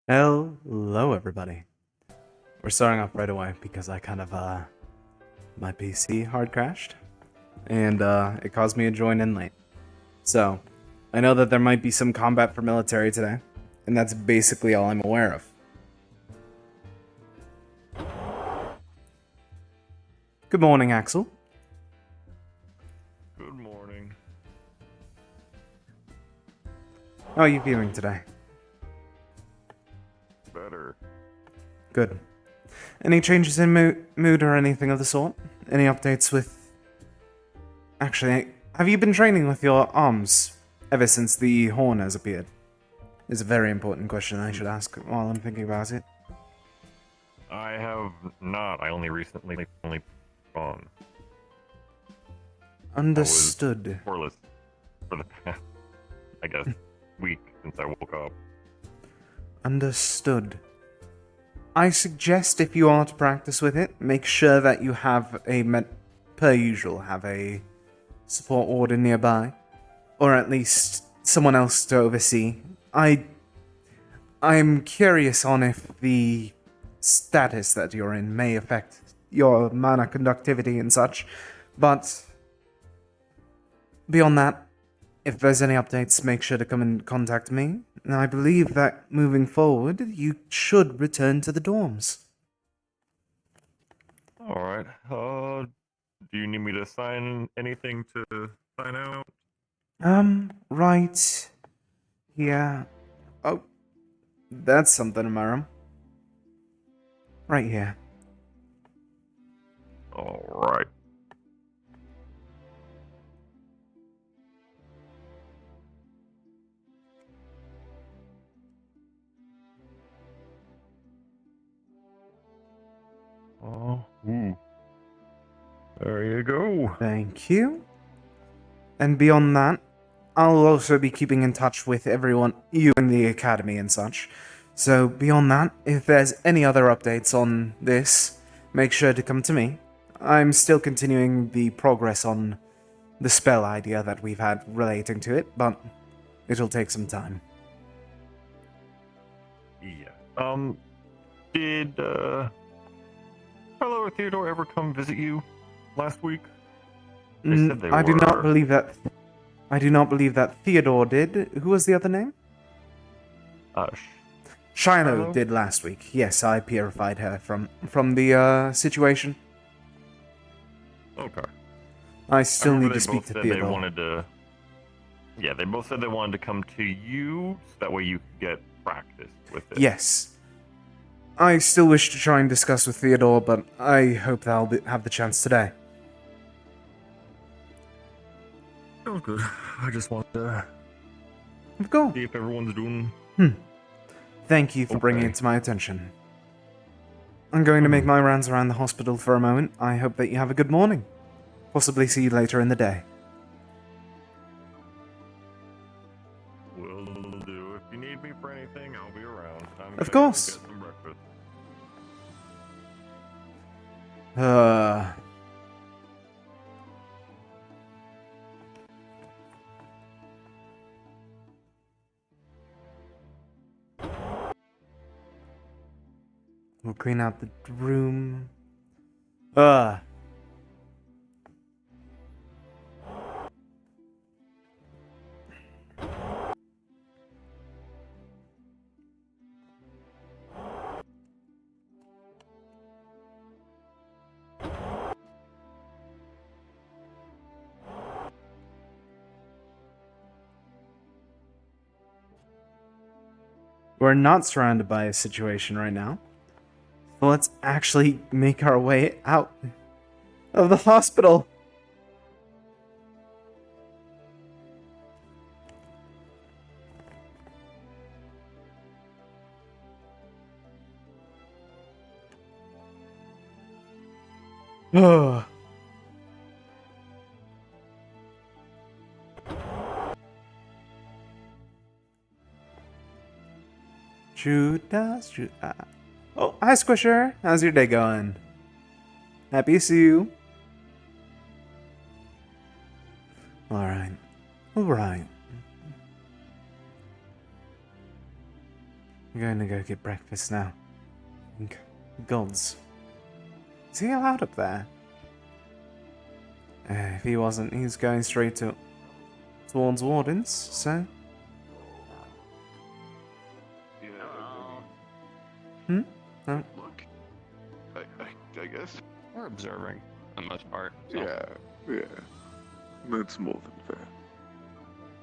Hello, everybody. We're starting off right away because I kind of, my PC hard crashed, and, it caused me to join in late. So, I know that there might be some combat for military today, and that's basically all I'm aware of. Good morning, Axel. Good morning. How are you feeling today? Better. Good. Any changes in mood or anything of the sort? Any updates with... Actually, have you been training with your arms ever since the horn has appeared? Is a very important question I should ask while I'm thinking about it. I have not. I only recently gone. Understood. I was scoreless for the past, I guess, week since I woke up. Understood. I suggest if you are to practice with it, make sure that you have per usual, have a support warden nearby, or at least someone else to oversee. I'm curious on if the status that you're in may affect your mana conductivity and such, but beyond that, if there's any updates, make sure to come and contact me. And I believe that moving forward, you should return to the dorms. Alright. Do you need me to sign anything to sign out? Right. Yeah. Oh, that's something in my room. Right here. Alright. Ooh. There you go. Thank you. And beyond that, I'll also be keeping in touch with everyone, you in the academy and such. So beyond that, if there's any other updates on this, make sure to come to me. I'm still continuing the progress on the spell idea that we've had relating to it, but it'll take some time. Yeah. Did, Carlo or Theodore ever come visit you last week? They said they I do not were. believe that. I do not believe that Theodore did. Who was the other name? Shiloh did last week. Yes, I purified her from the situation. Okay. I still need to They speak both to said Theodore. they wanted to. Yeah, they both said they wanted to come to you, so that way you could get practice with it. Yes. I still wish to try and discuss with Theodore, but I hope that I'll have the chance today. Oh, good. I just wanted to Of course. see if everyone's doing. Thank you for bringing it to my attention. I'm going to make my rounds around the hospital for a moment. I hope that you have a good morning. Possibly see you later in the day. Will do. If you need me for anything, I'll be around. I'm Of gonna course. Go get some breakfast. We'll clean out the room. We're not surrounded by a situation right now. So let's actually make our way out of the hospital. Ugh. Judas. Oh, hi, Squisher. How's your day going? Happy to see you. Alright. I'm going to go get breakfast now. Gods. Is he allowed up there? If he wasn't, he's going straight towards Warden's, so... Yeah. Hmm? Oh. Look. I guess. We're observing, for the most part. So. Yeah. That's more than fair.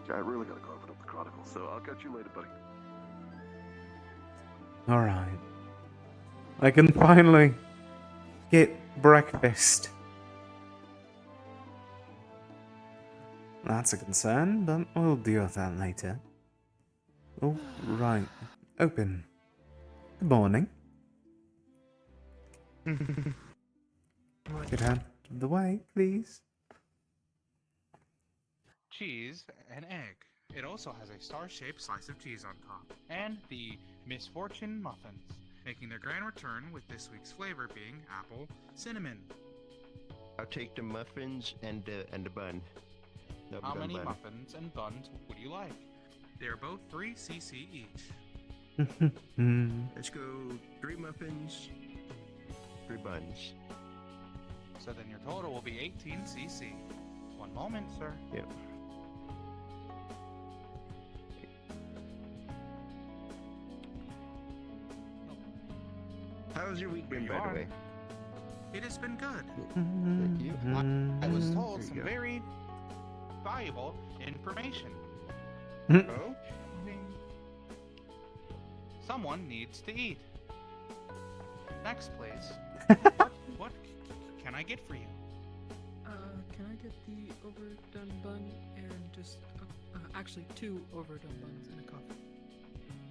Yeah, I really gotta go open up the Chronicle, so I'll catch you later, buddy. Alright. I can finally get breakfast. That's a concern, but we'll deal with that later. Oh, right. Open. Good morning. Get out of the way, please. Cheese and egg. It also has a star-shaped slice of cheese on top. And the Misfortune Muffins, making their grand return with this week's flavor being apple cinnamon. I'll take the muffins and the bun. The How bun many bun. muffins and buns would you like? They are both 3 cc each. Let's go 3 muffins, 3 buns. So then your total will be 18 cc. One moment, sir. Yep. How's your week been, Here you by the are. way? It has been good. Thank you. I was told There you some go. very valuable information. Oh? Someone needs to eat. Next, please. what can I get for you? Can I get the overdone bun and just actually 2 overdone buns and a coffee?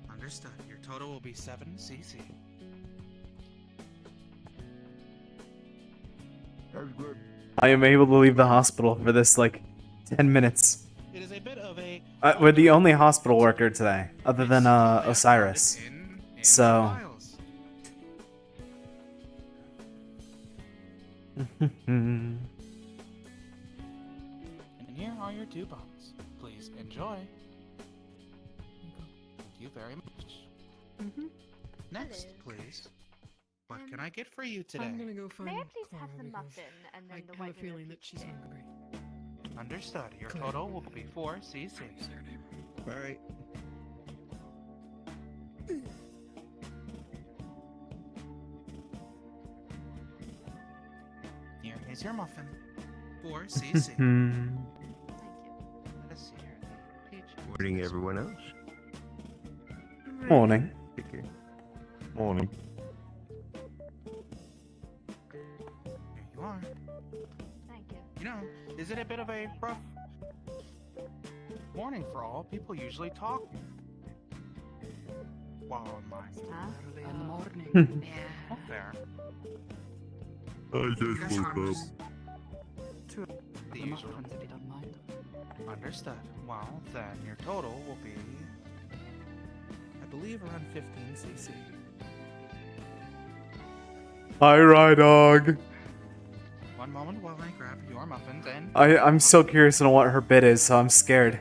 Understood. Your total will be 7 cc. That was good. I am able to leave the hospital for this, 10 minutes. It is a bit of a. We're the only hospital worker today, other than, Osiris. In So- the files. And here are your 2 buns. Please enjoy. Thank you very much. Mm-hmm. Next, please. What can I get for you today? I'm gonna go find May I please Clara have the because muffin and then I the have white a feeling that she's pizza? hungry. Understood. Your Clara. total will be 4 cc. All right. Here is your muffin. 4 cc. Thank you. Let us see here. The peach. Morning, everyone else. Morning. Take care. Morning. Here you are. Thank you. You know, is it a bit of a rough morning for all? People usually talk while online. Huh? Early in the morning. Oh, fair. I just Gosh, woke I'm up. just- The The usual. muffins, if you don't mind. Understood. Well, then your total will be, I believe, around 15 cc. Hi, Rydog. One moment while I grab your muffins and. I'm so curious on what her bid is, so I'm scared.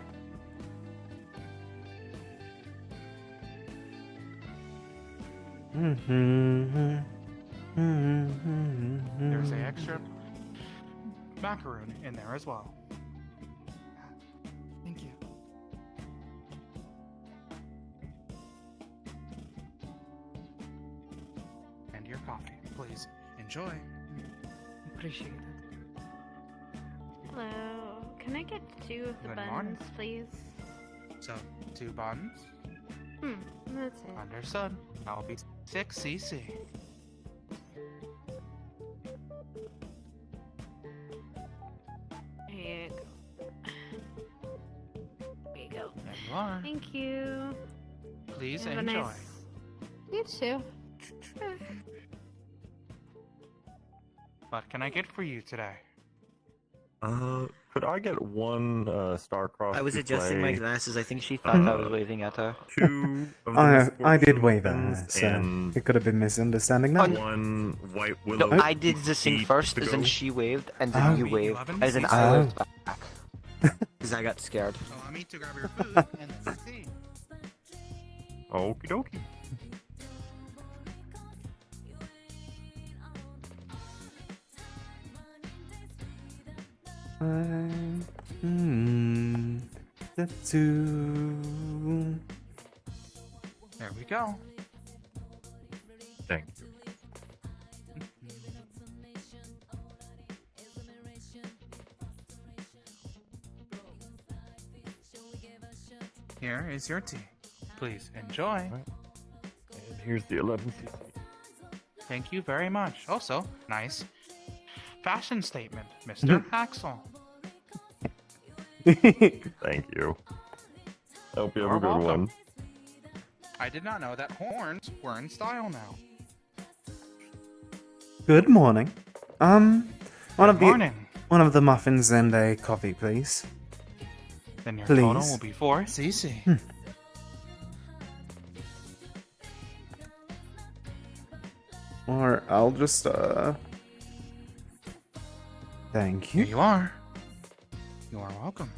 There's a extra macaroon in there as well. Thank you. And your coffee. Please enjoy. Appreciate it. Hello. Can I get 2 of the Good buns, morning. please? So, 2 buns. That's it. Understood. That'll be 6 cc. Here you go. There you go. There you are. Thank you. Please Have a enjoy. nice. You too. What can I get for you today? Could I get one star-crossed I was adjusting my souffle, glasses. I think she thought I was waving at her. 2 of the I did misfortune wave at her, muffins, so and it could have been misunderstanding that. one white No, willow. I did the thing seed first, to as in go. she waved, and then Oh. you waved, 11 as in cc. I Oh. waved back. Because I got scared. Allow me to grab your food and see. Okie dokie. 2. There we go. Thank you. Here is your tea. Please enjoy. And here's the 11cc. Thank you very much. Also, nice fashion statement, Mr. Axel. Thank you. I hope you have You're a good welcome. one. I did not know that horns were in style now. Good morning. One of Morning. the muffins and a coffee, please. Then your Please. total will be 4 cc. Or I'll just thank Here you. you are. You are welcome.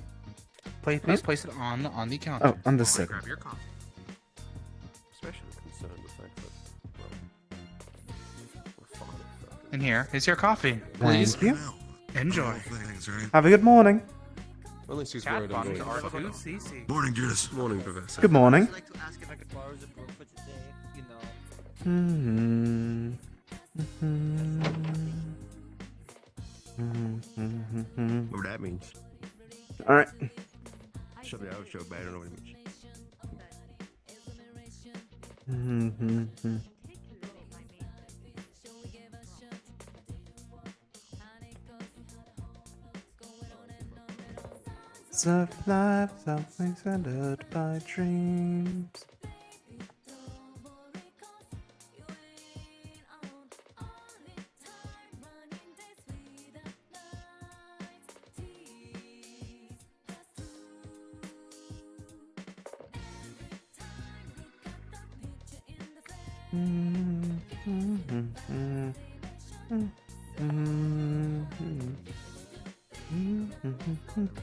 Please place it on the counter. Oh, understood. Grab your coffee. Especially concerned with the fact that, well, we're father fuckers. And here is your coffee. Please Thank you. enjoy. Have a good morning. Well, at least he's Cat worried I'm buns going. are 2 cc. Morning, Judas. Morning, Professor. Good morning. I'd like to ask if I could borrow the broom for today. You know. Whatever that means. All right. Something I would show, but I don't know what it means. Surf life, something centered by dreams.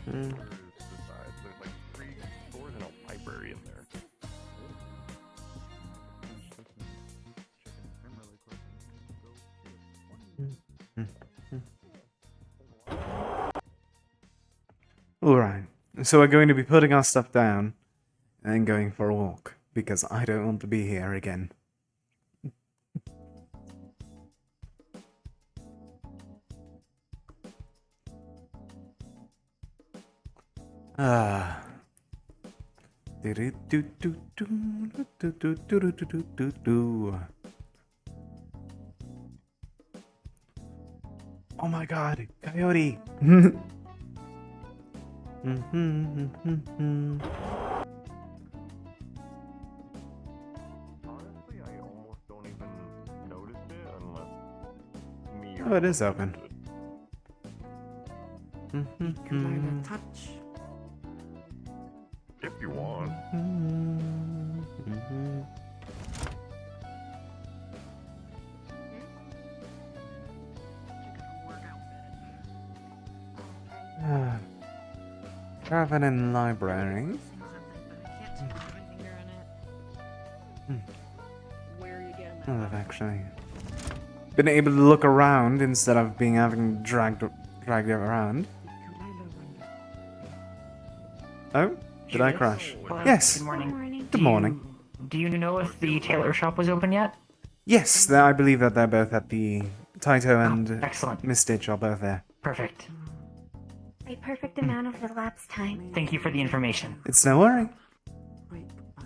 There's like 3 stores and a library in there. Alright, so we're going to be putting our stuff down and going for a walk, because I don't want to be here again. Ah. Oh my god, coyote! Honestly, I almost don't even notice it unless me Oh, it is open. Touch. If you want. Caravan and library. Where are you getting Oh, that? I've actually been able to look around instead of being having dragged around. Oh, did I crash? Well, Yes. Good morning. Morning. Good morning. Do you know if the tailor shop was open yet? Yes, I believe that they're both at the Taito and Excellent. Miss Stitch are both there. Perfect. A perfect amount of elapsed time. Thank you for the information. It's no worry.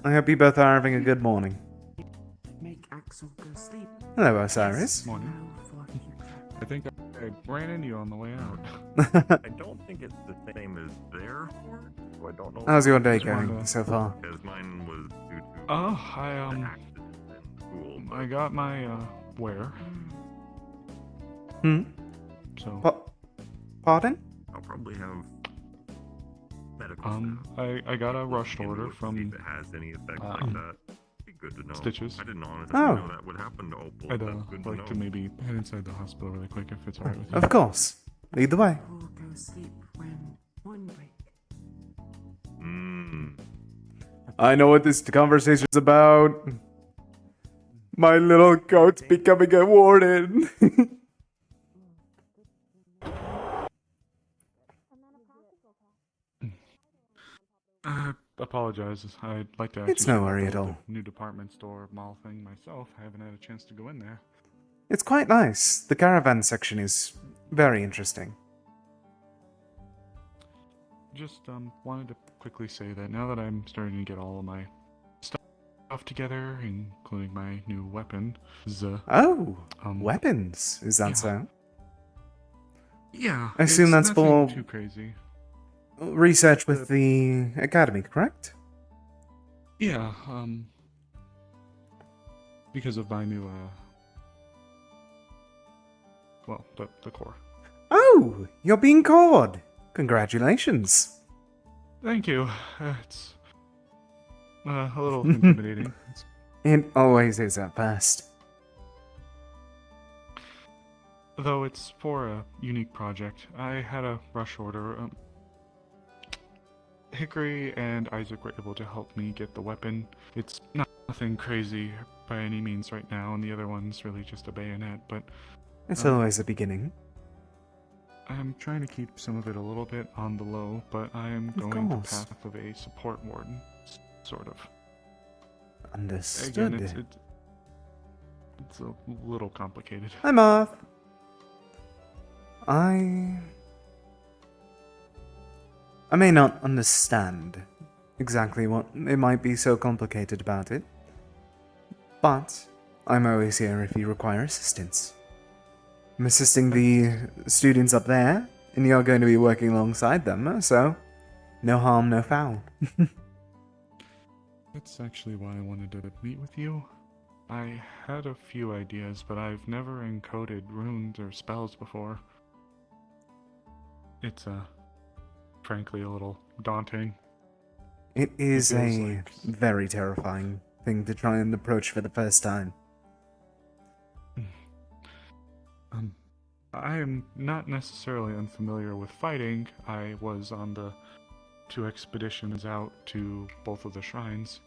I hope you both are having a good morning. Make Axel go sleep. Hello, Osiris. Morning. I think I ran into you on the way out. I don't think it's the same as their fort, so I don't know. How's your day Just wanted going to- so far? Because mine was due to Oh, the accident in school. I got my wear. Hmm? So Pardon? I'll probably have medical staff. I got a look rushed into order it to see from if it has any effect like that. Be good to know. Stitches. I didn't honestly Oh. know that would happen to Opal. I'd That's good to like know. to maybe head inside the hospital really quick if it's alright with you. Of course. Lead the way. Who'll go sleep when one break? I know what this conversation's about. My little goat's becoming a warden. I apologize. I'd like to actually It's no check out worry the at all. new department store mall thing myself. I haven't had a chance to go in there. It's quite nice. The caravan section is very interesting. Just wanted to quickly say that now that I'm starting to get all of my stuff together, including my new weapon, Oh, weapons. Is that yeah. so? Yeah, I assume that's nothing for too crazy. research with the academy, correct? Yeah, because of my new, well, the core. Oh, you're being caught. Congratulations. Thank you. It's a little intimidating. It always is at first. Though it's for a unique project. I had a rush order. Hickory and Isaac were able to help me get the weapon. It's nothing crazy by any means right now, and the other one's really just a bayonet, but... It's always a beginning. I'm trying to keep some of it a little bit on the low, but I am going the path of a support warden, sort of. Understood. Again, it's a little complicated. Hi, Marth. I may not understand exactly what it might be so complicated about it, but I'm always here if you require assistance. I'm assisting the students up there, and you're going to be working alongside them, so no harm, no foul. That's actually why I wanted to meet with you. I had a few ideas, but I've never encoded runes or spells before. It's, frankly a little daunting. It is a like... very terrifying thing to try and approach for the first time. I am not necessarily unfamiliar with fighting. I was on the 2 expeditions out to both of the shrines,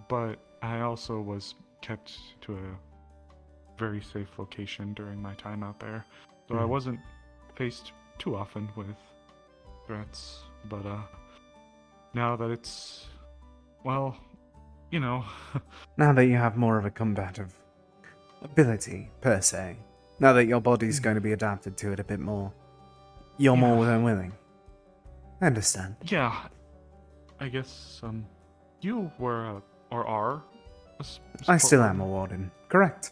but I also was kept to a very safe location during my time out there, so I wasn't faced too often with threats, but now that it's, well, you know... Now that you have more of a combative ability, per se, now that your body's going to be adapted to it a bit more, you're more than willing. I understand. Yeah, I guess, you were, or are... I still am a warden, correct.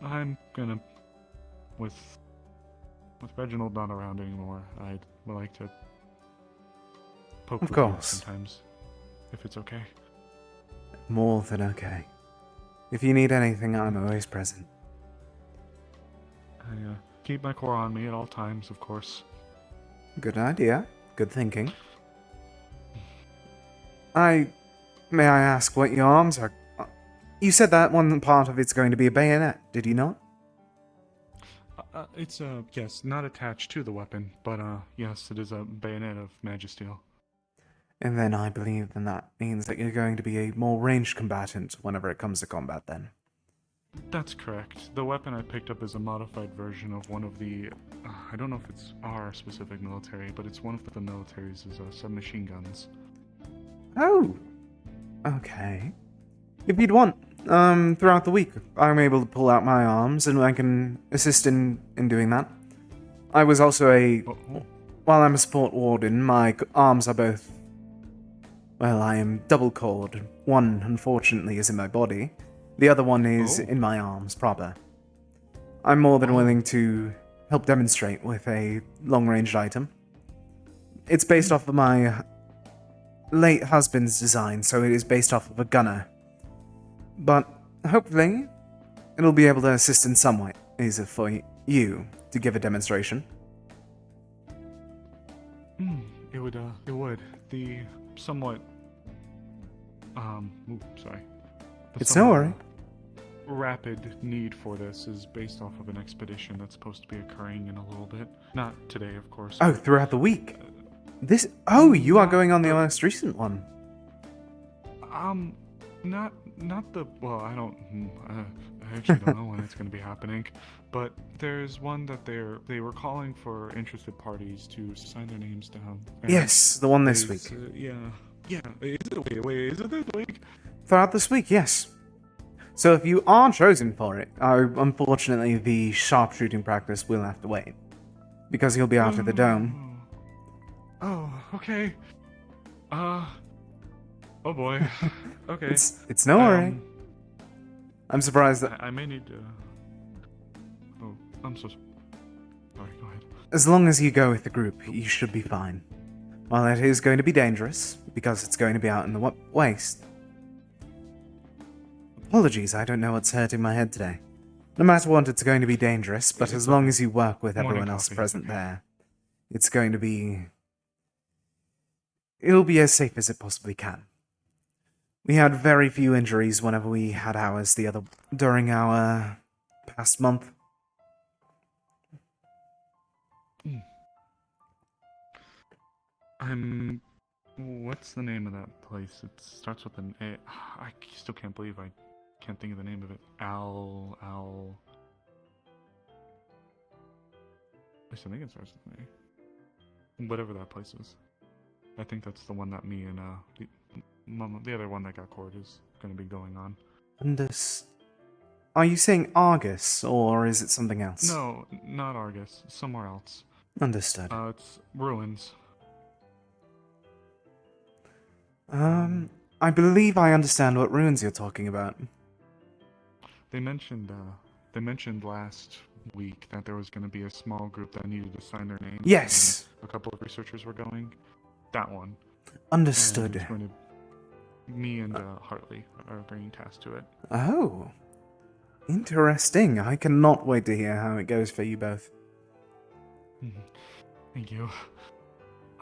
I'm gonna, with Reginald not around anymore, I'd like to poke with you sometimes, if it's okay. More than okay. If you need anything, I'm always present. I keep my core on me at all times, of course. Good idea. Good thinking. May I ask what your arms are? You said that one part of it's going to be a bayonet, did you not? It's, yes, not attached to the weapon, but, yes, it is a bayonet of Magisteel. And then I believe that means that you're going to be a more ranged combatant whenever it comes to combat, then. That's correct. The weapon I picked up is a modified version of one of the... I don't know if it's our specific military, but it's one of the military's submachine guns. Oh! Okay. If you'd want, throughout the week, I'm able to pull out my arms and I can assist in doing that. I was also while I'm a support warden, my arms are both... Well, I am double cored. One, unfortunately, is in my body. The other one is in my arms, proper. I'm more than willing to help demonstrate with a long-ranged item. It's based off of my late husband's design, so it is based off of a gunner. But hopefully, it'll be able to assist in some way, is it for you to give a demonstration? It would. The somewhat, sorry. It's no worry. Rapid need for this is based off of an expedition that's supposed to be occurring in a little bit. Not today, of course. Oh, throughout the week? You are going on the most recent one. Not the well. I don't. I actually don't know when it's going to be happening, but there's one that they were calling for interested parties to sign their names down. and Yes, the one this they week. yeah. Is it wait? Is it this week? Throughout this week, yes. So if you are chosen for it, unfortunately the sharpshooting practice will have to wait. Because he'll be out of the dome. Oh, okay. Oh boy. Okay. It's no worry. I'm surprised that... I may need to... Oh, I'm so sorry. Sorry, go ahead. As long as you go with the group, you should be fine. While it is going to be dangerous, because it's going to be out in the waste. Apologies, I don't know what's hurting my head today. No matter what, it's going to be dangerous, but as long as you work with everyone else present there, it's going to be... It'll be as safe as it possibly can. We had very few injuries whenever we had ours during our past month. What's the name of that place? It starts with an A. I still can't believe I can't think of the name of it. At least I think it starts with an A. Whatever that place is. I think that's the one that me and the other one that got court is going to be going on. Are you saying Argus, or is it something else? No, not Argus. Somewhere else. Understood. It's Ruins. I believe I understand what ruins you're talking about. They mentioned last week that there was going to be a small group that needed to sign their names. Yes. A couple of researchers were going. That one. Understood. And me and Hartley are bringing tasks to it. Oh. Interesting. I cannot wait to hear how it goes for you both. Thank you.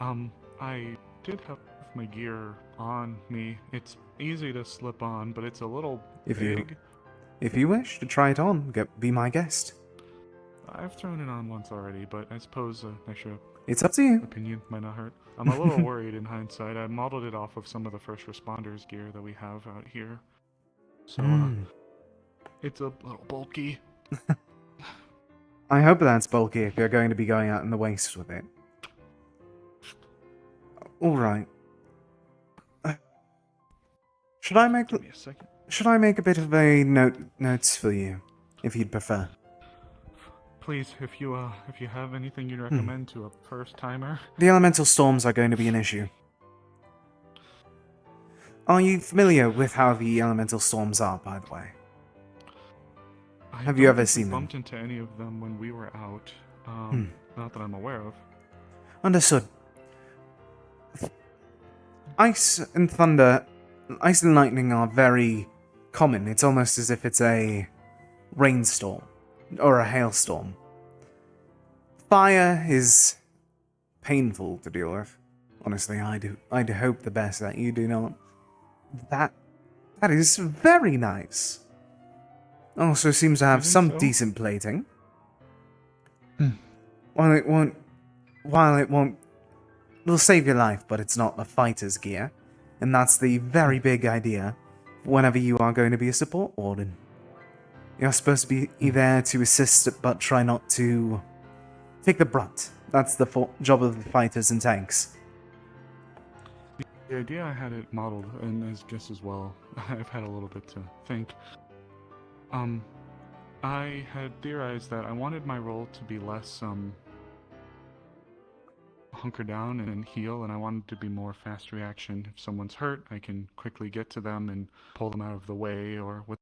I did have my gear on me. It's easy to slip on, but it's a little big. If you wish to try it on, be my guest. I've thrown it on once already, but I suppose an extra It's up to you. opinion might not hurt. I'm a little worried in hindsight. I modeled it off of some of the first responders gear that we have out here. So, it's a little bulky. I hope that's bulky if you're going to be going out in the waste with it. Alright. Should I make Give me a second. Should I make a bit of a notes for you, if you'd prefer? Please, if you have anything you'd recommend to a first timer. The elemental storms are going to be an issue. Are you familiar with how the elemental storms are, by the way? Have you ever seen them? I bumped into any of them when we were out. Not that I'm aware of. Understood. Ice and thunder, ice and lightning are very common. It's almost as if it's a rainstorm or a hailstorm. Fire is painful to deal with. Honestly, I hope the best that you do not. That is very nice. Also seems to have some decent plating. While it won't, it'll save your life, but it's not a fighter's gear, and that's the very big idea. Whenever you are going to be a support warden, you're supposed to be there to assist, but try not to take the brunt. That's the job of the fighters and tanks. The idea I had it modeled, and as guess as well, I've had a little bit to think. I had theorized that I wanted my role to be less, hunker down and heal, and I wanted to be more fast reaction. If someone's hurt, I can quickly get to them and pull them out of the way, or with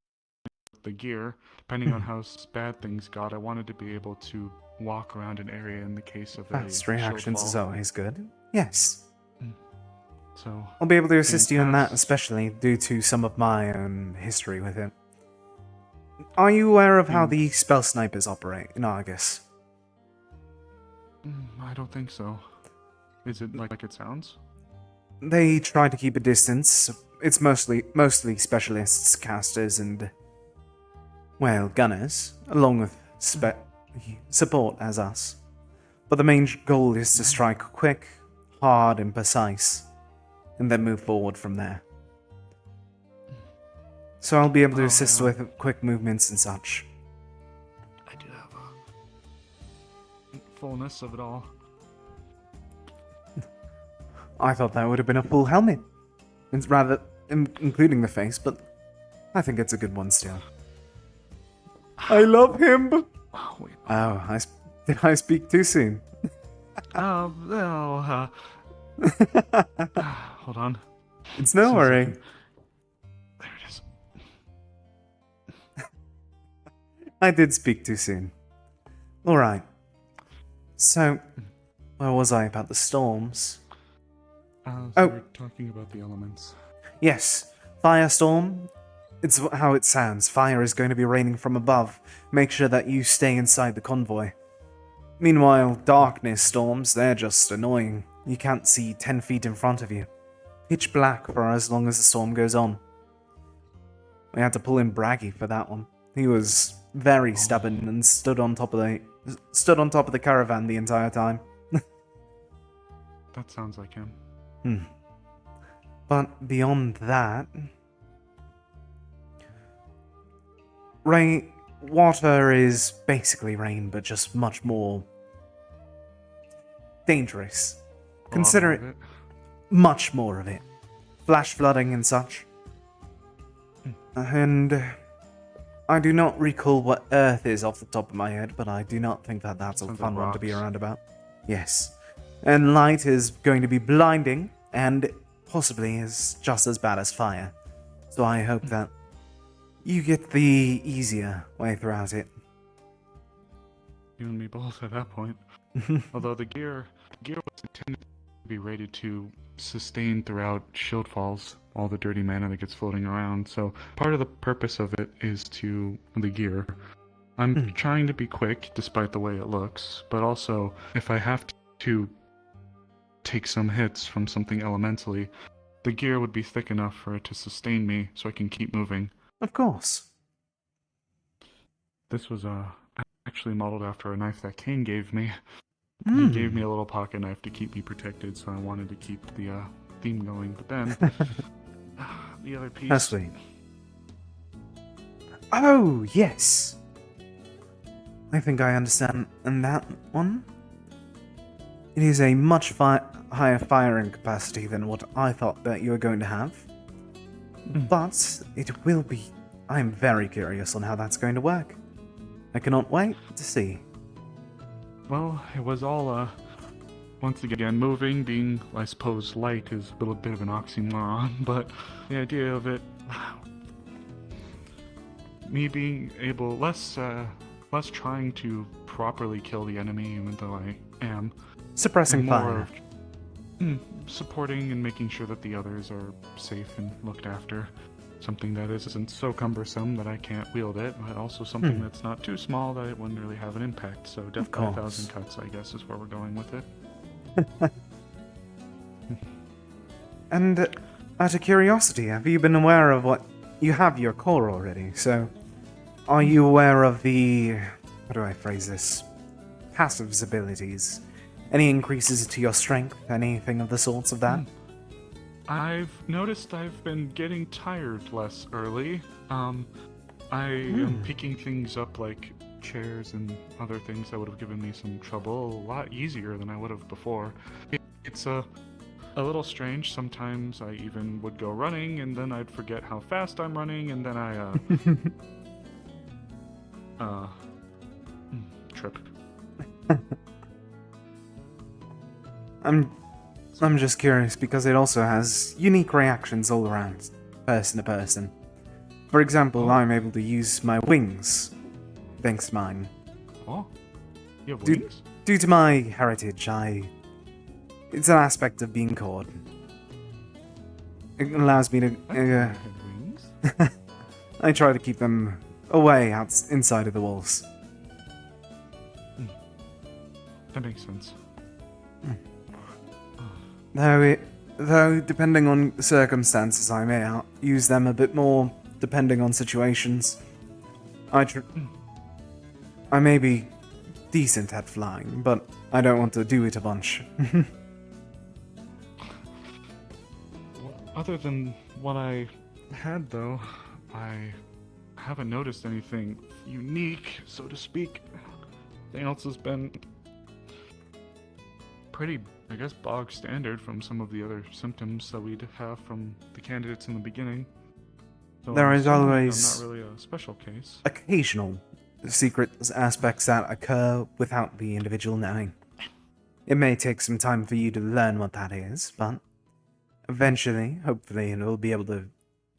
the gear, depending on how bad things got, I wanted to be able to walk around an area in the case of fast a reactions shield is wall. always good. Yes. So I'll be able to assist you in that, especially due to some of my own history with it. Are you aware of how the spell snipers operate in Argus? I don't think so. Is it like it sounds? They try to keep a distance. It's mostly specialists, casters, and, well, gunners, along with support as us. But the main goal is to strike quick, hard, and precise, and then move forward from there. so I'll be able to Oh, assist yeah. with quick movements and such. I do have a fullness of it all. I thought that would have been a full helmet. It's rather, including the face, but I think it's a good one still. I love him! Oh, wait. Oh, did I speak too soon? Well, hold on. It's no See if I worry. can- There it is. I did speak too soon. Alright. So, where was I about the storms? So Oh. we're talking about the elements. Yes, firestorm. It's how it sounds. Fire is going to be raining from above. Make sure that you stay inside the convoy. Meanwhile, darkness storms, they're just annoying. You can't see 10 feet in front of you. Pitch black for as long as the storm goes on. We had to pull in Braggy for that one. He was very stubborn and stood on top of the caravan the entire time. That sounds like him. But beyond that, water is basically rain, but just much more dangerous. Consider A it lot of much more of it. Flash flooding and such. And I do not recall what Earth is off the top of my head, but I do not think that that's a Sounds fun like one to be rocks. around about. Yes. And light is going to be blinding, and possibly is just as bad as fire. So I hope that you get the easier way throughout it. You and me both at that point. Although the gear was intended to be rated to sustain throughout shield falls, all the dirty mana that gets floating around. So part of the purpose of it is to the gear. I'm trying to be quick, despite the way it looks, but also if I have to take some hits from something elementally, the gear would be thick enough for it to sustain me, so I can keep moving. Of course. This was actually modeled after a knife that Kane gave me. He gave me a little pocket knife to keep me protected, so I wanted to keep the theme going. But then, the other piece... That's sweet. Oh, yes. I think I understand that one. It is a much higher firing capacity than what I thought that you were going to have. But it will be... I'm very curious on how that's going to work. I cannot wait to see. Well, it was all, once again, moving, being, I suppose, light is a little bit of an oxymoron, but the idea of it... me being able... less trying to properly kill the enemy, even though I am. Suppressing and more fire. of supporting and making sure that the others are safe and looked after. Something that isn't so cumbersome that I can't wield it, but also something that's not too small that it wouldn't really have an impact. So death by 1,000 cuts, I guess, is where we're going with it. And out of curiosity, have you been aware of what... You have your core already, so... Are you aware of the... How do I phrase this? Passive abilities. Any increases to your strength? Anything of the sorts of that? I've noticed I've been getting tired less early. I am picking things up like chairs and other things that would have given me some trouble a lot easier than I would have before. It's a little strange. Sometimes I even would go running and then I'd forget how fast I'm running and then I trip. I'm just curious because it also has unique reactions all around, person to person. For example, I'm able to use my wings, thanks to mine. Oh, you have wings? Due to my heritage, it's an aspect of being caught. It allows me to... wings? I try to keep them away inside of the walls. That makes sense. Though, depending on circumstances, I may use them a bit more, depending on situations. I may be decent at flying, but I don't want to do it a bunch. Other than what I had, though, I haven't noticed anything unique, so to speak. Everything else has been pretty, I guess, bog standard from some of the other symptoms that we'd have from the candidates in the beginning. So There I'm is assuming always I'm not really a special case. occasional secret aspects that occur without the individual knowing. It may take some time for you to learn what that is, but eventually, hopefully, it will be able to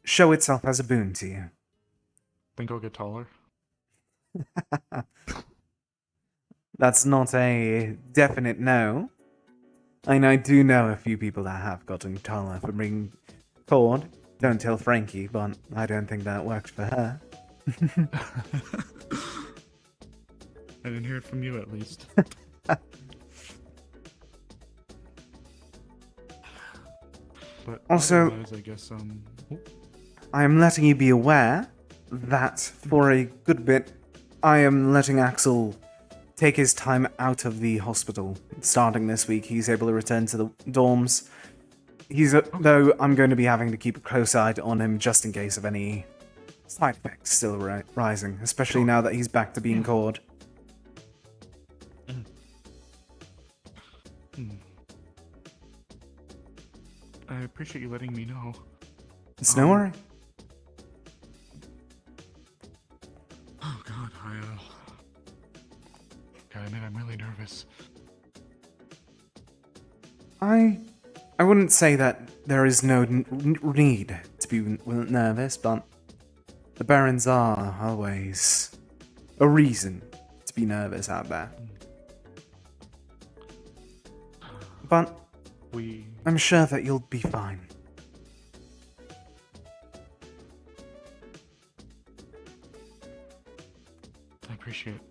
show itself as a boon to you. Think I'll get taller? That's not a definite no. I do know a few people that have gotten taller from being cord. Don't tell Frankie, but I don't think that worked for her. I didn't hear it from you, at least. But Also, otherwise, I guess, I am letting you be aware that for a good bit, I am letting Axel take his time out of the hospital. Starting this week, he's able to return to the dorms. Though I'm going to be having to keep a close eye on him just in case of any side effects still rising, especially now that he's back to being cord. I appreciate you letting me know. It's no worry. Oh god, gotta admit, I'm really nervous. I wouldn't say that there is no need to be nervous, but the Barons are always a reason to be nervous out there. But I'm sure that you'll be fine. I appreciate it.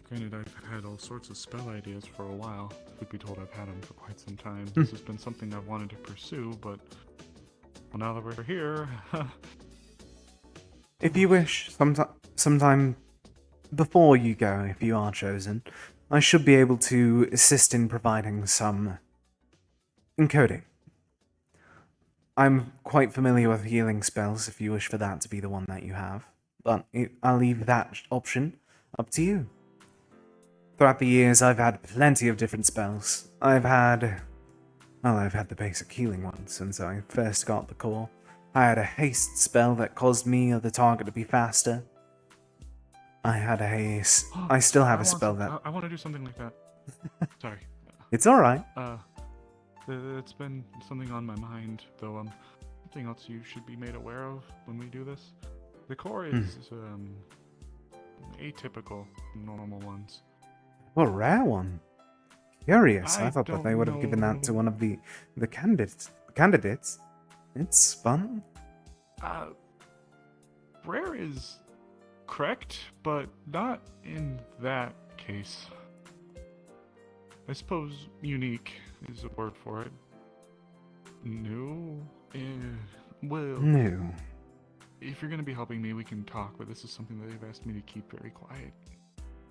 Granted, I've had all sorts of spell ideas for a while. Truth be told, I've had them for quite some time. This has been something I've wanted to pursue, but well, now that we're here... If you wish, sometime before you go, if you are chosen, I should be able to assist in providing some encoding. I'm quite familiar with healing spells, if you wish for that to be the one that you have, but I'll leave that option up to you. Throughout the years, I've had plenty of different spells. I've had the basic healing ones since I first got the core. I had a haste spell that caused me or the target to be faster. I had a haste. I still have a spell that... I want to do something like that. Sorry. It's alright. It's been something on my mind, though, something else you should be made aware of when we do this. The core is, atypical from normal ones. What a rare one. Curious. I thought that they would have know. given that to one of the candidates. It's fun. Rare is correct, but not in that case. I suppose unique is a word for it. New? Well... New. If you're going to be helping me, we can talk, but this is something that they've asked me to keep very quiet.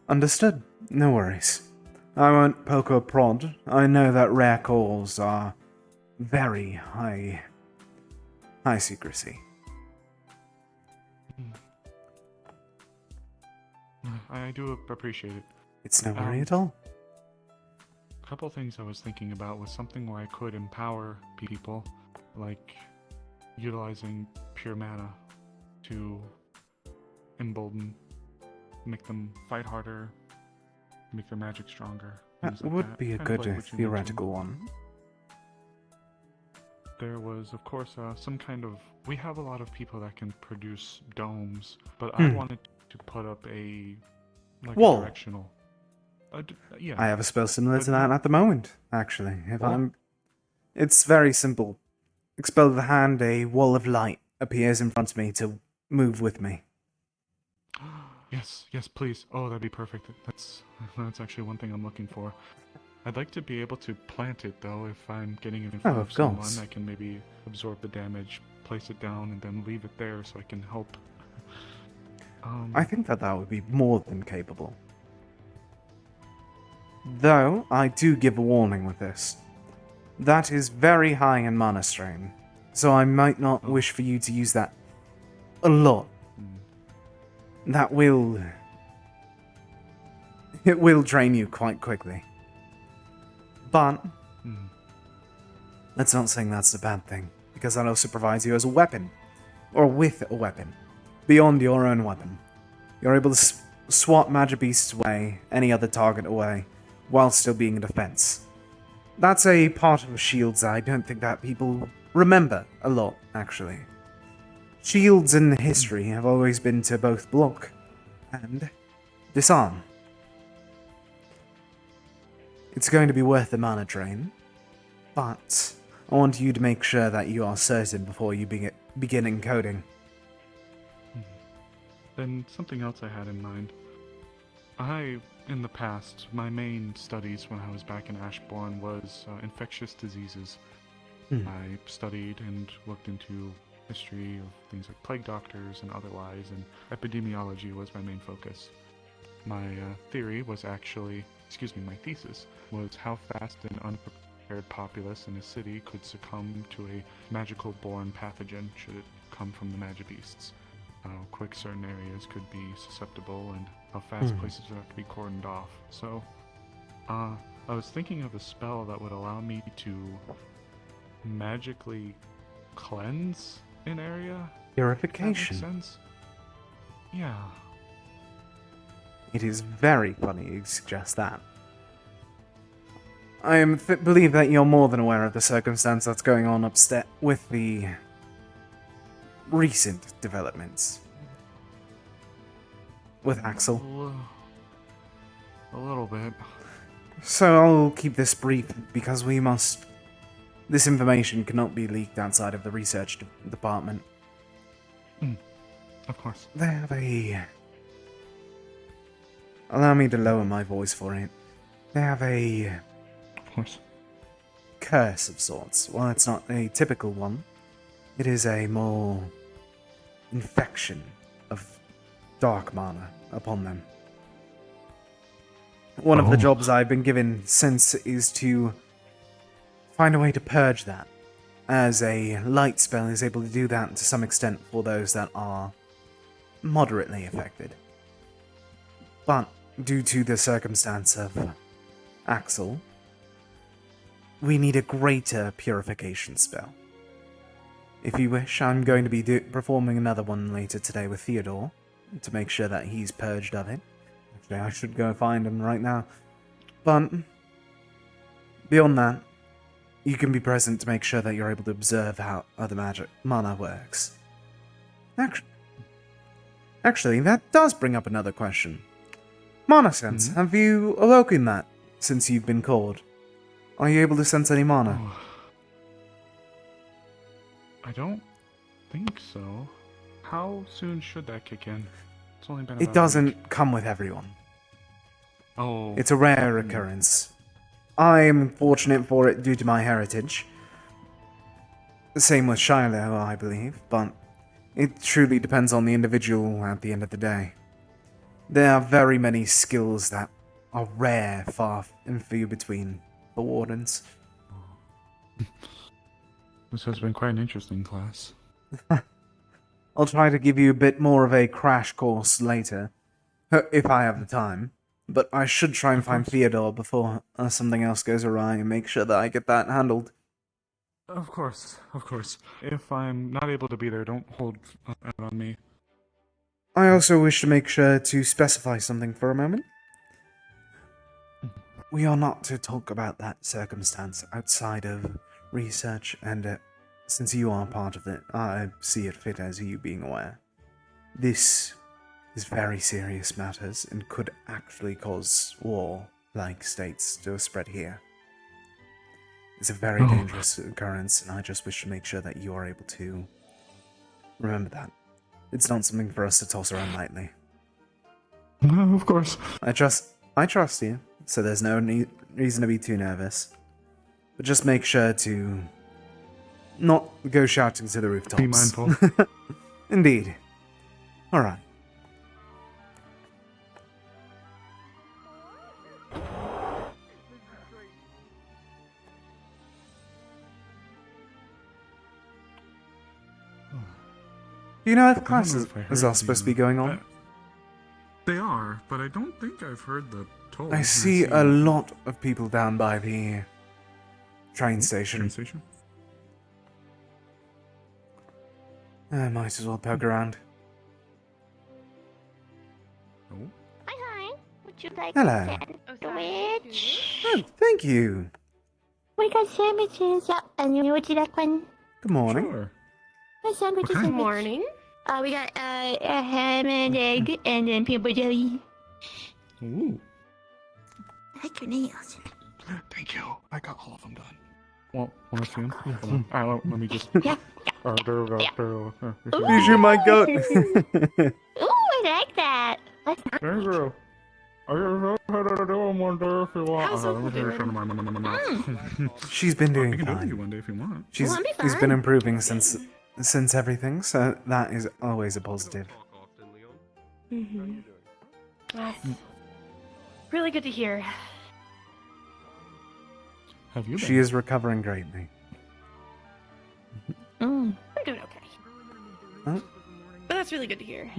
Understood. No worries. I won't poke or prod. I know that rare cores are very high secrecy. I do appreciate it. It's no worry at all. A couple things I was thinking about was something where I could empower people, like utilizing pure mana to embolden, make them fight harder, make their magic stronger. That would be a good theoretical one. There was, of course, some kind of... We have a lot of people that can produce domes, but I wanted to put up a wall. Directional... yeah. I have a spell similar to that at the moment, actually. It's very simple. Expel the hand, a wall of light appears in front of me to move with me. Yes, please. Oh, that'd be perfect. That's actually one thing I'm looking for. I'd like to be able to plant it, though, if I'm getting it in front of someone. I can maybe absorb the damage, place it down, and then leave it there so I can help. I think that would be more than capable. Though, I do give a warning with this. That is very high in mana strain, so I might not wish for you to use that a lot. That it will drain you quite quickly. But that's not saying that's a bad thing, because that also provides you as a weapon, or with a weapon, beyond your own weapon. You're able to swat magic beasts away, any other target away, while still being a defense. That's a part of shields I don't think that people remember a lot, actually. Shields in history have always been to both block and disarm. It's going to be worth the mana drain, but I want you to make sure that you are certain before you begin encoding. Then something else I had in mind. In the past, my main studies when I was back in Ashbourne was infectious diseases. I studied and looked into history of things like plague doctors and otherwise, and epidemiology was my main focus. My thesis was how fast an unprepared populace in a city could succumb to a magical-born pathogen should it come from the magic beasts. How quick certain areas could be susceptible and how fast places would have to be cordoned off. So, I was thinking of a spell that would allow me to magically cleanse an area. Purification. If that makes sense? Yeah. It is very funny you suggest that. I believe that you're more than aware of the circumstance that's going on upstairs with the recent developments with Axel. A little bit. So I'll keep this brief because this information cannot be leaked outside of the research department. Of course. They have allow me to lower my voice for it. They have Of course. curse of sorts. While it's not a typical one, it is a more infection of dark mana upon them. One of the jobs I've been given since is to find a way to purge that, as a light spell is able to do that to some extent for those that are moderately affected. But due to the circumstance of Axel, we need a greater purification spell. If you wish, I'm going to be performing another one later today with Theodore, to make sure that he's purged of it. Actually, I should go find him right now. But beyond that, you can be present to make sure that you're able to observe how other magic mana works. Actually, that does bring up another question. Mana sense, have you awoken that since you've been called? Are you able to sense any mana? I don't think so. How soon should that kick in? It's only been about It doesn't come with everyone. Oh. It's a rare occurrence. I'm fortunate for it due to my heritage. The same with Shiloh, I believe, but it truly depends on the individual at the end of the day. There are very many skills that are rare, far and few between for wardens. This has been quite an interesting class. I'll try to give you a bit more of a crash course later, if I have the time. But I should try and find Theodore before something else goes awry and make sure that I get that handled. Of course. If I'm not able to be there, don't hold out on me. I also wish to make sure to specify something for a moment. We are not to talk about that circumstance outside of research, and since you are part of it, I see it fit as you being aware. This is very serious matters and could actually cause war-like states to spread here. It's a very dangerous occurrence, and I just wish to make sure that you are able to remember that. It's not something for us to toss around lightly. No, of course. I trust you, so there's no reason to be too nervous. But just make sure to not go shouting to the rooftops. Be mindful. Indeed. Alright. Do you know if I don't know classes if I are heard supposed to the, be going on? They are, but I don't think I've heard the toll. I see a lot of people down by the train station. Train station? I might as well poke around. Oh. Hi. Would you like Hello. a sandwich? Oh, thank you. We got sandwiches. Yep. And would you like one? Good morning. Sure. A sandwich. Okay. Good morning. We got a ham and egg and then peanut butter jelly. Ooh. I like your nails. Thank you. I got all of them done. Well, want to see them? Hold on. Alright, let me just... Yeah. There we go. Bijou, my goat. Ooh, I like that. There you go. I can do them one day if you want. How's Uncle doing? She's been I doing can do it fine. you one day if you want. She's been fine. improving since everything, so that is always a positive. Mm-hmm. That's really good to hear. Have you been? She is recovering greatly. I'm doing okay. Huh? But that's really good to hear.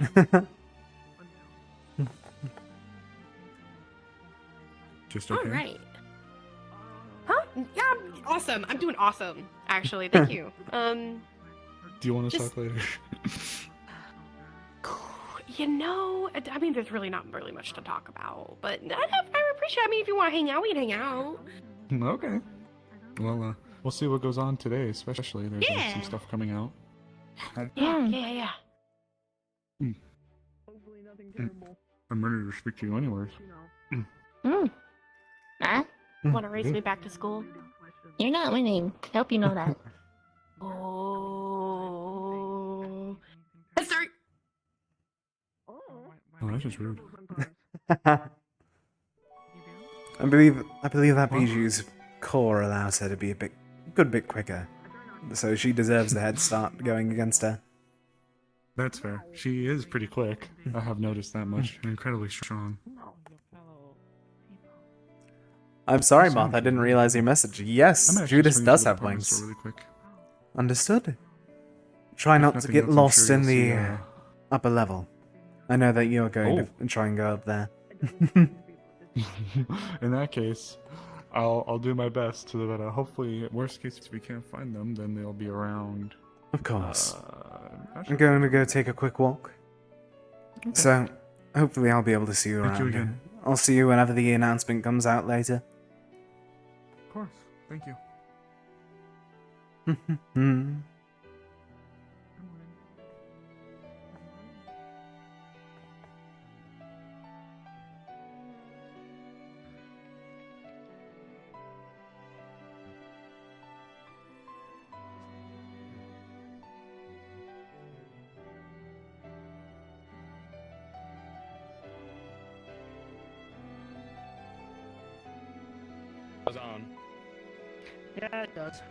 Just okay? All right. Huh? Yeah, awesome. I'm doing awesome, actually. Thank you. Do you want to just- talk later? You know, I mean, there's really not really much to talk about, but I appreciate. I mean, if you want to hang out, we can hang out. Okay. Well, we'll see what goes on today, especially. There's Yeah. some stuff coming out. Yeah. I'm ready to speak to you anyways. Huh? Want to race me back to school? You're not winning. Hope you know that. Oh. Let's start. Oh, that's just rude. I believe that Bijou's core allows her to be a good bit quicker, so she deserves the head start going against her. That's fair. She is pretty quick. I have noticed that much. Incredibly strong. I'm sorry, Moth. I didn't realize your message. Yes, I'm actually Judas swinging does to the have department wings. store really quick. Understood. Try If not to nothing get else, I'm lost sure in you'll the see, upper level. I know that you're going Oh. to try and go up there. In that case, I'll do my best to that. Hopefully, worst case, if we can't find them, then they'll be around. Of course. I I'm going to go take a quick walk. So, hopefully I'll be able to see you Thank you around. again. I'll see you whenever the announcement comes out later. Of course. Thank you. Goes on. Yeah, it does.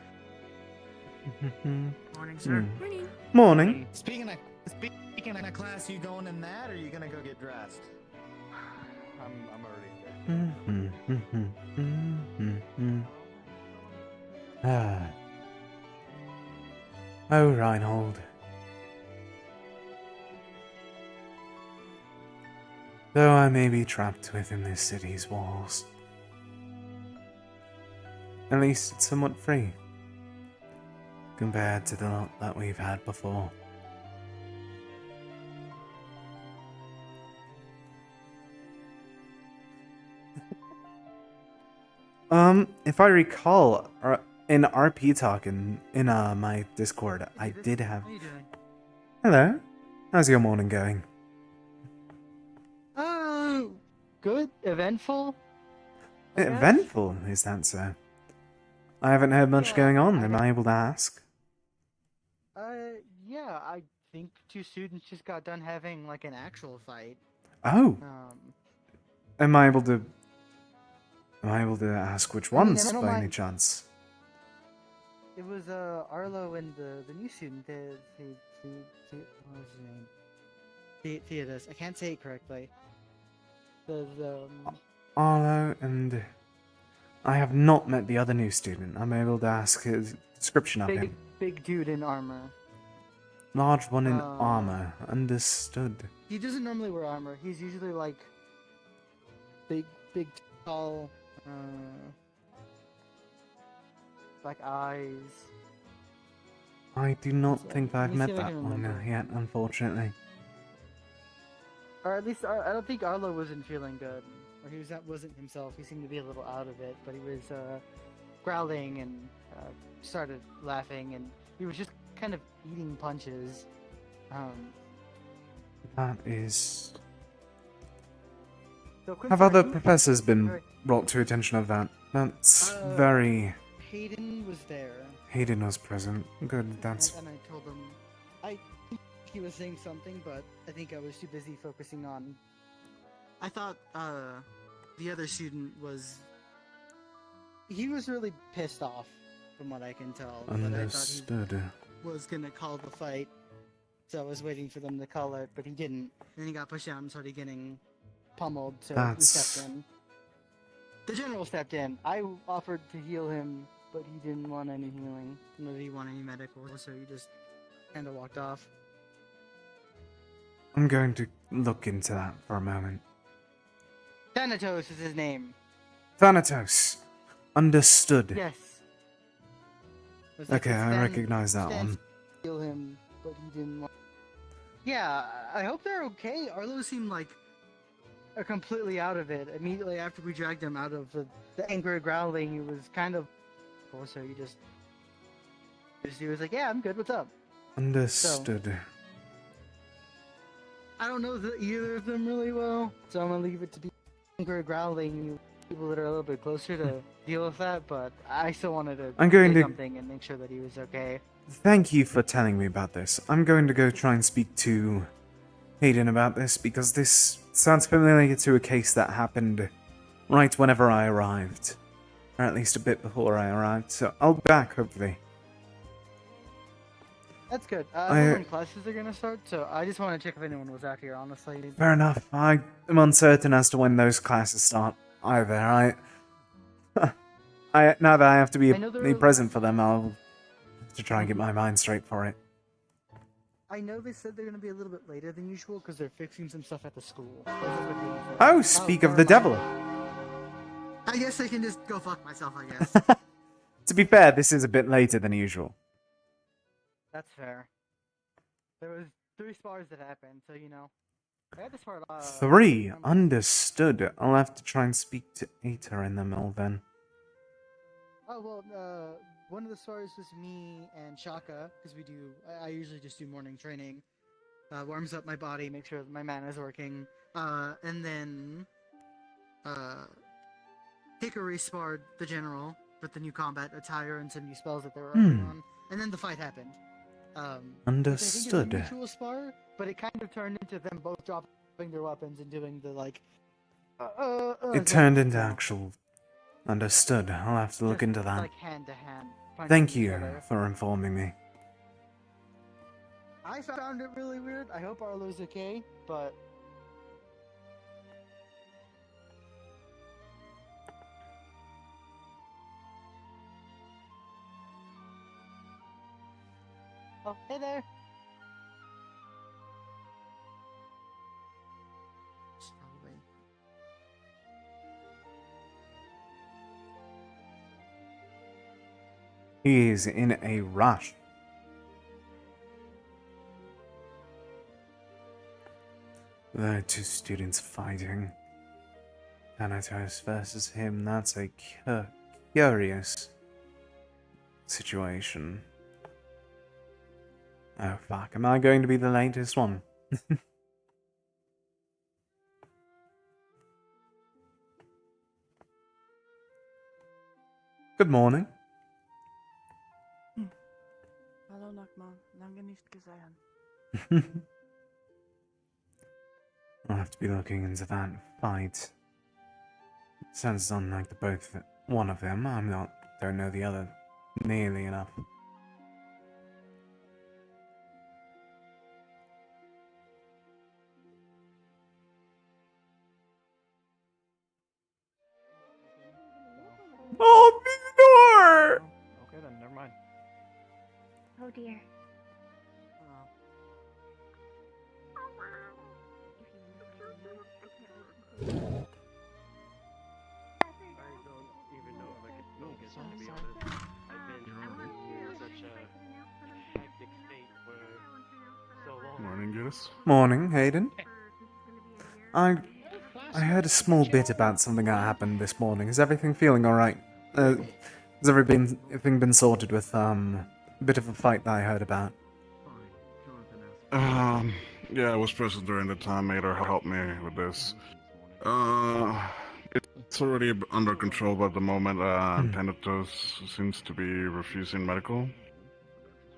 Morning, sir. Morning. Morning. Speaking of class, you going in that, or you gonna go get dressed? I'm already Ah. Oh, Reinhold. Though I may be trapped within this city's walls, at least it's somewhat free, compared to the lot that we've had before. If I recall, in RP talk in my Discord, I did have... How you doing? Hello. How's your morning going? Good. Eventful. I guess? Eventful, is that so? I haven't heard much Yeah, going on. Am I able to ask? Yeah. I think two students just got done having like an actual fight. Oh. Am I able to ask which I mean, ones I don't by any mind- chance? It was Arlo and the new student. What was his name? Theodos. I can't say it correctly. Arlo and... I have not met the other new student. I'm able to ask his description of him. Big dude in armor. large one in Uh, armor. Understood. He doesn't normally wear armor. He's usually like big, tall, black eyes. I do not So, think let I've me see met if I that can one remember. yet, unfortunately. Or at least I don't think Arlo wasn't feeling good, or wasn't himself. He seemed to be a little out of it, but he was growling and started laughing, and he was just kind of eating punches. That is... So Have Quincy, other are you- professors been Right. brought to attention of that? That's Uh, very... Hayden was there. Hayden was present. Good, that's... And I told him, I think he was saying something, but I think I was too busy focusing on. I thought the other student was. He was really pissed off, from what I can tell. But I thought Understood. he was gonna call the fight, so I was waiting for them to call it, but he didn't. Then he got pushed out and started getting pummeled, so we stepped in. The general stepped in. I offered to heal him, but he didn't want any healing, nor did he want any medical, so he just kind of walked off. I'm going to look into that for a moment. Thanatos is his name. Thanatos. Understood. Yes. It was like, Okay, I Stan- recognize that Stan one. Heal him, but he didn't want. Yeah, I hope they're okay. Arlo seemed like completely out of it. Immediately after we dragged him out of the angry growling, he was kind of. So he was like, "Yeah, I'm good. What's up?" Understood. I don't know either of them really well, so I'm gonna leave it to be angry growling. People that are a little bit closer to deal with that, but I still wanted to I'm going say to- something and make sure that he was okay. Thank you for telling me about this. I'm going to go try and speak to Hayden about this, because this sounds familiar to a case that happened right whenever I arrived. Or at least a bit before I arrived, so I'll be back, hopefully. That's good. I don't know when classes are gonna start, so I just want to check if anyone was out here, honestly. Fair enough. I am uncertain as to when those classes start either. Now that I have to be I know there a are- present for them, I'll have to try and get my mind straight for it. I know they said they're gonna be a little bit later than usual because they're fixing some stuff at the school. Oh, speak of the devil. I guess I can just go fuck myself, I guess. To be fair, this is a bit later than usual. That's fair. There was 3 spars that happened, so you know. I had to spar 3. Understood. I'll have to try and speak to Aeta in the mill then. Oh well, one of the spars was me and Shaka because I usually just do morning training. Warms up my body, make sure that my mana is working. And then Hickory sparred the general with the new combat attire and some new spells that they were working on. And then the fight happened. Understood. Which I think is a mutual spar, but it kind of turned into them both dropping their weapons and doing the like. It turned into actual... Understood. I'll have to look into that. Like hand to hand. Thank you for informing me. I found it really weird. I hope Arlo's okay, but. Oh, hey there. Probably. He is in a rush. There are 2 students fighting. Thanatos versus him, that's a curious situation. Oh fuck, am I going to be the latest one? Good morning. Hallo Nakman, lange nicht gesehen. I'll have to be looking into that fight. Sounds unlike one of them. Don't know the other nearly enough. Oh, Theodore! Okay then, never mind. Oh dear. Morning, Judas. Morning, Hayden. I heard a small bit about something that happened this morning. Is everything feeling alright? Has everything been sorted with, a bit of a fight that I heard about? Yeah, I was present during the time Mater helped me with this. It's already under control at the moment, and Thanatos seems to be refusing medical.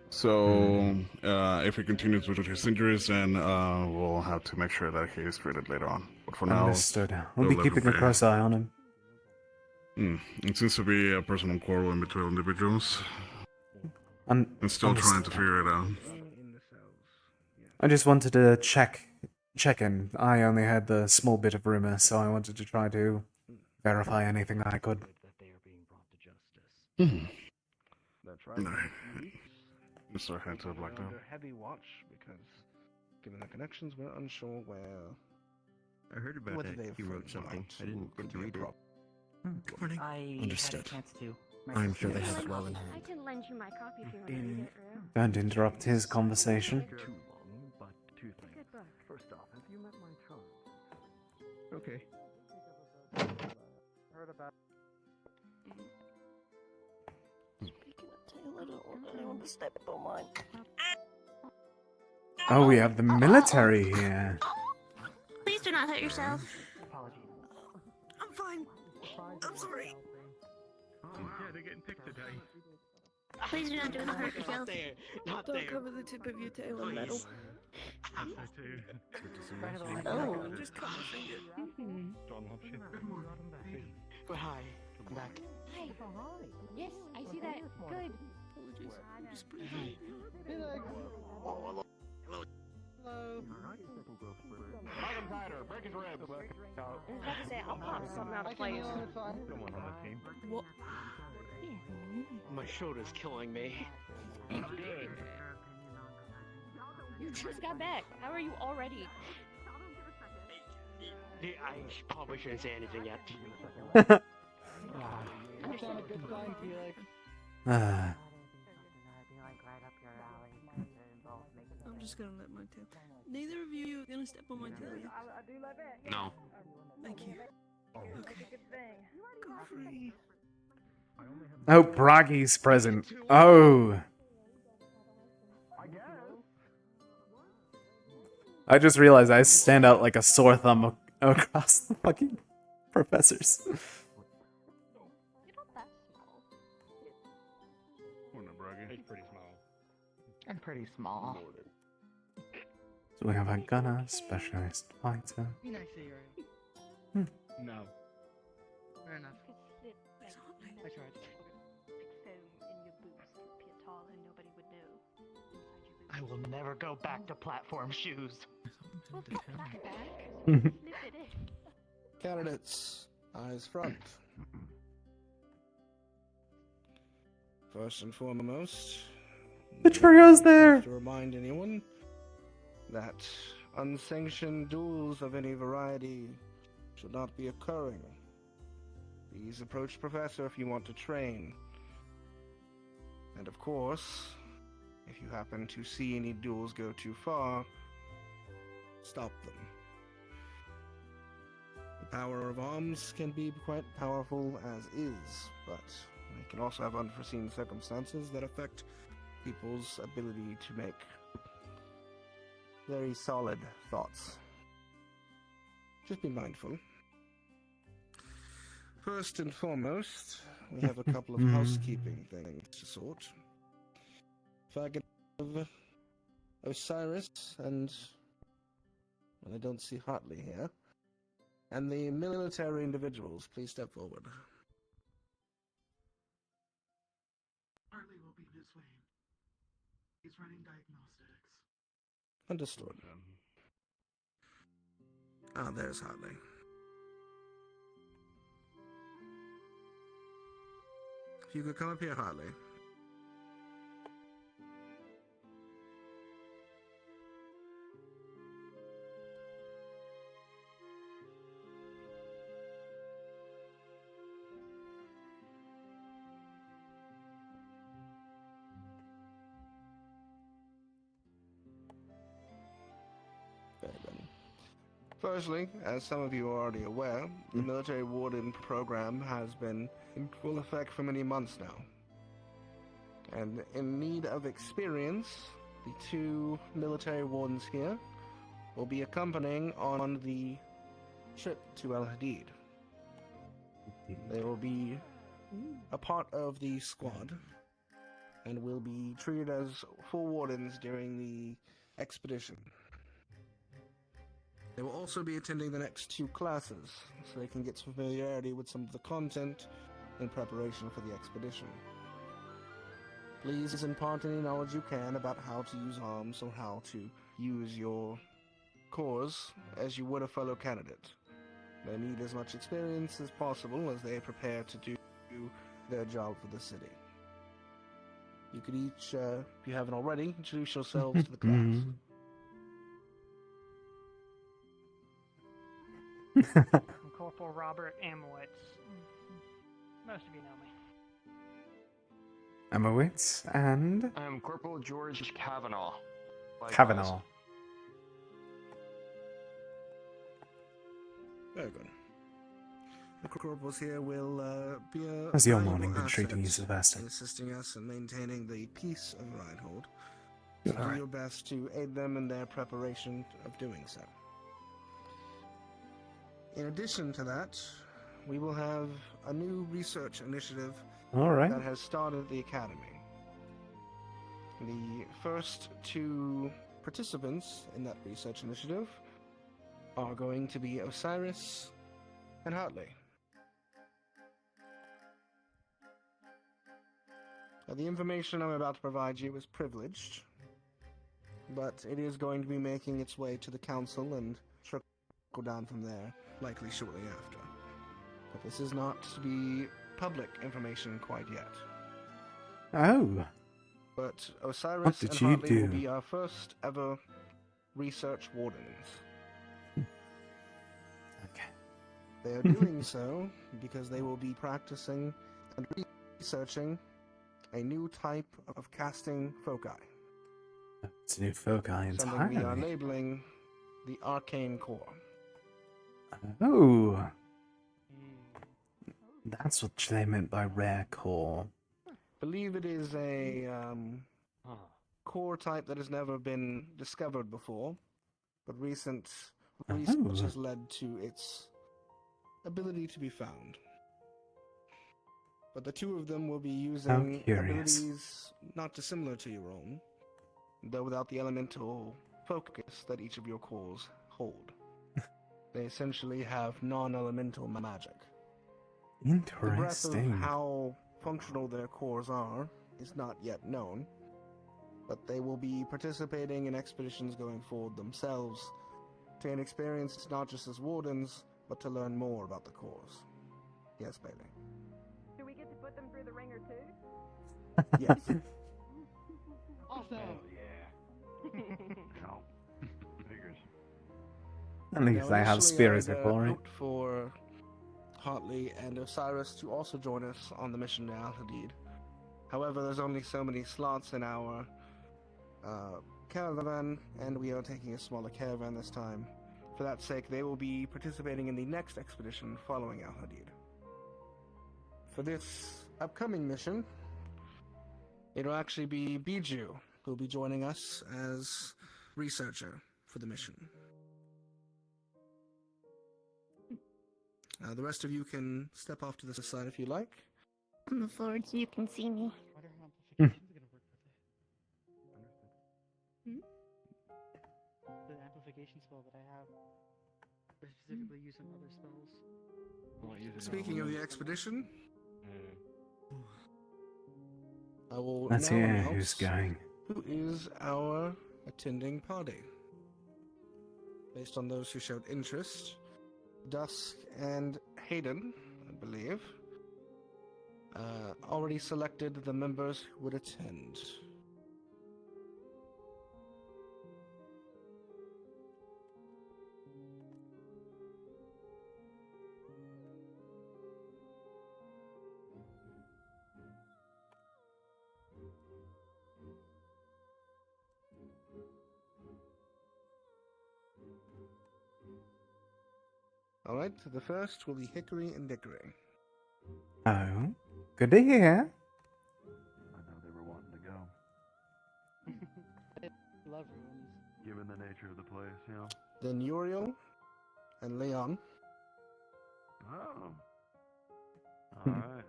So, if he continues with his injuries, then we'll have to make sure that he is treated later on. But for now, Understood. We'll be keeping a close eye on him. It seems to be a personal quarrel in between individuals. I'm still trying to figure it out. I just wanted to check in. I only heard the small bit of rumor, so I wanted to try to verify anything I could. That's right. Mr. Hunter blacked out. Heavy watch because, given the connections, we're unsure where. I heard about whether it. they've He wrote something. I didn't get to read it. Good morning. I Understood. had a chance to. I'm sure they have it well in hand. I can lend you my copy if you want to read it, Rue. Don't interrupt his conversation. Too long, but two things. Good book. First off, have you met my child? Okay. Heard about. Speaking of Taylor, I don't want anyone to step on mine. Oh, we have the military here. Please do not hurt yourself. Apologies. I'm fine. I'm sorry. Yeah, they're getting picked today. Please do not do it to hurt yourself. Don't cover the tip of your tail in metal. Oh. Just cut my finger. But hi, I'm back. Hi. Yes, I see that. Good. Apologies. I'm just pretty high. Hello. Item Tider, break his ribs. I was about to say, I'll pop something out of place. Someone on the team. What? My shoulder's killing me. You just got back. How are you already? I probably shouldn't say anything yet. I'm just gonna let my tail. Neither of you are gonna step on my tail. No. Thank you. Okay. Go free. Oh, Braggy's present. Oh. I just realized I stand out like a sore thumb across the fucking professors. You're not that small. He's pretty small. I'm pretty small. So we have a gunner, specialist fighter. Be nice to you. No. Fair enough. I tried. I will never go back to platform shoes. Candidates, eyes front. First and foremost, The trio's there. to remind anyone that unsanctioned duels of any variety should not be occurring. Please approach Professor if you want to train. And of course, if you happen to see any duels go too far, stop them. The power of arms can be quite powerful as is, but it can also have unforeseen circumstances that affect people's ability to make very solid thoughts. Just be mindful. First and foremost, we have a couple of housekeeping things to sort. Faggot of Osiris and, well, I don't see Hartley here. And the military individuals, please step forward. Hartley will be this way. He's running diagnostics. Understood. Ah, there's Hartley. If you could come up here, Hartley. Firstly, as some of you are already aware, the military warden program has been in full effect for many months now. And in need of experience, the two military wardens here will be accompanying on the trip to El Hadid. They will be a part of the squad and will be treated as full wardens during the expedition. They will also be attending the next two classes, so they can get familiarity with some of the content in preparation for the expedition. Please impart any knowledge you can about how to use arms or how to use your cores as you would a fellow candidate. They need as much experience as possible as they prepare to do their job for the city. You could each, if you haven't already, introduce yourselves to the class. I'm Corporal Robert Amowitz. Most of you know me. Amowitz and I'm Corporal George Kavanaugh. Kavanaugh. Very good. The corporals here will be a How's your valuable morning been treating you, asset Sebastian? in assisting us in maintaining the peace of Rhinehold. So do Alright. your best to aid them in their preparation of doing so. In addition to that, we will have a new research initiative Alright. that has started at the Academy. The first two participants in that research initiative are going to be Osiris and Hartley. Now, the information I'm about to provide you is privileged, but it is going to be making its way to the council and trickle down from there, likely shortly after. But this is not to be public information quite yet. Oh. But What Osiris did and you Hartley will do? be our first ever research wardens. Okay. They are doing so because they will be practicing and researching a new type of casting foci. It's a new foci Something we are entirely. labeling the arcane core. Oh. That's what they meant by rare core. Believe it is a core type that has never been discovered before, but recent research has led to its ability to be found. But the two of them will be using curious. abilities not dissimilar to your own, though without the elemental focus that each of your cores hold. They essentially have non-elemental magic. The breadth of Interesting. how functional their cores are is not yet known, but they will be participating in expeditions going forward themselves to gain experience not just as wardens, but to learn more about the cores. Yes, baby. Do we get to put them through the ringer too? Yes. Awesome. No. Figures. At least they have spirits for it. Hoped for Hartley and Osiris to also join us on the mission to Al Hadid. However, there's only so many slots in our caravan, and we are taking a smaller caravan this time. For that sake, they will be participating in the next expedition following Al Hadid. For this upcoming mission, it'll actually be Biju who will be joining us as researcher for the mission. The rest of you can step off to the side if you like. On the floor so you can see me. The amplification spell that I have. I specifically use some other spells. Speaking of the expedition, I will Let's now hear announce who's going. who is our attending party. Based on those who showed interest, Dusk and Hayden, I believe, already selected the members who would attend. Alright, the first will be Hickory and Dickory. Oh, good to hear. I know they were wanting to go. Love ruins. Given the nature of the place, you know. Then Uriel and Leon. Oh. Alright.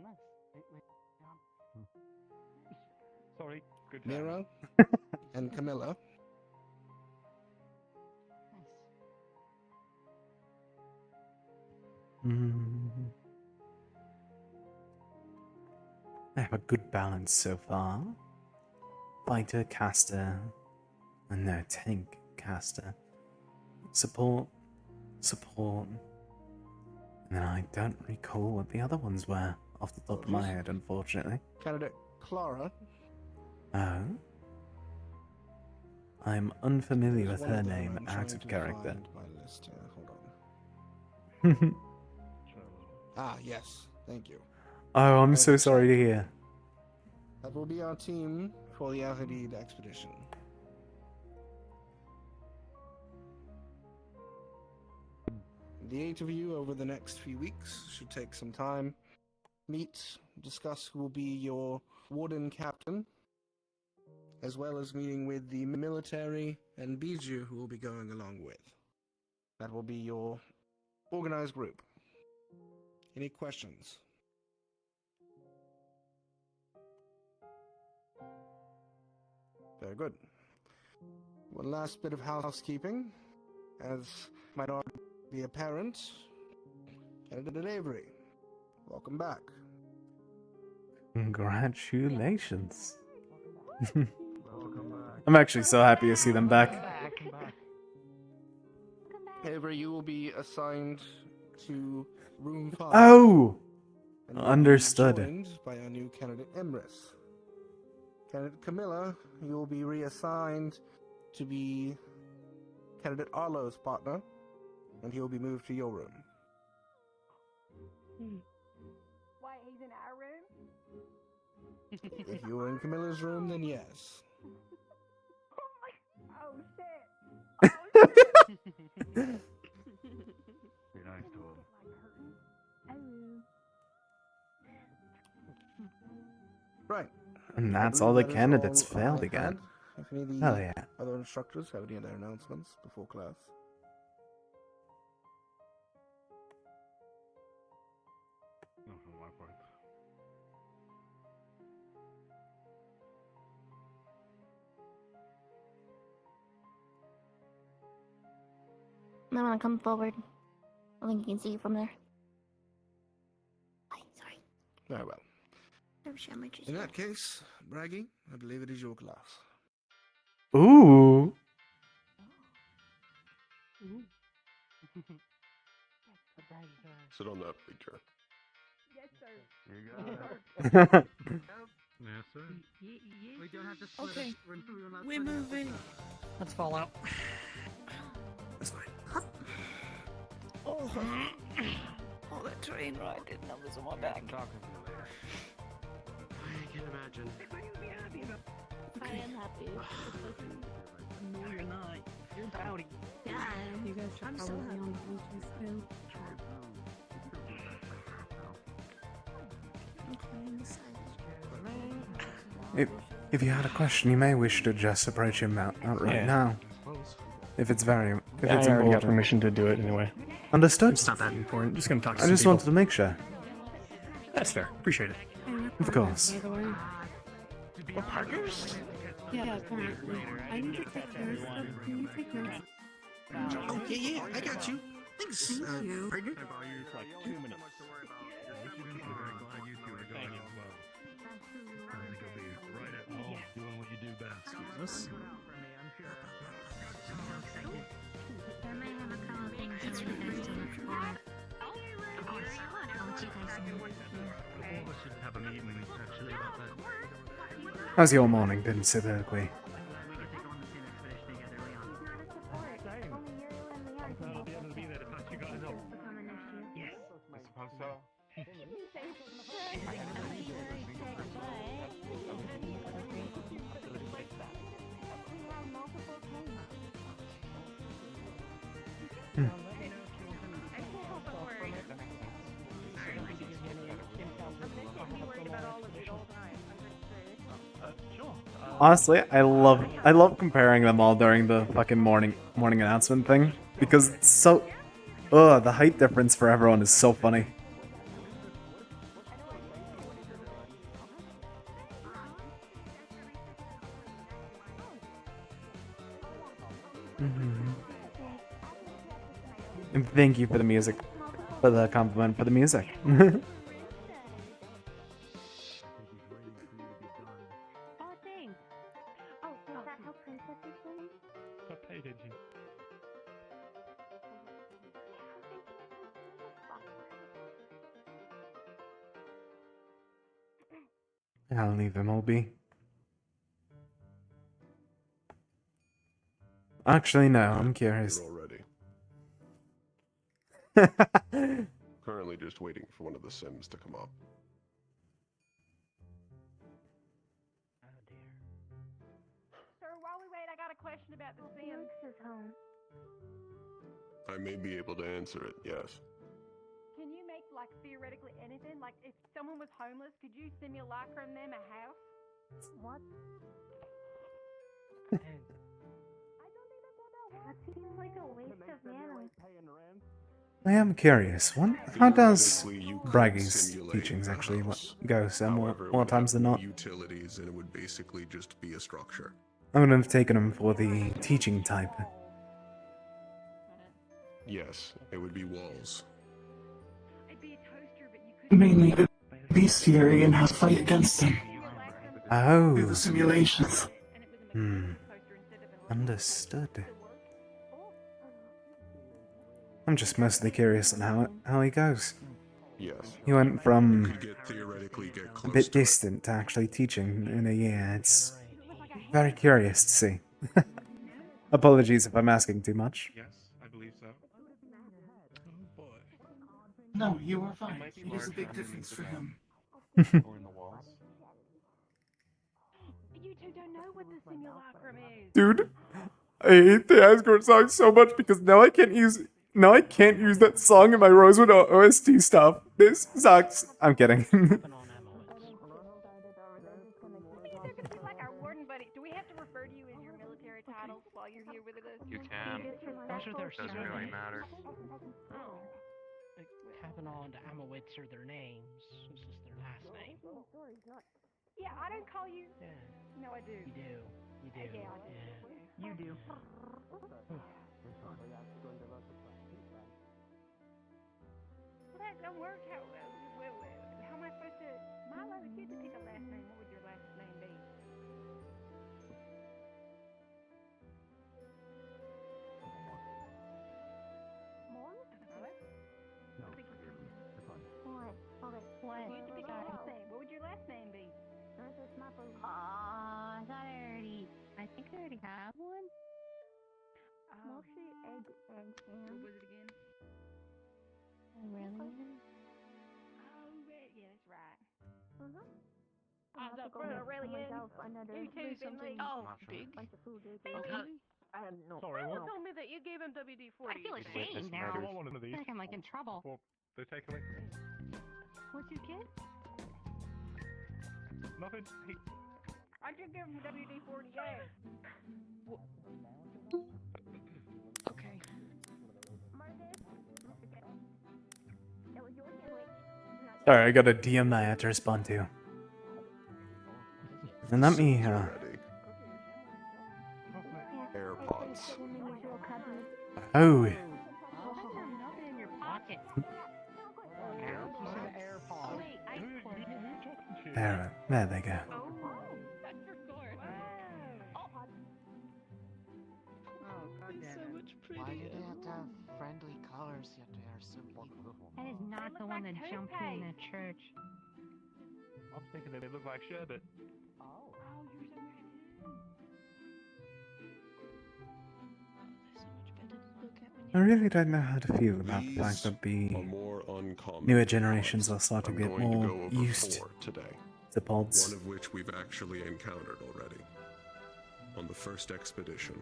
Nice. Sorry, good Mira and Camilla. I have a good balance so far. Fighter, caster, and no, tank, caster. Support, support. And then I don't recall what the other ones were off the top of my head, unfortunately. Candidate Clara. Oh? I'm unfamiliar There's with one her of them name I'm out trying of to character. find my list here. Hold on. Yes. Thank you. Oh, I'm so sorry to hear. That will be our team for the Azadid expedition. The 8 of you over the next few weeks should take some time, meet, discuss who will be your warden captain, as well as meeting with the military and Bijou who will be going along with. That will be your organized group. Any questions? Very good. One last bit of housekeeping. As might already be apparent, Candidate Avery, welcome back. Congratulations. Welcome back. I'm actually so happy to see them back. Avery, you will be assigned to room 5. Oh! And you will be Understood. joined by our new candidate Emrys. Candidate Camilla, you will be reassigned to be candidate Arlo's partner, and he will be moved to your room. Why, he's in our room? If you were in Camilla's room, then yes. Oh, shit. Be nice to him. Right. And that's I all the believe that is candidates all failed I again. had. If any of the Hell yeah. other instructors have any other announcements before class? No, for my part. I want to come forward. I think you can see you from there. Sorry. Very well. Never share my juice. In that case, Braggy, I believe it is your class. Ooh. Sit on that big chair. Yes, sir. You got it. Yes, sir. We don't have to split okay, we're moving. Let's fall out. That's fine. Oh, that train ride didn't have this on my back. I can imagine. I am happy. No, you're not. You're dowdy. Yeah, You guys should I'm so probably happy. on Bluetooth too. If you had a question, you may wish to just approach him outright Yeah. now. If it's very, if I it's already got important. permission to do it anyway. Understood. It's not that important. Just gonna talk to I some just people. wanted to make sure. That's fair. Appreciate it. Of course. By the way. We're partners? Yeah, apparently. I need to take care of stuff. Can you take notes? Oh, yeah, I got you. Thanks, partner. Like 2 minutes. Doing what you do best. Have a meeting actually about that. How's your morning been, Sibergui? Hmm. Honestly, I love comparing them all during the fucking morning announcement thing because it's so the height difference for everyone is so funny. And thank you for the music, for the compliment for the music. What pay did you? I'll leave them all be. Actually, no, I'm curious. Already. Currently just waiting for one of the Sims to come up. Sir, while we wait, I got a question about the Sims. I may be able to answer it, yes. Can you make, like, theoretically anything? Like, if someone was homeless, could you simulacrum them a house? What? That seems like a waste of mana. I am curious. How does Theoretically, you could Bragging's simulate teachings a actually house. go? So However, it more would times have than no not, utilities, and it would basically just be a structure. I would have taken him for the teaching type. Yes, it would be walls. Mainly the bestiary and how to fight against them. Oh. Through the simulations. Understood. I'm just mostly curious on how he goes. Yes. He went You from could theoretically get a close bit to it. distant to actually teaching in a year. It's very curious to see. Apologies if I'm asking too much. Yes, I believe so. Oh boy. No, you are fine. It is a big difference for him. Or in the walls. You two don't know what the simulacrum is. Dude, I hate the Asgard song so much because now I can't use that song in my Rosewood OST stuff. This sucks. I'm kidding. Like our warden buddy, do we have to refer to you as your military titles while you're here with us? You can. Those are their Doesn't really matter. Oh. Like, having all the Amowits are their names. This is their last name. Yeah, I don't call you. Yeah. No, I do. You do. You do. Yeah, I do. Yeah. You do. Well, that don't work. How am I supposed to? Milo, if you had to pick a last name, what would your last name be? Morn? No. What? If you had to pick a last name, what would your last name be? I thought I think I already have one. Moshi, egg, and ham. What was it again? Really? Oh, yeah, that's right. I'll For Aurelian, you two, Finley. Oh, big. Finley. Sorry, Milo what? told me that you gave him WD-40. I feel Witness ashamed now. matters. I want one of I these. feel like I'm like in trouble. Well, they take away from me. What'd you get? Nothing. Hey, I just give him WD-40, yeah. Okay. Sorry, I got a DM that I had to respond to. And let me, AirPods. Oh. Nothing in your pocket. There they go. So much prettier. Why do they have to have friendly colors yet they are so beautiful? That is not the one that jumped in the church. I was thinking they look like sherbet. I really don't know how to feel about the fact that the More uncommon. newer generations are starting to I'm get going to more go over used 4 today. to pods. One of which we've actually encountered already. On the first expedition.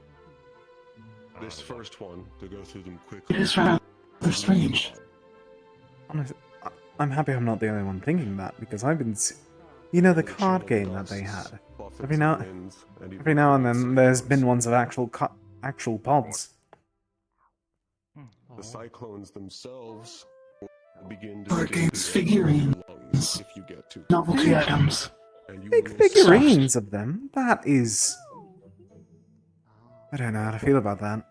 This first one, to go through them quickly. It is rather strange. Honestly, I'm happy I'm not the only one thinking that, because I've been... You know, the card game that they had? Every now and then, there's been ones of actual pods. The cyclones themselves will begin to Card games, figurines, if you get too novelty items. Big figurines of them? That is... I don't know how to feel about that.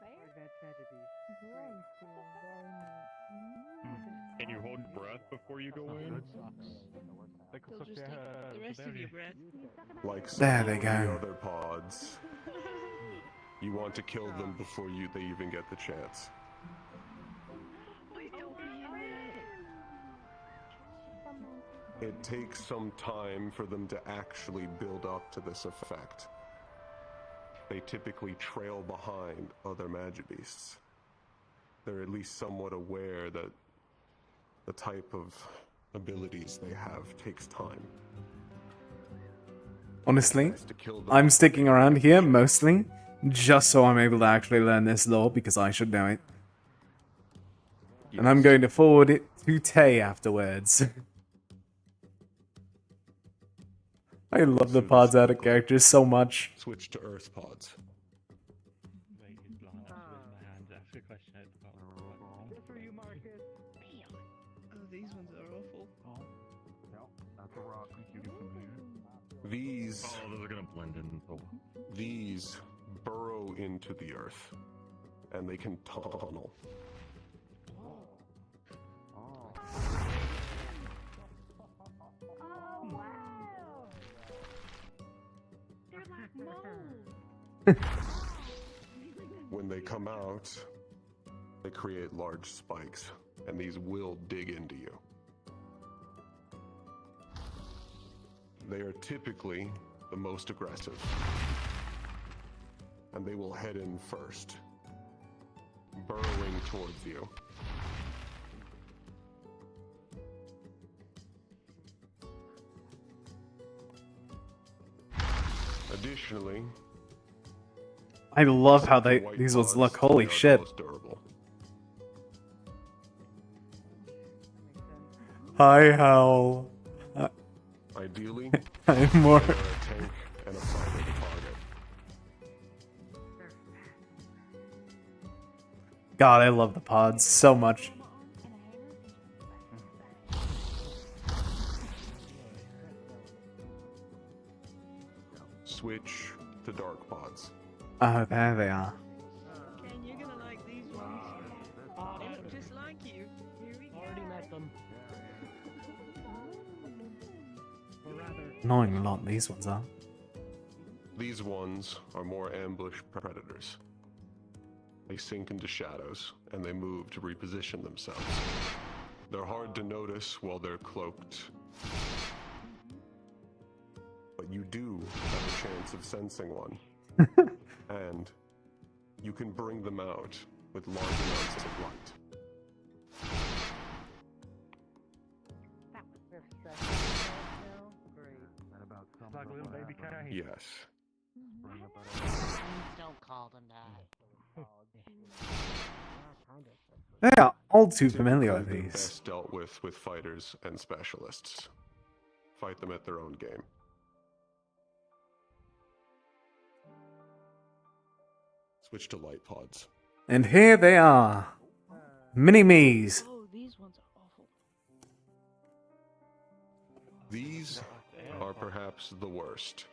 Can you hold your breath before you go in? You'll just take the rest of your breath. Like There they some go. of the other pods. You want to kill them before they even get the chance. It takes some time for them to actually build up to this effect. They typically trail behind other Magibeasts. They're at least somewhat aware that the type of abilities they have takes time. Honestly, I'm sticking around here mostly just so I'm able to actually learn this lore because I should know it. And I'm going to forward it to Tay afterwards. I love the pods out of characters so much. Switch to Earth pods. Oh, these ones are awful. These. Oh, those are gonna blend in. These burrow into the earth, and they can tunnel. When they come out, they create large spikes, and these will dig into you. They are typically the most aggressive, and they will head in first, burrowing towards you. Additionally, I love how these ones look. Holy shit. Hi, Howl. Ideally, I'm more... a tank and a fighter to target. God, I love the pods so much. Switch to dark pods. Oh, there they are. Ken, you're gonna like these ones. They look just like you. Here we go. Already met them. Or rather, Annoying lot these ones are. These ones are more ambush predators. They sink into shadows, and they move to reposition themselves. They're hard to notice while they're cloaked. But you do have a chance of sensing one. And you can bring them out with large amounts of light. like a little baby cat. Yes. Please don't call them that. They are all too familiar with They're these. best dealt with fighters and specialists. Fight them at their own game. Switch to light pods. And here they are. Mini-me's. Oh, these ones are awful. These are perhaps the worst.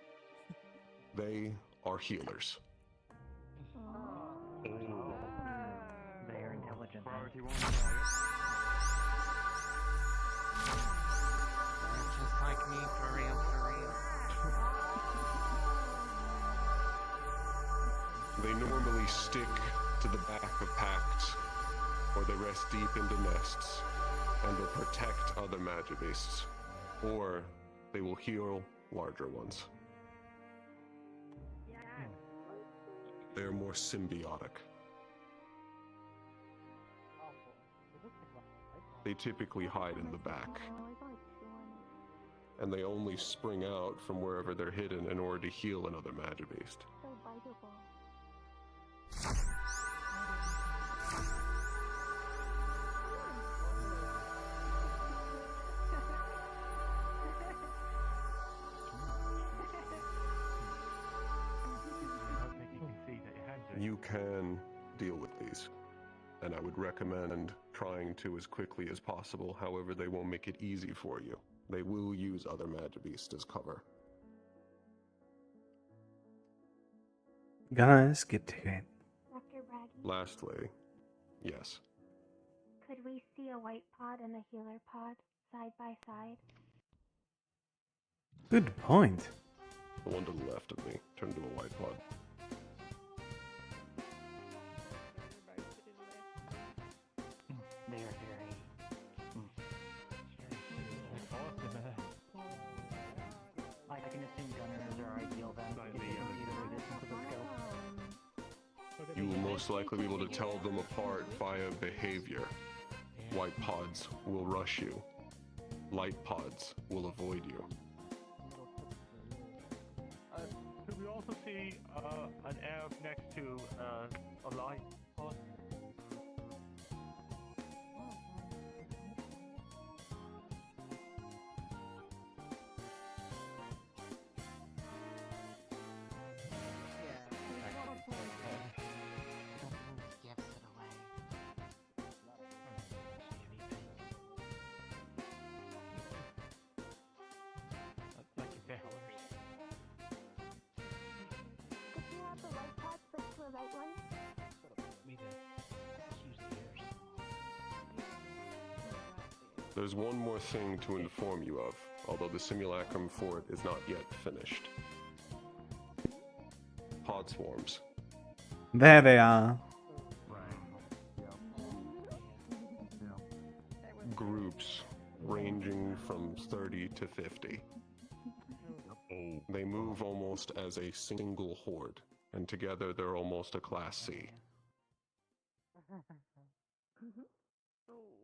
They are healers. They are intelligent. Just like me, for real, for real. They normally stick to the back of packs, or they rest deep into nests, and they'll protect other Magibeasts, or they will heal larger ones. They are more symbiotic. They typically hide in the back, and they only spring out from wherever they're hidden in order to heal another Magibeast. You can deal with these, and I would recommend trying to as quickly as possible. However, they won't make it easy for you. They will use other Magibeasts as cover. Guys, get to it. Dr. Braggy, Lastly, yes, could we see a white pod and a healer pod side by side? Good point. the one to the left of me turned into a white pod. They are very. Like, I can assume gunners are ideal then. If they don't see the resistance of the skill. You will most likely be able to tell them apart via behavior. White pods will rush you. Light pods will avoid you. Could we also see an Ev next to a light pod? Gives it away. Like your bearers. Could you have the white pod switch to a right one? There's one more thing to inform you of, although the simulacrum for it is not yet finished. Pod swarms. There they are. Groups ranging from 30 to 50. They move almost as a single horde, and together they're almost a Class C.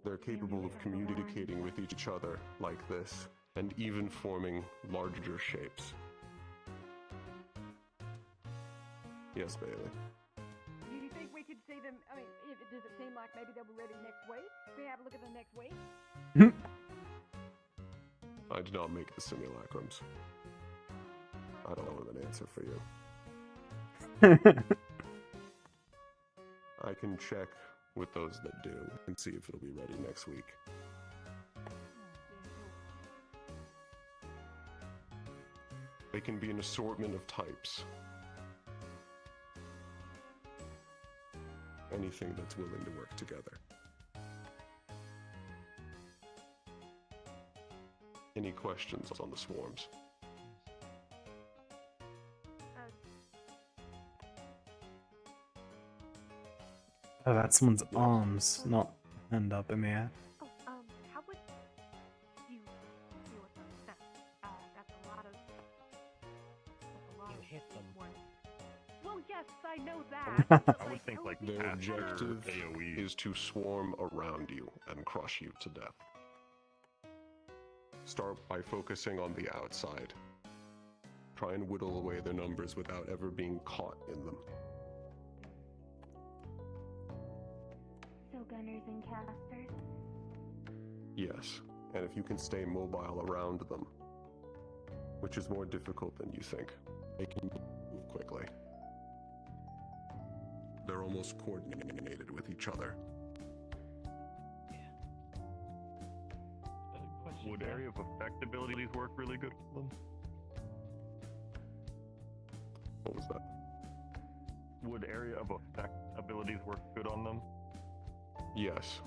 They're capable of communicating with each other like this, and even forming larger shapes. Yes, Bailey. Do you think we could see them? I mean, does it seem like maybe they'll be ready next week? Can we have a look at them next week? I did not make the simulacrums. I don't have an answer for you. I can check with those that do and see if it'll be ready next week. They can be an assortment of types. Anything that's willing to work together. Any questions on the swarms? Oh, that's someone's arms, not hand up in the air. Oh, how would you deal with them? That's a lot of. You hit them. Well, yes, I know that. I would think like Their after objective AoE. is to swarm around you and crush you to death. Start by focusing on the outside. Try and whittle away their numbers without ever being caught in them. So gunners and casters. Yes, and if you can stay mobile around them, which is more difficult than you think, they can move quickly. They're almost coordinated with each other. Would area of effect abilities work really good for them? What was that? Would area of effect abilities work good on them? Yes.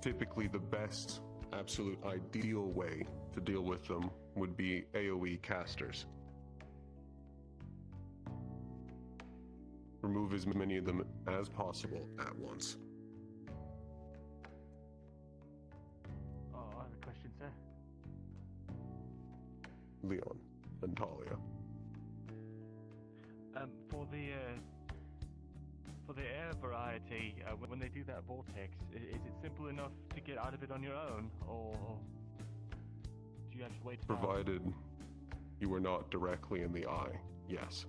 Typically the best, absolute ideal way to deal with them would be AoE casters. Remove as many of them as possible at once. Oh, I have a question, sir. Leon and Talia. For the air variety, when they do that vortex, is it simple enough to get out of it on your own, or do you have to wait? Provided you are not directly in the eye, yes.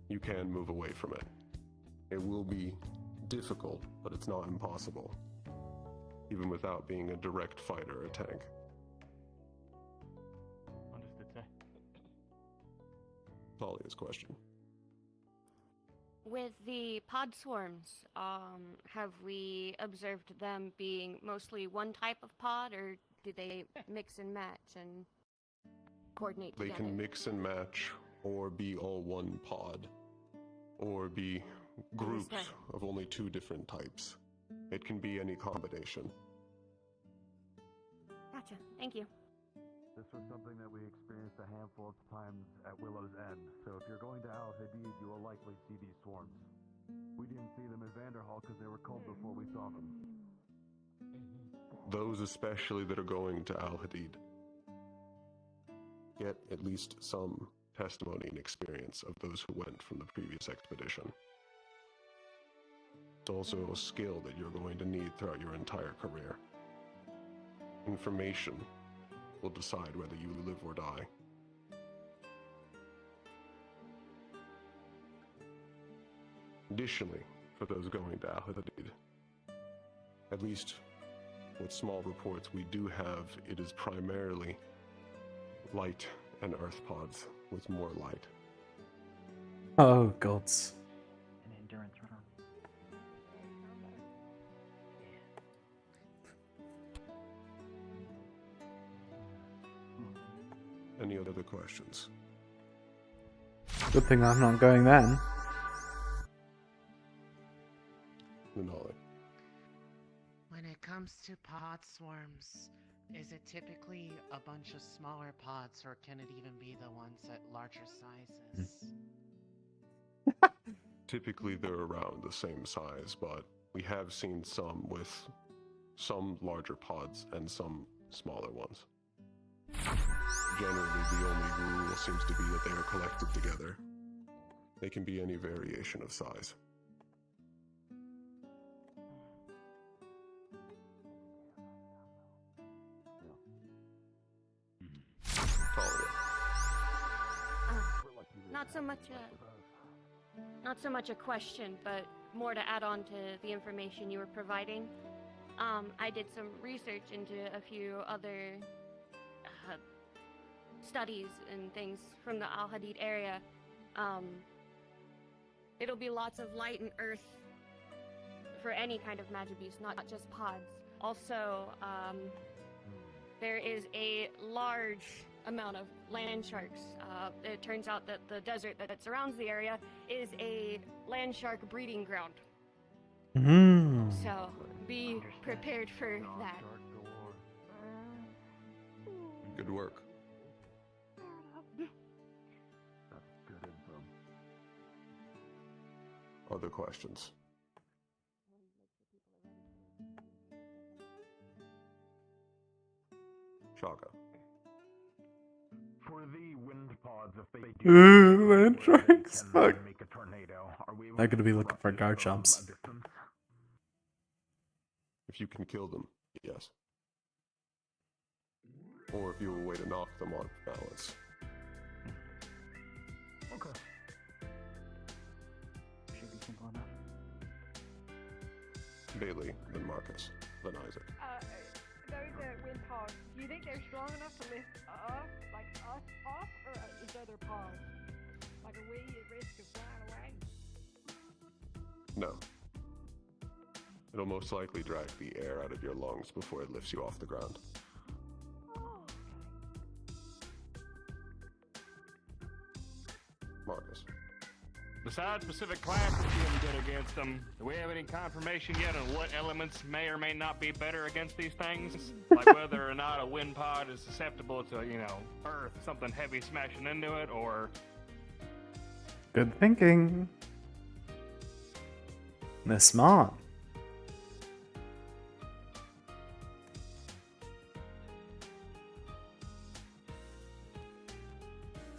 You can move away from it. It will be difficult, but it's not impossible, even without being a direct fighter or tank. Understood, sir. Talia's question. with the pod swarms, have we observed them being mostly one type of pod, or do they mix and match and coordinate They together? can mix and match, or be all one pod, or be groups of only 2 different types. It can be any combination. Gotcha. Thank you. This was something that we experienced a handful of times at Willow's End, so if you're going to Al Hadid, you will likely see these swarms. We didn't see them at Vanderhall because they were cold before we saw them. Those especially that are going to Al Hadid get at least some testimony and experience of those who went from the previous expedition. It's also a skill that you're going to need throughout your entire career. Information will decide whether you live or die. Additionally, for those going to Al Hadid, at least with small reports we do have, it is primarily light and earth pods with more light. Oh, gods. An endurance run. Any other questions? Good thing I'm not going then. Denali. When it comes to pod swarms, is it typically a bunch of smaller pods, or can it even be the ones at larger sizes? Typically they're around the same size, but we have seen some with some larger pods and some smaller ones. Generally, the only rule seems to be that they are collected together. They can be any variation of size. Talia. Not so much a question, but more to add on to the information you were providing. I did some research into a few other studies and things from the Al Hadid area. It'll be lots of light and earth for any kind of Magibeast, not just pods. Also, there is a large amount of land sharks. It turns out that the desert that surrounds the area is a land shark breeding ground. So be prepared for that. Good work. That's good info. Other questions? Shaka. For the wind pods, if they do Land sharks, fuck. make a tornado, are we I'm gonna be looking for guard jumps. If you can kill them, yes. Or if you have a way to knock them off balance. Okay. Should be simple enough. Bailey, then Marcus, then Isaac. Those wind pods, do you think they're strong enough to lift us, like us off, or is other pods? Like, are we at risk of flying away? No. It'll most likely drag the air out of your lungs before it lifts you off the ground. Marcus. Besides specific classes being good against them, do we have any confirmation yet on what elements may or may not be better against these things? Like whether or not a wind pod is susceptible to, earth, something heavy smashing into it, or... Good thinking. They're smart.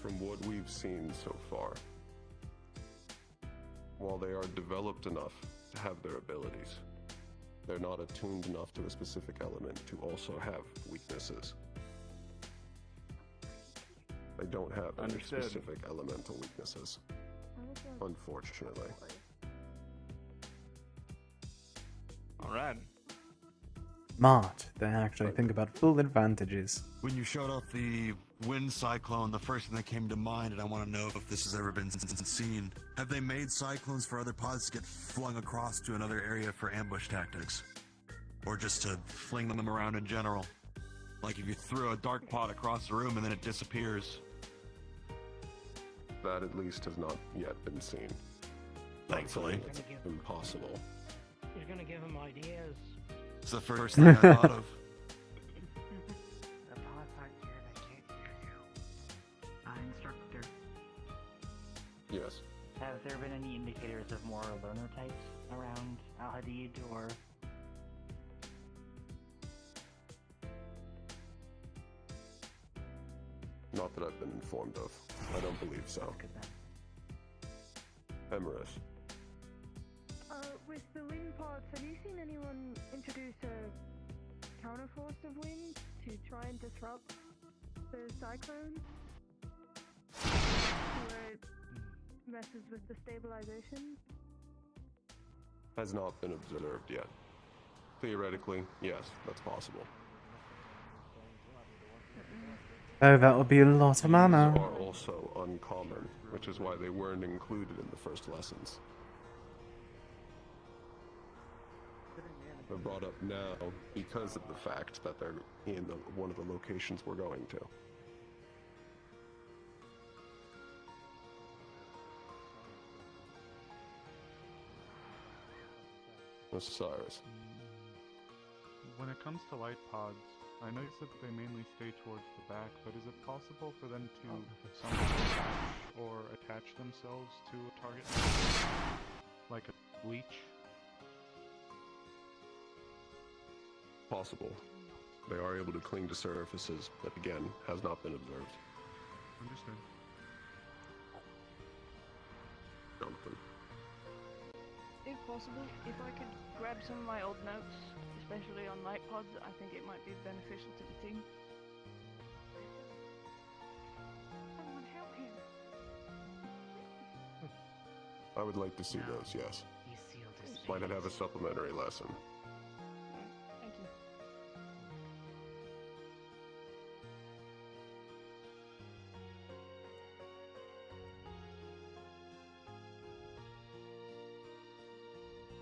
From what we've seen so far, while they are developed enough to have their abilities, they're not attuned enough to a specific element to also have weaknesses. They don't have any Understood. specific elemental weaknesses, unfortunately. Alright. Smart. They actually think about full advantages. When you showed off the wind cyclone, the first thing that came to mind, and I want to know if this has ever been seen. Have they made cyclones for other pods to get flung across to another area for ambush tactics? Or just to fling them around in general? Like if you threw a dark pod across the room and then it disappears. That at least has not yet been seen. Thankfully. It's impossible. You're gonna give him ideas. It's the first thing I thought of. The pods aren't here, they can't hear you. Instructor, Yes. have there been any indicators of more learner types around Al Hadid or... Not that I've been informed of. I don't believe so. Emerus. With the wind pods, have you seen anyone introduce a counterforce of wind to try and disrupt the cyclone? Where it messes with the stabilization? Has not been observed yet. Theoretically, yes, that's possible. Oh, that would be a lot of mana. These are also uncommon, which is why they weren't included in the first lessons. They're brought up now because of the fact that they're in one of the locations we're going to. Mr. Cyrus. When it comes to light pods, I know you said that they mainly stay towards the back, but is it possible for them to somehow attach or attach themselves to a target? Like a leech? Possible. They are able to cling to surfaces, but again, has not been observed. Understood. Jonathan. If possible, if I could grab some of my old notes, especially on light pods, I think it might be beneficial to the team. Someone help him. I would like to see those, yes. Might not have a supplementary lesson. Thank you.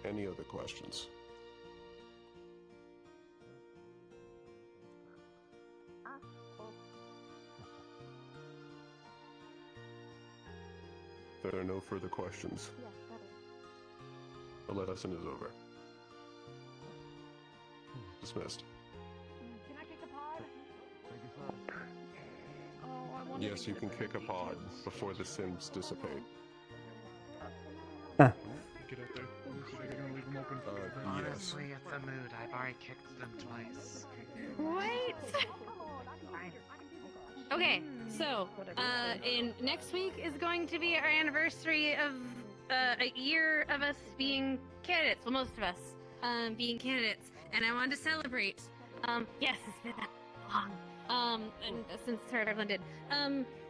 Any other questions? There are no further questions. The lesson is over. Dismissed. Can I kick a pod? Oh, I want Yes, you can kick a pod before the sims dissipate. Get out there. They're gonna leave them open. Honestly, it's a mood. I've already kicked them twice. Wait! Okay, so, in next week is going to be our anniversary of a year of us being candidates. Well, most of us being candidates, and I wanted to celebrate. Yes, it's been that long. And since everyone did.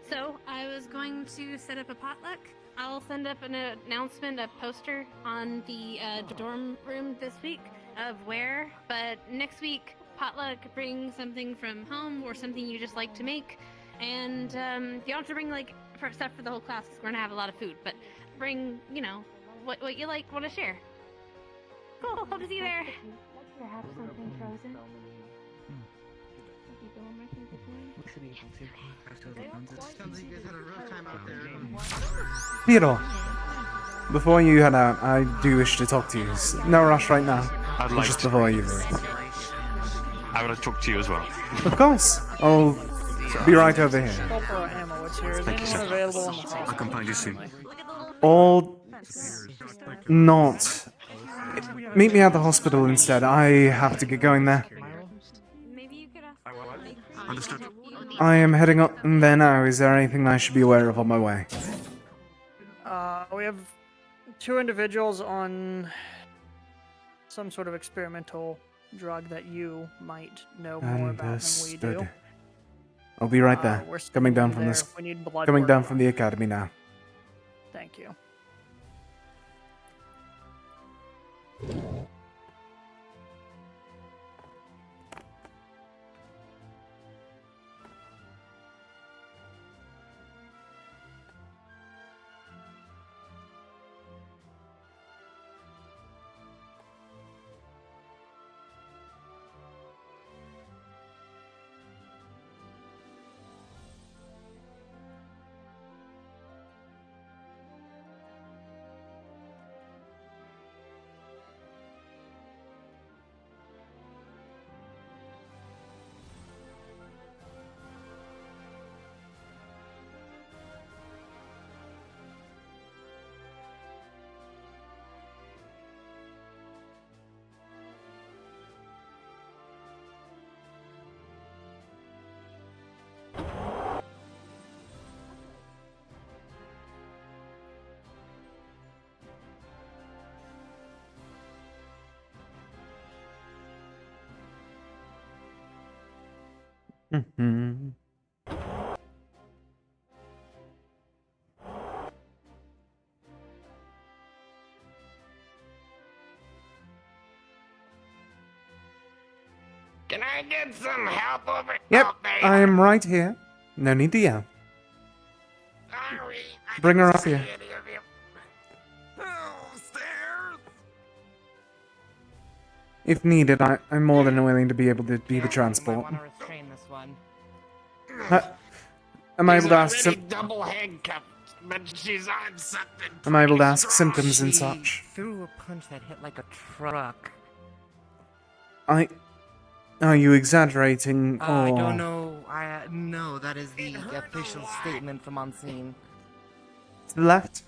So I was going to set up a potluck. I'll send up an announcement, a poster on the dorm room this week of where. But next week, potluck, bring something from home or something you just like to make. And you don't have to bring like for stuff for the whole class because we're gonna have a lot of food. But bring, you know, what you like, want to share. Cool, hope to see you there. Perhaps something frozen? Sounds like you guys had a rough time out there. Theodore, before you head out, I do wish to talk to you. No rush right now. I'd like just to. before you leave. I want to talk to you as well. Of course. I'll be right over here. Corporal ammo, what's here? Is Thank you, anyone sir. available on the hall? I can find you soon. Or not. Meet me at the hospital instead. I have to get going there. Understood. I am heading up there now. Is there anything I should be aware of on my way? We have 2 individuals on some sort of experimental drug that you might know more about than we do. Understood. I'll be right there. We're Coming down sending from you this. there. We need blood Coming work. down from the academy now. Thank you. Mm-hmm. Can I get some help over Yep, there? I am right here. No need to yell. Bring her up here. If needed, I'm more than willing to be able to be the transport. I want to restrain this one. Am I able to ask She's already double handcuffed, but she's on something. Am I able to ask pretty symptoms strong. and such? Threw a punch that hit like a truck. Are you exaggerating, or... I don't know. No, that is the official statement from on scene. To the left?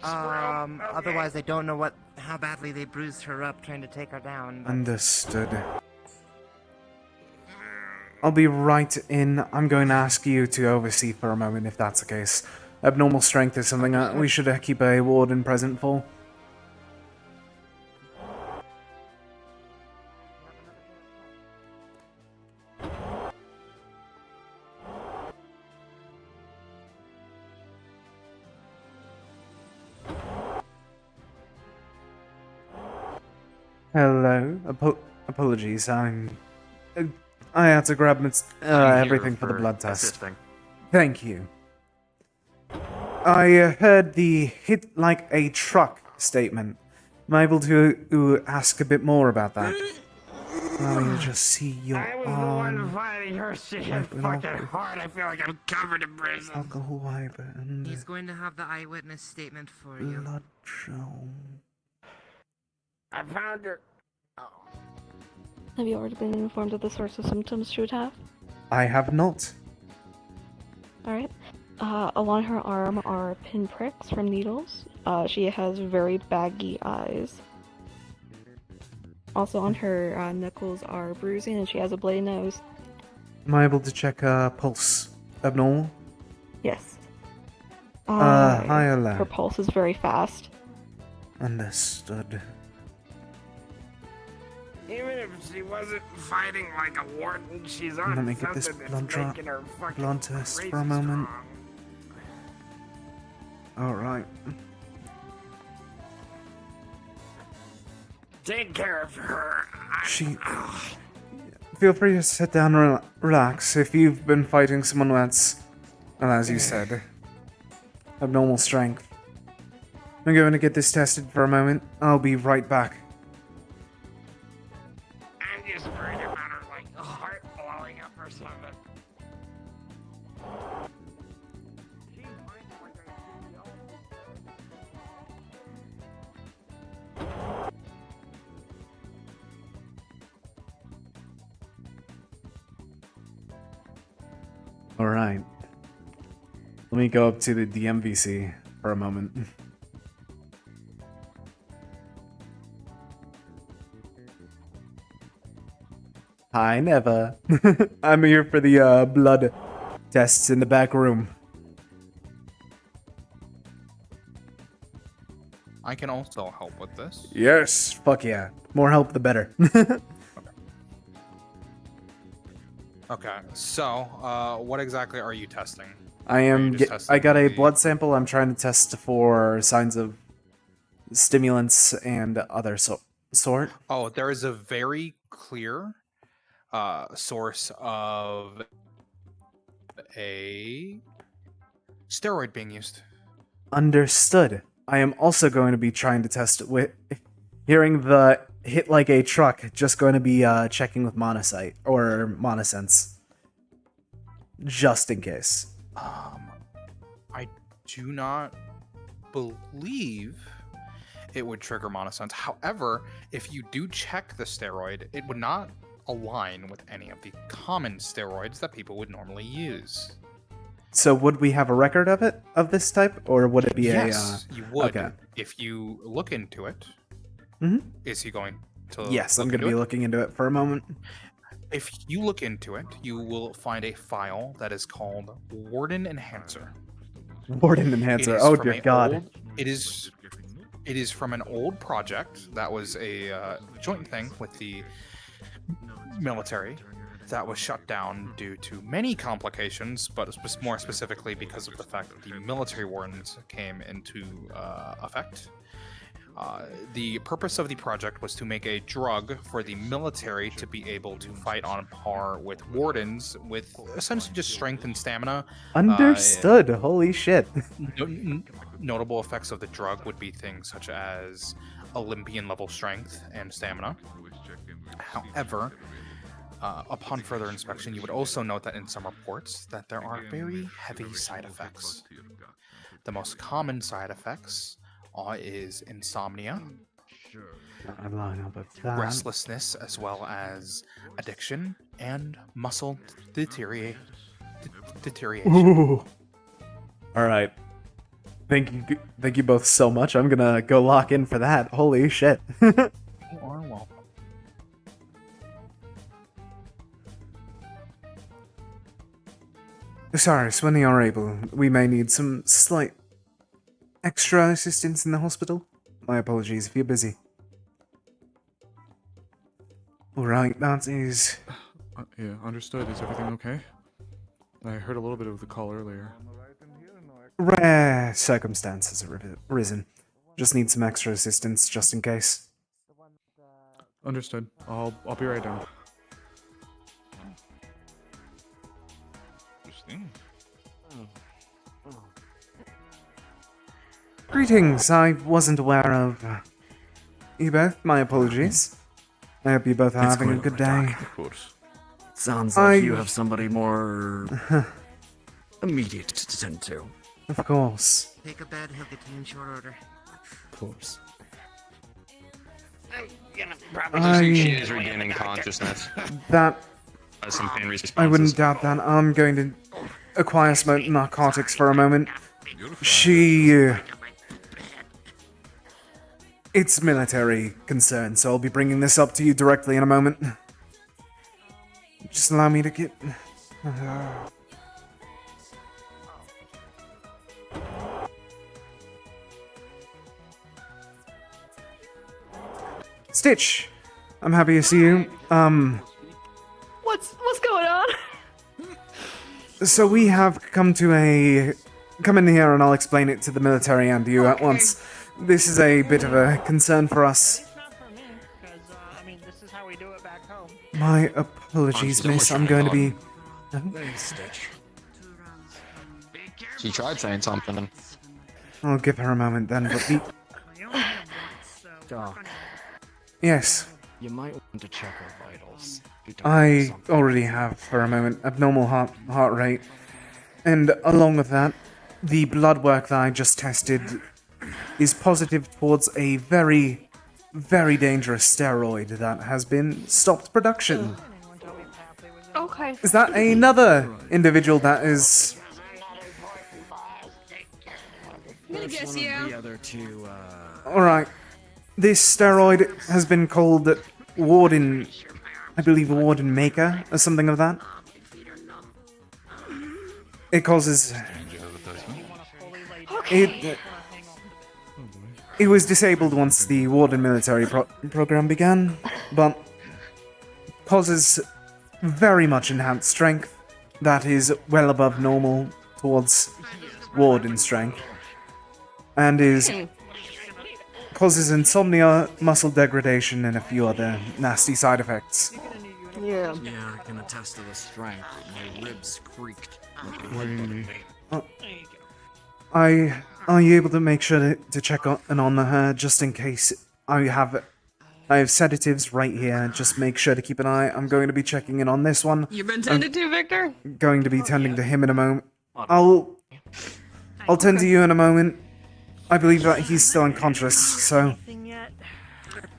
Otherwise I don't know how badly they bruised her up trying to take her down. But... Understood. I'll be right in. I'm going to ask you to oversee for a moment, if that's the case. Abnormal strength is something we should keep a warden present for. Hello. Apologies. I had to grab everything for the blood test. Assisting. Thank you. I heard the hit like a truck statement. Am I able to ask a bit more about that? Let me just see your I was the one fighting her. She hit fucking hard. I feel like I'm covered in bruises. Alcohol wipe and He's going to have the eyewitness statement for you. blood show. I found her. Have you already been informed of the source of symptoms she would have? I have not. Alright. Along her arm are pinpricks from needles. She has very baggy eyes. Also on her knuckles are bruising and she has a bloody nose. Am I able to check pulse? Abnormal? Yes. High or low? Her pulse is very fast. Understood. Even if she wasn't fighting like a warden, she's on Let me get this something blood that's making her fucking blood test crazy for a moment. strong. Alright. Take care of her. Feel free to sit down and relax. If you've been fighting someone that's, well, as you said, abnormal strength. I'm going to get this tested for a moment. I'll be right back. I'm just worried about her, like, heart blowing up or something. Alright. Let me go up to the DMVC for a moment. Hi, Neva. I'm here for the blood tests in the back room. I can also help with this. Yes, fuck yeah. More help the better. Okay, so what exactly are you testing? I got a blood sample. I'm trying to test for signs of stimulants and other sort. Oh, there is a very clear source of a steroid being used. Understood. I am also going to be trying to test it with hearing the hit like a truck, just going to be checking with monocyte or monosense. Just in case. I do not believe it would trigger monosense. However, if you do check the steroid, it would not align with any of the common steroids that people would normally use. So would we have a record of it, of this type, or would it be yes, you would. Okay. If you look into it. Mm-hmm. Is he going to Yes, I'm look going to into be it? looking into it for a moment. If you look into it, you will find a file that is called Warden Enhancer. Warden Enhancer, It is oh from dear a god. old- it is from an old project that was a joint thing with the military. that was shut down due to many complications, but more specifically because of the fact that the military wardens came into effect. The purpose of the project was to make a drug for the military to be able to fight on par with wardens with essentially just strength and stamina. Understood. Holy shit. Notable effects of the drug would be things such as Olympian level strength and stamina. However, upon further inspection, you would also note that in some reports that there are very heavy side effects. The most common side effects is insomnia, I'm lying about that. restlessness, as well as addiction and muscle deterioration. Ooh. All right. Thank you both so much. I'm gonna go lock in for that. Holy shit. You are welcome. Osiris, when you are able, we may need some slight extra assistance in the hospital. My apologies if you're busy. Alright, that is... Yeah, understood. Is everything okay? I heard a little bit of the call earlier. Rare circumstances have arisen. Just need some extra assistance, just in case. Understood. I'll be right down. Interesting. Greetings, I wasn't aware of... you both, my apologies. I hope you both are having a good day. Of course. Sounds like you have somebody more immediate to tend to. Of course. Take a bed, he'll get to you in short order. Of course. She is regaining consciousness. That... Some pain responses. I wouldn't doubt that. I'm going to acquire some narcotics for a moment. She... it's military concern, so I'll be bringing this up to you directly in a moment. Just allow me to get... Stitch! I'm happy to see you. What's going on? So we have come to a... come in here and I'll explain it to the military and you at once. This is a bit of a concern for us. This is how we do it back home. My apologies, miss. I'm going to be... She tried saying something. I'll give her a moment then, but the... Doc, Yes. you might want to check our vitals. I already have, for a moment, abnormal heart rate. And along with that, the blood work that I just tested is positive towards a very, very dangerous steroid that has been stopped production. Okay. Is that another individual that is... I'm gonna guess one you. of the other two, Alright. This steroid has been called Warden... I believe Warden Maker, or something of that. It causes... It was disabled once the Warden military program began, but causes very much enhanced strength that is well above normal towards Warden strength, and is causes insomnia, muscle degradation, and a few other nasty side effects. Yeah, I can attest to the strength. My ribs creaked. Are you able to make sure to check on her just in case? I have sedatives right here. Just make sure to keep an eye. I'm going to be checking in on this one. You've been tended to, Victor? Going to be tending to him in a moment. I'll tend to you in a moment. I believe that he's still unconscious, so...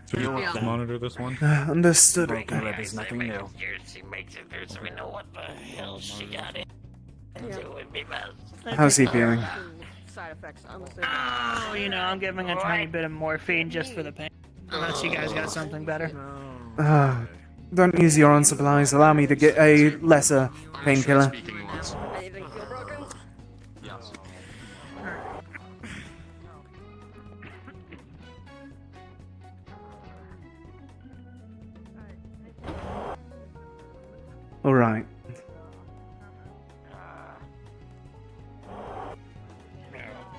So you want to monitor this one? Understood. Broken rib is nothing new. She makes it through so we know what the hell she got into with me, man. How's he feeling? Side effects, I'm Oh, I'm giving a tiny bit of morphine just for the pain. Unless you guys got something better. Don't use your own supplies. Allow me to get a lesser painkiller. Anything feel broken? Yes. Alright.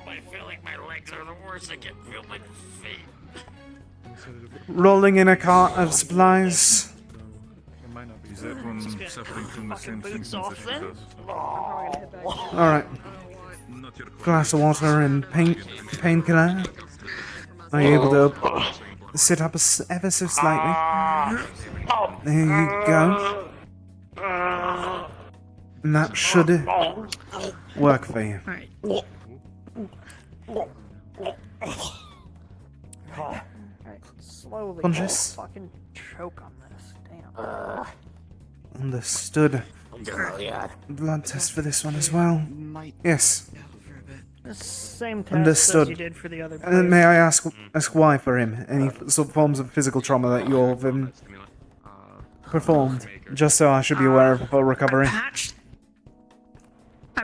I feel like my legs are the worst. I can feel my feet. Rolling in a cart of supplies. Is that one suffering from the same symptoms that she does? Alright. Glass of water and painkiller. Are you able to sit up ever so slightly? There you go. And that should work for you. Alright, slowly. Conscious? Don't fucking choke on this. Damn. Understood. Blood test for this one as well. Yes. The same test Understood. as you did for the other And may I ask why for him? Any sort of forms of physical trauma that you've performed? Just so I should be aware of for recovery. I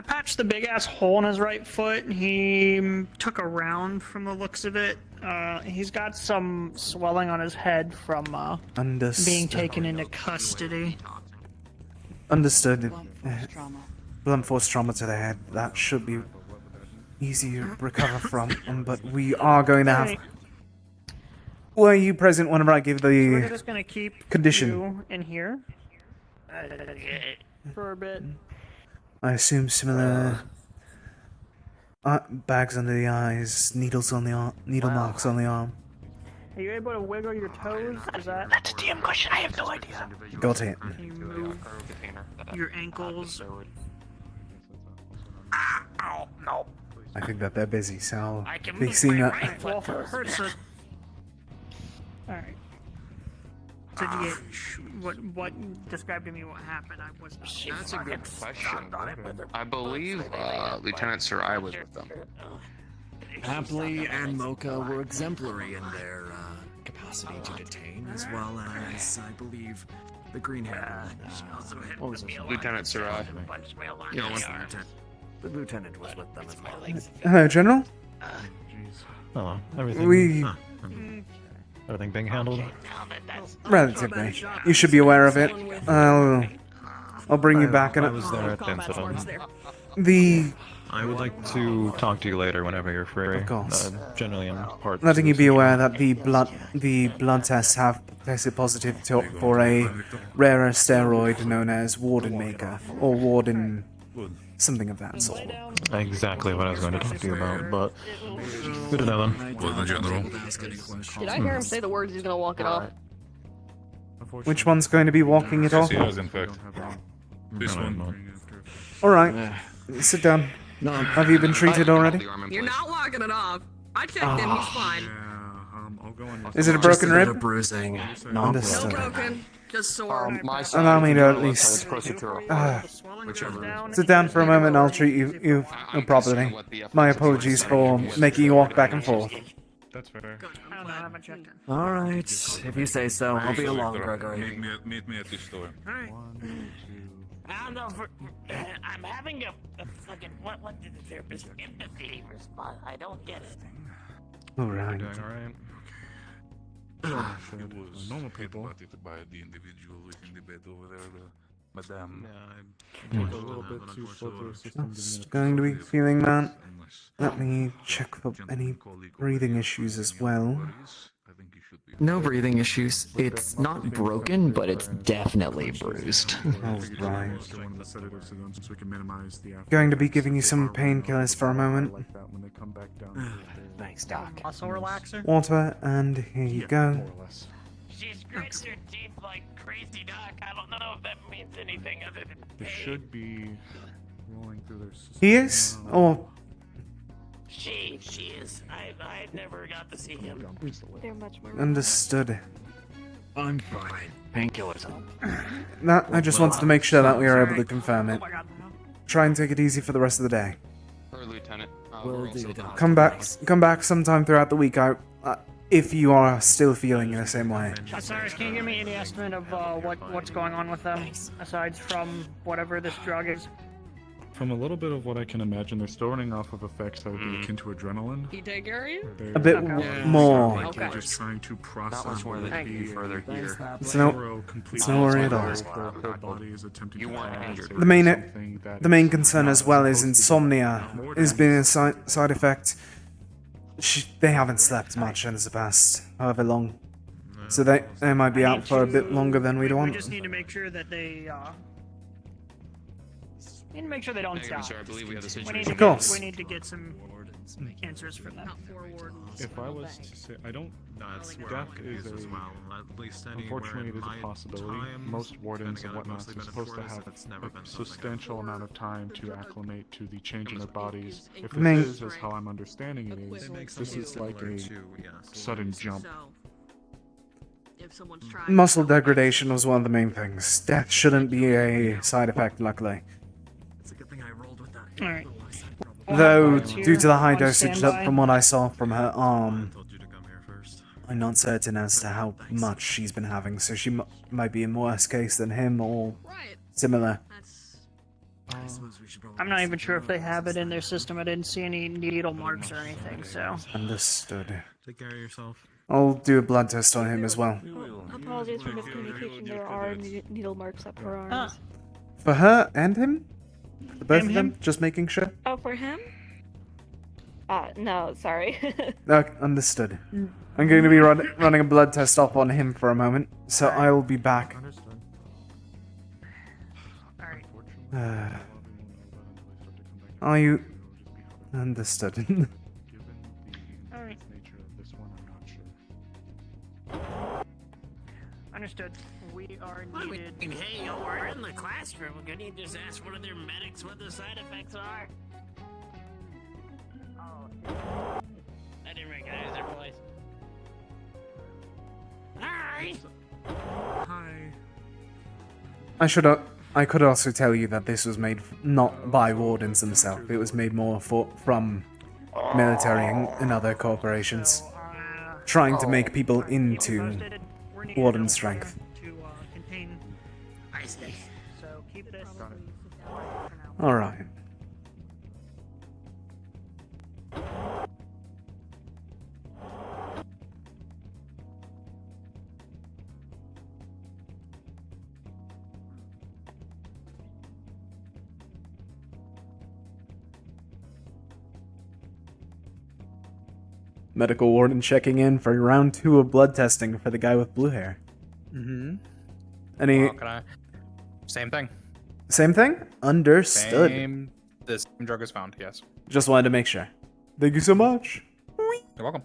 patched the big ass hole in his right foot. He took a round from the looks of it. He's got some swelling on his head from Understood. being taken into custody. Understood. Blunt force trauma to the head. That should be easy to recover from. But we are going to have. Were you present whenever I gave We're the just gonna keep condition? you in here for a bit. I assume similar bags under the eyes, needles on the arm, needle marks on the arm. Are you able to wiggle your toes? Is that? That's a DM question. I have no idea. Got it. Can you move your ankles? Ow, no. I think that they're busy, so I can I'll be move seeing my that. right foot. Well, it hurts. Alright. So do you, what, describe to me what happened. I was not. That's a good question. I believe Lieutenant Sarai was with them. Happily and Mocha were exemplary in their capacity to detain, as well as, I believe, the green-haired what was his name? Lieutenant Sarai. Yes, the lieutenant was with them as well. Hello, General. Hello. Everything. Everything being handled. Relatively. You should be aware of it. I'll bring you back. I was there at the incident. I would like to talk to you later whenever you're free. Of course. Generally in part. Letting you be aware that the blood tests have tested positive for a rarer steroid known as Warden Maker or Warden something of that sort. Exactly what I was going to talk to you about, but good to know them. Did I hear him say the words he's gonna walk it off? Which one's going to be walking it off? Yes, in fact. This one. Alright, sit down. Have you been treated already? You're not walking it off. I checked him. He's fine. Is it a broken rib? Bruising. Understood. No broken. Just sore. Allow me to at least sit down for a moment and I'll treat you properly. My apologies for making you walk back and forth. That's fair. I don't know, I haven't checked in. Alright, if you say so, I'll be along, Gregory. Meet me at the store. Alright. I don't know. I'm having a fucking what did the therapist empathy response? I don't get it. Alright. It was normal people. By the individual within the bed over there, the madame. A little bit too slow to assist in Just going to be feeling that. Let me check for any breathing issues as well. No breathing issues. It's not broken, but it's definitely bruised. Alright. Going to be giving you some painkillers for a moment. Thanks, Doc. Muscle relaxer? Water, and here you go. She's grits her teeth like crazy, Doc. I don't know if that means anything other than They should be rolling through their system. He is? Or She is. I never got to see him. They're much more. understood. I'm fine. Painkillers help. That, I just wanted to make sure that we are able to confirm it. Try and take it easy for the rest of the day. Lieutenant. Will do, Doc. Come back sometime throughout the week. If you are still feeling in the same way. Cyrus, can you give me any estimate of what's going on with them, aside from whatever this drug is? From a little bit of what I can imagine, they're storing off of effects that would be akin to adrenaline. He take area? A bit more. Like they're just trying to process Not much more than what you would be further a here. It's thorough, complete no worry at all. their whole body is attempting to process The main something that the main is concern not as well is supposed to be. insomnia. Has been a side effect. They haven't slept much in the past, however long. So they might be out for a bit longer than we'd We want. just need to make sure that they need to make sure they don't Negative, die. sir, I believe we have the We need situation. to Of course. we need to get some answers from them. If I was to say, I don't. Death is a. Unfortunately, it is a possibility. Most wardens and whatnot are supposed to have a substantial amount of time to acclimate to the change in their bodies. If this is how I'm understanding it is, this is like a sudden jump. Muscle degradation was one of the main things. Death shouldn't be a side effect, luckily. Alright. Though, due to the high dosage from what I saw from her arm, I'm not certain as to how much she's been having, so she might be in worse case than him or similar. I'm not even sure if they have it in their system. I didn't see any needle marks or anything, so. Understood. Take care of yourself. I'll do a blood test on him as well. Apologies for miscommunication. There are needle marks up her arms. For her and him? For both of them? Just making sure? Oh, for him? No, sorry. Okay, understood. I'm going to be running a blood test off on him for a moment, so I'll be back. Are you... Understood. Alright. Understood. We are needed. Hey, we're in the classroom. Can you just ask one of their medics what the side effects are? Oh. I didn't recognize their voice. Hi! Hi. I could also tell you that this was made not by wardens themselves. It was made more from military and other corporations, trying to make people into warden strength. I see. So keep this. All right. Medical warden checking in for round 2 of blood testing for the guy with blue hair. Mm-hmm. Any... Same thing. Same thing? Understood. The same drug is found, yes. Just wanted to make sure. Thank you so much. You're welcome.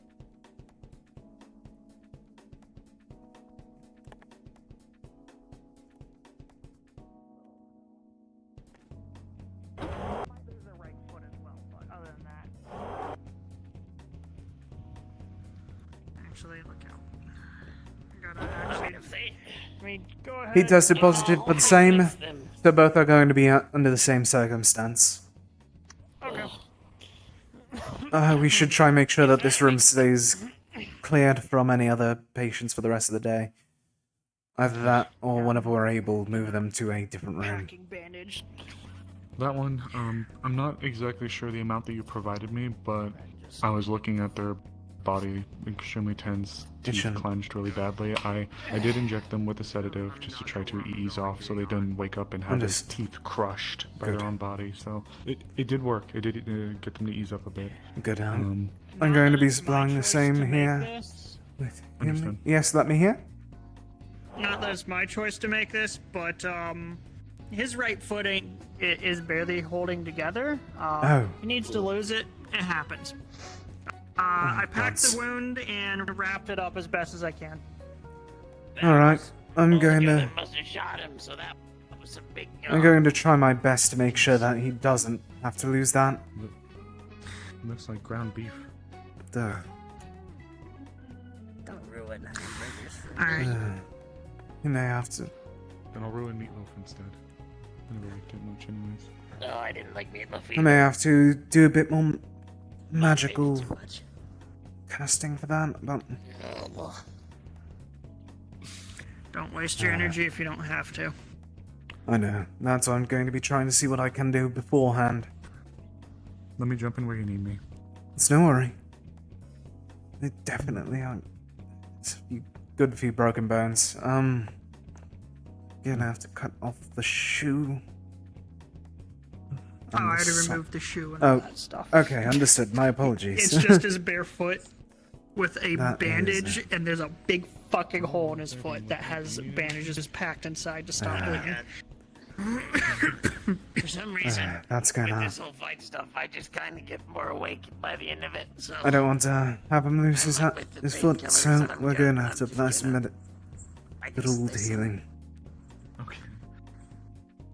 Actually, look out. I mean, go ahead. He tested positive for the same, so both are going to be under the same circumstance. Okay. We should try and make sure that this room stays cleared from any other patients for the rest of the day. Either that, or whenever we're able, move them to a different room. Bandage. That one, I'm not exactly sure the amount that you provided me, but I was looking at their body, extremely tense, teeth clenched really badly. I did inject them with a sedative just to try to ease off so they didn't wake up and have their teeth crushed by their own body. So it did work. It did get them to ease up a bit. Good. I'm going to be supplying the same here with him. Yes, let me hear. Not that it's my choice to make this, but his right foot is barely holding together. He needs to lose it. It happens. I packed the wound and wrapped it up as best as I can. Alright, I'm going to... Must have shot him, so that was a big. I'm going to try my best to make sure that he doesn't have to lose that. Looks like ground beef. Duh. Don't ruin Alright. You may have to... Then I'll ruin meatloaf instead. I never liked it much anyways. No, I didn't like meatloaf I may have to do a bit more magical casting for that, but... Don't waste your energy if you don't have to. I know. That's why I'm going to be trying to see what I can do beforehand. Let me jump in where you need me. It's no worry. It definitely are. It's a good few broken bones. Gonna have to cut off the shoe. Oh, I had to remove the shoe and all that stuff. Okay, understood. My apologies. It's just his bare foot with a That bandage, and there's a big fucking hole in his foot that has bandages packed inside to stop bleeding. For some reason, that's with gonna. this whole fight stuff, I just kind of get more awake by the end of it. So I don't want to have him lose his foot, so we're gonna have to apply some good old healing. Okay.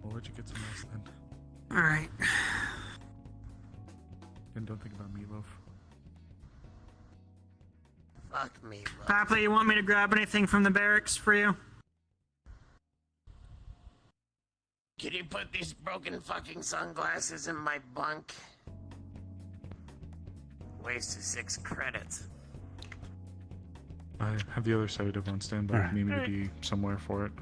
We'll let you get some rest then. Alright. And don't think about meatloaf. fuck me. Papa, you want me to grab anything from the barracks for you? Can you put these broken fucking sunglasses in my bunk? Wasted 6 credits. I have the other sedative on standby if you need me to be somewhere for it.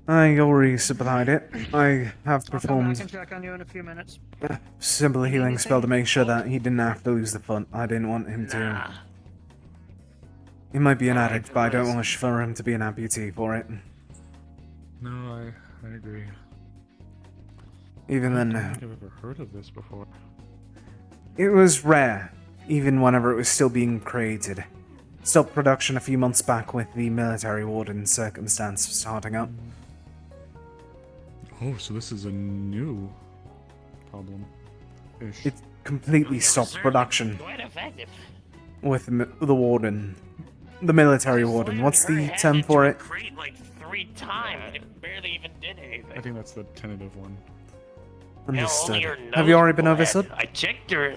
I already supplied it. I have I'll come back performed and check on you in a few minutes. a simple healing spell to make sure that he didn't have to lose the foot. I didn't want him to. He might be an addict, but I don't wish for him to be an amputee for it. No, I agree. Even then, I don't think I've ever heard of this before. it was rare, even whenever it was still being created. Stopped production a few months back with the military warden circumstance starting up. Oh, so this is a new problem. Ish. It completely stopped production Quite effective. with the warden. The military warden. What's the term for it? Crate like 3 times. It barely even did anything. I think that's the tentative one. Understood. Hell, Have you already been overstood? I checked her.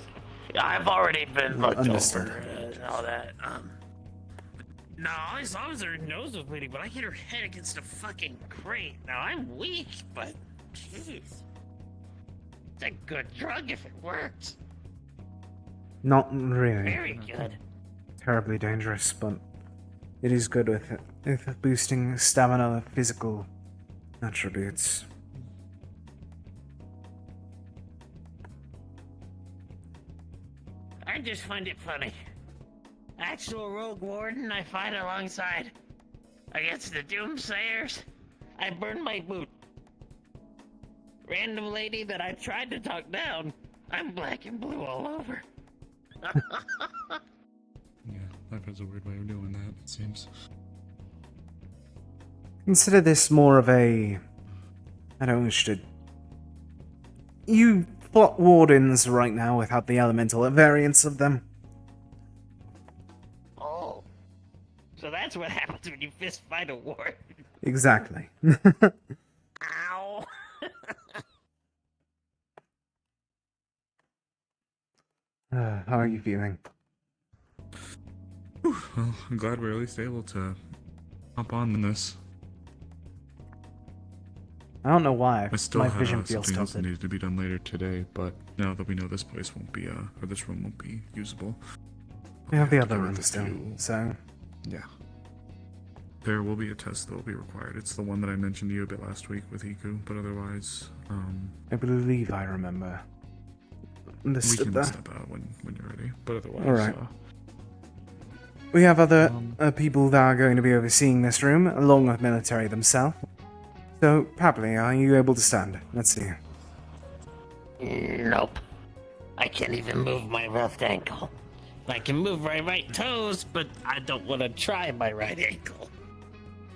I've already been looked Understood. over and all that. No, all I saw was her nose was bleeding, but I hit her head against a fucking crate. Now I'm weak, but jeez, it's a good drug if it works. Not really. Very good. Terribly dangerous, but it is good with boosting stamina, physical attributes. I just find it funny. Actual rogue warden I fight alongside. Against the doomsayers, I burn my boot. Random lady that I tried to talk down, I'm black and blue all over. Yeah, life has a weird way of doing that, it seems. Consider this more of a... I don't wish to... You plot wardens right now without the elemental variants of them. Oh. So that's what happens when you fist fight a warden. Exactly. Ow. How are you feeling? Well, I'm glad we're at least able to hop on this. I don't know why. I still My have vision feels something else that tilted. needs to be done later today, but now that we know this place won't be, or this room won't be usable. We have the to other get rid room of still, fuel. so... Yeah. There will be a test that will be required. It's the one that I mentioned to you a bit last week with Hiku, but otherwise, I believe I remember. we Understood can that. step out when you're ready. But otherwise, Alright. We have other people that are going to be overseeing this room, along with military themselves. So, Papley, are you able to stand? Let's see. Nope. I can't even move my left ankle. I can move my right toes, but I don't want to try my right ankle.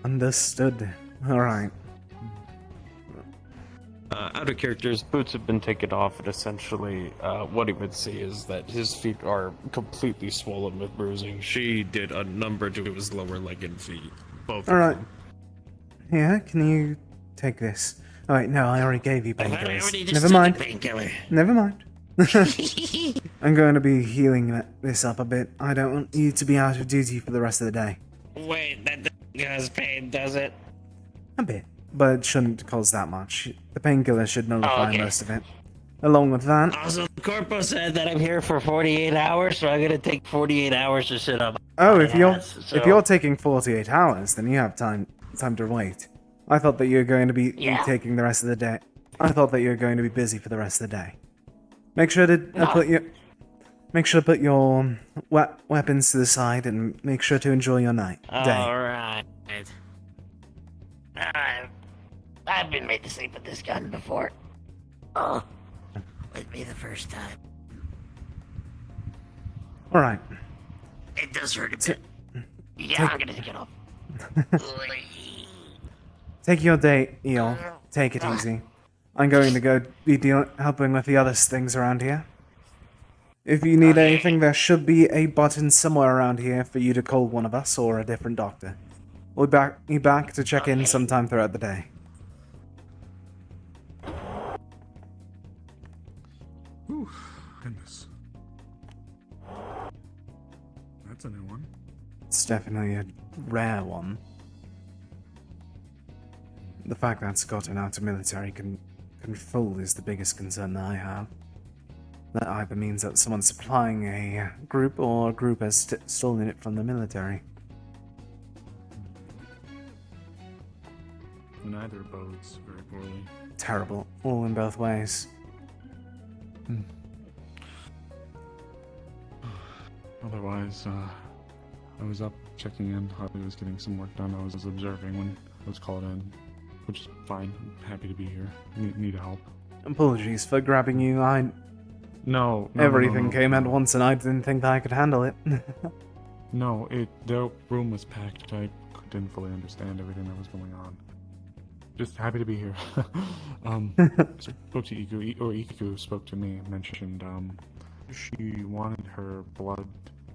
Understood. Alright. Out of character, his boots have been taken off, and essentially, what he would see is that his feet are completely swollen with bruising. She did a number to his lower leg and feet, both. Alright. Yeah, can you take this? Alright, no, I already gave you I thought I painkillers. already just Never took a mind. painkiller. Never mind. I'm going to be healing this up a bit. I don't want you to be out of duty for the rest of the day. Wait, that doesn't cause pain, does it? A bit. But it shouldn't cause that much. The painkiller should nullify okay. most of it. Along with that... Also, the corpo said that I'm here for 48 hours, so I'm gonna take 48 hours to sit up. Oh, my if you're ass, so- if you're taking 48 hours, then you have time to wait. I thought that you were going to be taking the rest of the day. I thought that you were going to be busy for the rest of the day. Make sure to put your weapons to the side and make sure to enjoy your day. Alright. I've been made to sleep with this gun before. Oh, with me the first time. Alright. It does hurt a bit. Yeah, I'm gonna take it off. Take your day, Eel. Take it easy. I'm going to go be helping with the other things around here. If you need anything, there should be a button somewhere around here for you to call one of us or a different doctor. We'll be back to check in sometime throughout the day. Ooh, goodness. That's a new one. It's definitely a rare one. The fact that it's gotten out of military control is the biggest concern that I have. That either means that someone's supplying a group or a group has stolen it from the military. Neither bodes very poorly. Terrible. All in both ways. Otherwise, I was up checking in. Harley was getting some work done. I was observing when I was called in, which is fine. I'm happy to be here. Need help. Apologies for grabbing you. No. Everything came at once and I didn't think that I could handle it. No, the room was packed. I didn't fully understand everything that was going on. Just happy to be here. Spoke to Iku, or Iku spoke to me, mentioned she wanted her blood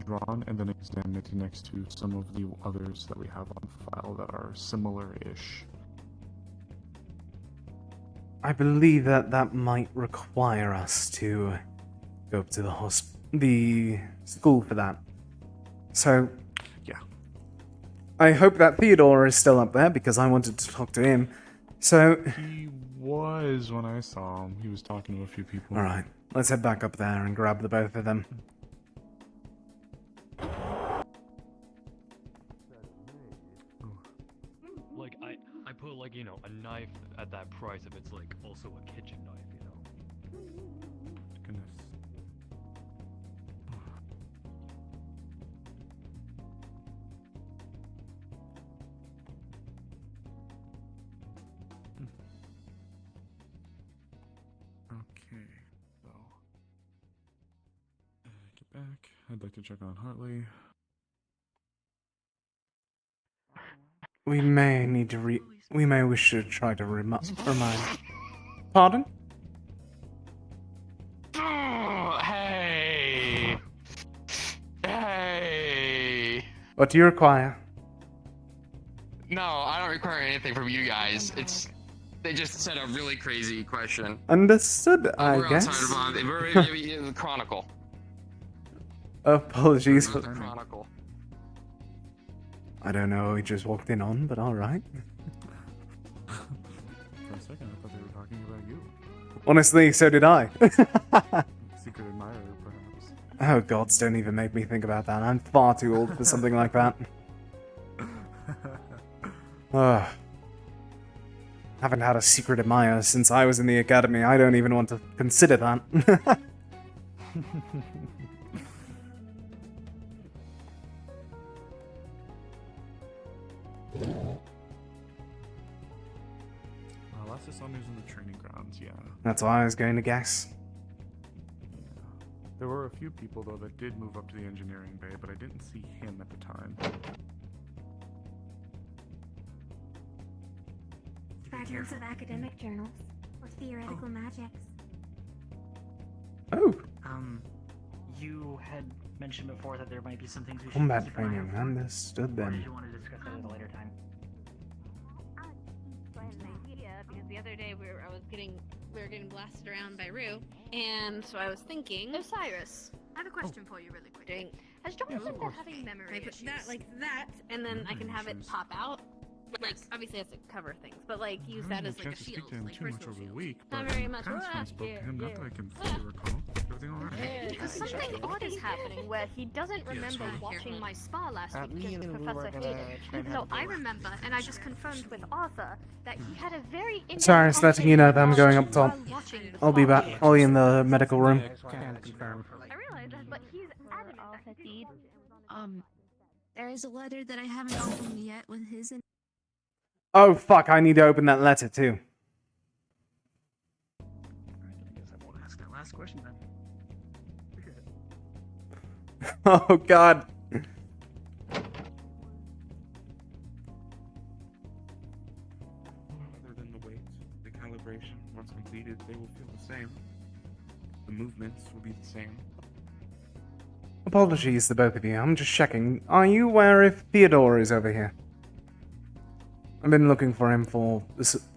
drawn and then examined next to some of the others that we have on file that are similar-ish. I believe that might require us to go up to the school for that. So, yeah. I hope that Theodore is still up there because I wanted to talk to him. So he was when I saw him. He was talking to a few people. All right, let's head back up there and grab the both of them. Like I put like a knife at that price if it's like also a kitchen knife, Goodness. Okay, so get back. I'd like to check on Hartley. We may need to we may wish to try to remind. Pardon? Hey! Hey! What do you require? No, I don't require anything from you guys. They just said a really crazy question. Understood, I guess. We're in the Chronicle. Apologies for... The Chronicle. I don't know, he just walked in on, but alright. For a second, I thought they were talking about you. Honestly, so did I. Secret admirer, perhaps. Oh gods, don't even make me think about that. I'm far too old for something like that. Haven't had a secret admirer since I was in the academy. I don't even want to consider that. Last I saw him was in the training grounds, yeah. That's what I was going to guess. There were a few people, though, that did move up to the engineering bay, but I didn't see him at the time. Fragments of academic journals or theoretical magics. Oh. You had mentioned before that there might be some things we should Combat keep an eye out training, for. understood Or did then. you want to discuss that at a later time? I had an idea because the other day we were getting blasted around by Rue, and so I was thinking. Osiris, I have a question for you really quick. Has John Yes, said of they're course. having memory I put issues? that like that, and then I can have it pop out. Like, obviously, it has to cover things, but like use that as like a chance to shield, speak to him like too much personal over the shield. week, Not but very much. past when I spoke to him, not that I can fully recall. everything alright? Because something odd is happening where he doesn't remember watching my spa last week me with and Lou Professor are gonna Hayden. try and So have a I go. remember, and I just confirmed with Arthur that he had a very Sorry, it's letting you know that I'm going up top. I'll be back. I'll be in the medical room. Can't confirm. I realize that, but he's adamant that he There is a letter that I haven't opened yet with his. Oh fuck! I need to open that letter too. I guess I won't ask that last question then. Oh god. Other than the weight, the calibration, once completed, they will feel the same. The movements will be the same. Apologies to both of you. I'm just checking. Are you aware if Theodore is over here? I've been looking for him for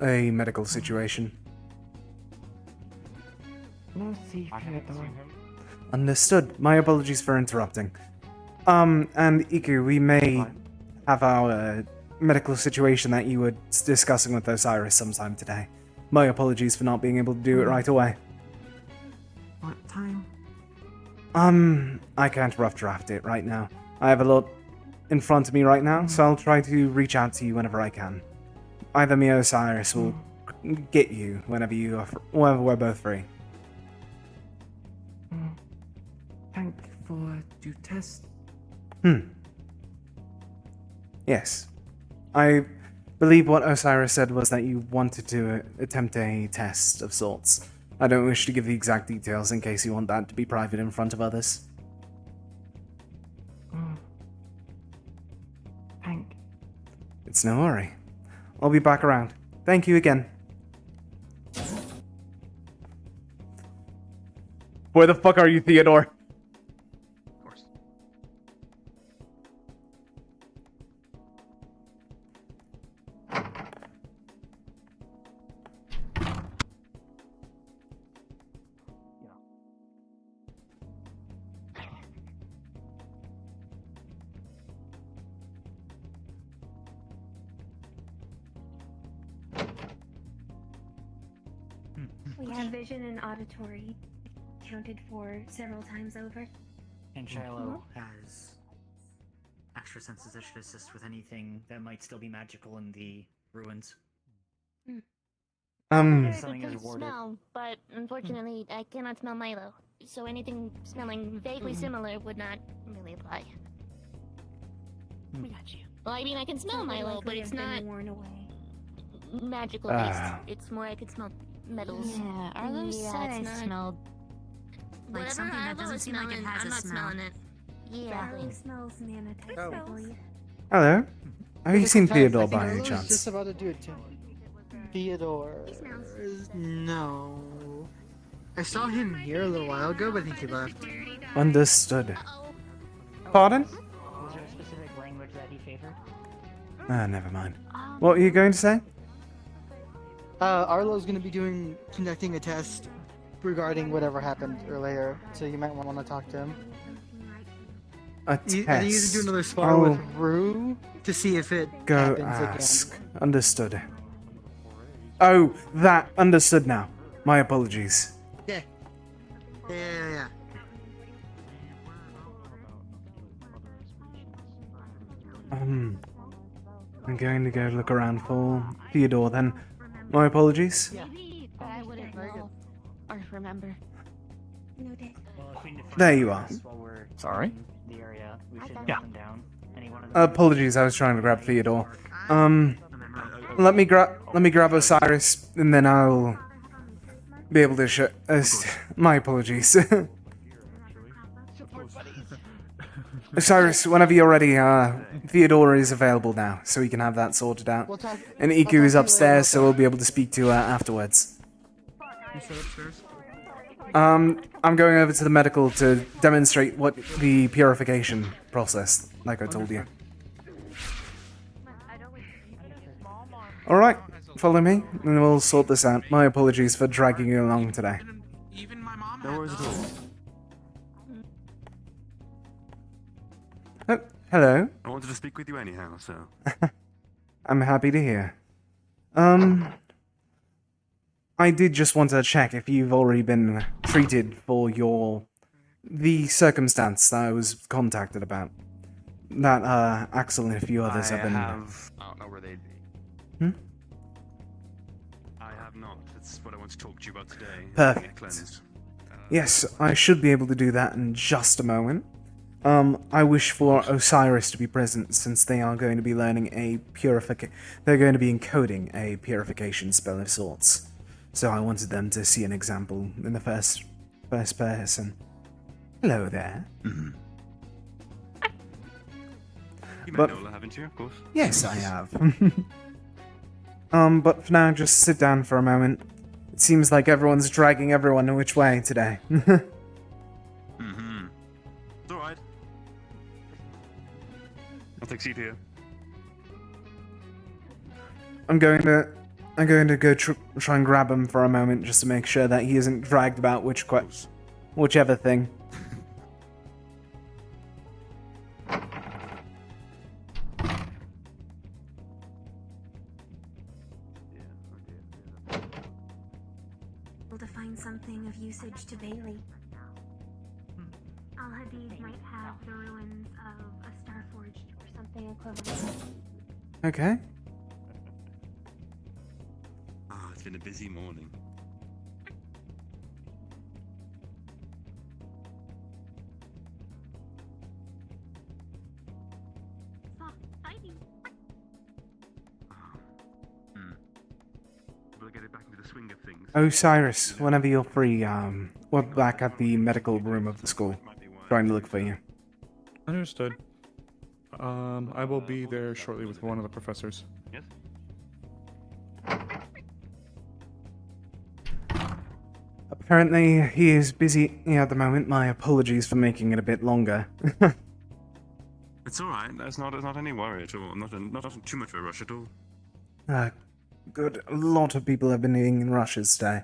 a medical situation. No, see, Theodore. Understood. My apologies for interrupting. And Iku, we may have our medical situation that you were discussing with Osiris sometime today. My apologies for not being able to do it right away. What time? I can't rough draft it right now. I have a lot in front of me right now, so I'll try to reach out to you whenever I can. Either me or Osiris will get you whenever we're both free. Thank for do test. Yes. I believe what Osiris said was that you wanted to attempt a test of sorts. I don't wish to give the exact details in case you want that to be private in front of others. Thank. It's no worry. I'll be back around. Thank you again. Where the fuck are you, Theodore? Of course. We have vision and auditory accounted for several times over. And Shiloh has extra senses that should assist with anything that might still be magical in the ruins. Something is warded. smell, but unfortunately I cannot smell Milo. So anything smelling vaguely similar would not really apply. We got you. Well, I mean, I can smell So Milo, likely but it's have been not worn away. magical based. It's more I could smell metals. Yeah, Arlo said it's I not... smelled like Whatever something that Arlo doesn't is seem like it smelling, has I'm a not smell. smelling it. Yeah. Arlo smells nanotech, Oh. I believe. Hello. Have you seen Guys, Theodore I think by any Arlo's chance? just about to do it too. Theodore. No. I saw him here a little while ago, but I think he left. Understood. Pardon? Was there a specific language that he favored? Never mind. What were you going to say? Arlo's gonna be conducting a test regarding whatever happened earlier, so you might want to talk to him. A You, and you need to test. do another spar I'll with Rue to see if it go happens ask. again. Understood. Oh, that. Understood now. My apologies. Yeah. Yeah. I'm going to go look around for Theodore then. My apologies. Maybe, but I wouldn't know or remember. Noted. There you are. Sorry? The area, we should Yeah. note them down. Any one of them. Apologies, I was trying to grab Theodore. Let me grab Osiris, and then I'll be able to show. My apologies. Osiris, whenever you're ready, Theodore is available now, so we can have that sorted out. We'll talk- And I'll Iku talk is to you later upstairs, so about we'll be able to speak to her afterwards. You said upstairs? I'm going over to the medical to demonstrate what the purification process, like I told you. Alright, follow me, and we'll sort this out. My apologies for dragging you along today. No worries at all. Oh, hello. I wanted to speak with you anyhow, so. I'm happy to hear. I did just want to check if you've already been treated for the circumstance that I was contacted about. That, Axel and a few others have been... I don't know where they'd be. Hmm? I have not. That's what I want to talk to you about today. Perfect. Cleanse. Yes, I should be able to do that in just a moment. I wish for Osiris to be present since they are going to be learning they're going to be encoding a purification spell of sorts. So I wanted them to see an example in the first person. Hello there. Mm-hmm. You met But- Nola, haven't you? Of course. Yes, I have. But for now, just sit down for a moment. It seems like everyone's dragging everyone which way today. Mm-hmm. It's alright. I'll take seat here. I'm going to go try and grab him for a moment just to make sure that he isn't dragged about whichever thing. Able to find something of usage to Bailey. Al Hadid might have the ruins of a Starforged or something equivalent. Okay. Ah, it's been a busy morning. We'll get it back into the swing of things. Osiris, whenever you're free, we're back at the medical room of the school, trying to look for you. Understood. I will be there shortly with one of the professors. Yes. Apparently, he is busy at the moment. My apologies for making it a bit longer. It's alright. That's not any worry at all. Not too much of a rush at all. Good. A lot of people have been eating in rushes today.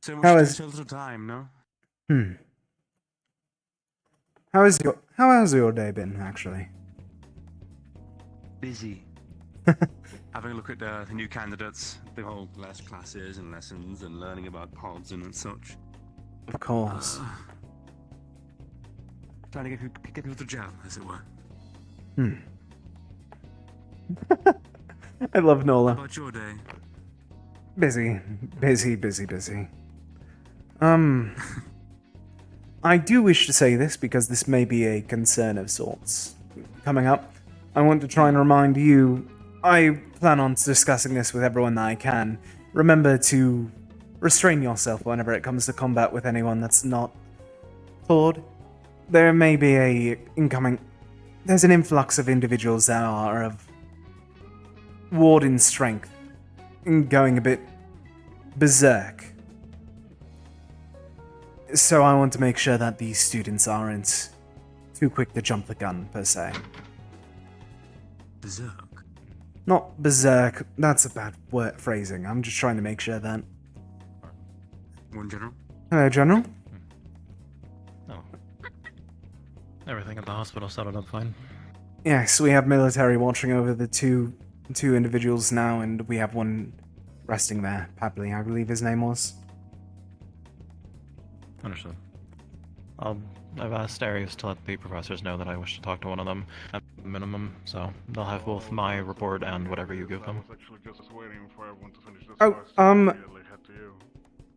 So How much is- so little time, no? How has your day been, actually? Busy. Having a look at the new candidates, the whole classes and lessons and learning about pods and such. Of course. Trying to get people to gel, as it were. I love Nola. How about your day? Busy. I do wish to say this because this may be a concern of sorts. Coming up, I want to try and remind you, I plan on discussing this with everyone that I can. Remember to restrain yourself whenever it comes to combat with anyone that's not Claude. There may be there's an influx of individuals that are of warden strength, going a bit berserk. So I want to make sure that these students aren't too quick to jump the gun, per se. Berserk? Not berserk, that's a bad phrasing. I'm just trying to make sure that... One general? Hello, General. Oh. Everything at the hospital settled up fine. Yes, we have military watching over the two individuals now, and we have one resting there. Papley, I believe his name was. Understood. I've asked Arius to let the professors know that I wish to talk to one of them at minimum, so they'll have both my report and whatever you give them. Oh,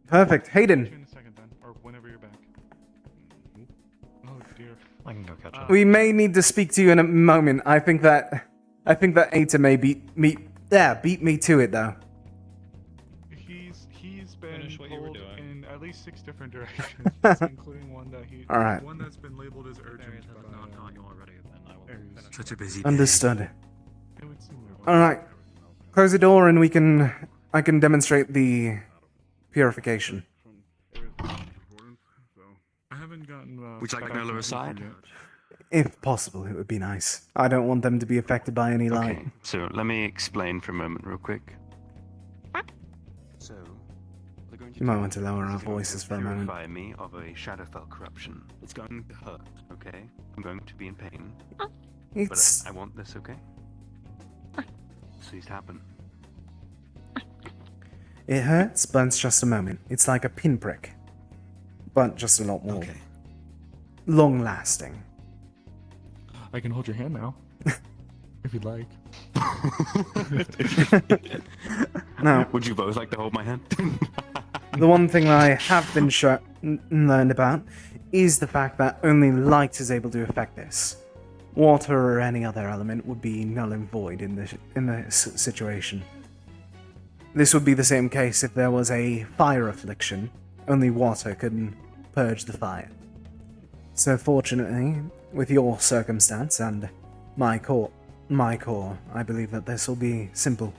perfect. Hayden. In a second then, or whenever you're back. Oh dear. I can go catch up. We may need to speak to you in a moment. I think that Aita may beat me to it, though. He's been Finish what you were pulled doing. in at least 6 different directions, including one that All right. one that's been labeled as urgent. Such a busy day. Understood. It would seem like All right. Close the door, and I can demonstrate the purification. I haven't gotten. Would you like back Nola to aside? yet. If possible, it would be nice. I don't want them to be affected by any light. Okay, so let me explain for a moment real quick. So, they're going to You might want to lower our voices for a moment. purify me of a Shadowfell corruption. It's going to hurt, okay? I'm going to be in pain. It's... But I want this, okay? This needs to happen. It hurts, but it's just a moment. It's like a pinprick, but just a lot more long-lasting. I can hold your hand now, if you'd like. Now, would you both like to hold my hand? the one thing that I have been learned about is the fact that only light is able to affect this. Water or any other element would be null and void in this situation. This would be the same case if there was a fire affliction. Only water could purge the fire. So fortunately, with your circumstance and my core, I believe that this will be simple.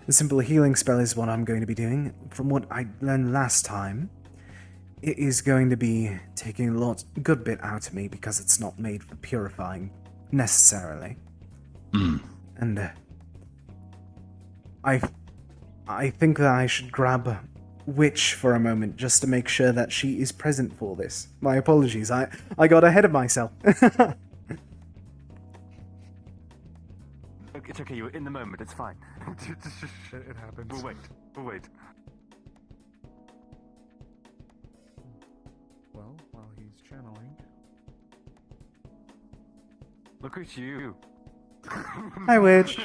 The simple healing spell is what I'm going to be doing. From what I learned last time, it is going to be taking a good bit out of me because it's not made for purifying, necessarily. And I think that I should grab Witch for a moment just to make sure that she is present for this. My apologies, I got ahead of myself. It's okay, you're in the moment, it's fine. It happens. We'll wait. Well, while he's channeling... Look at you. Hi, Witch.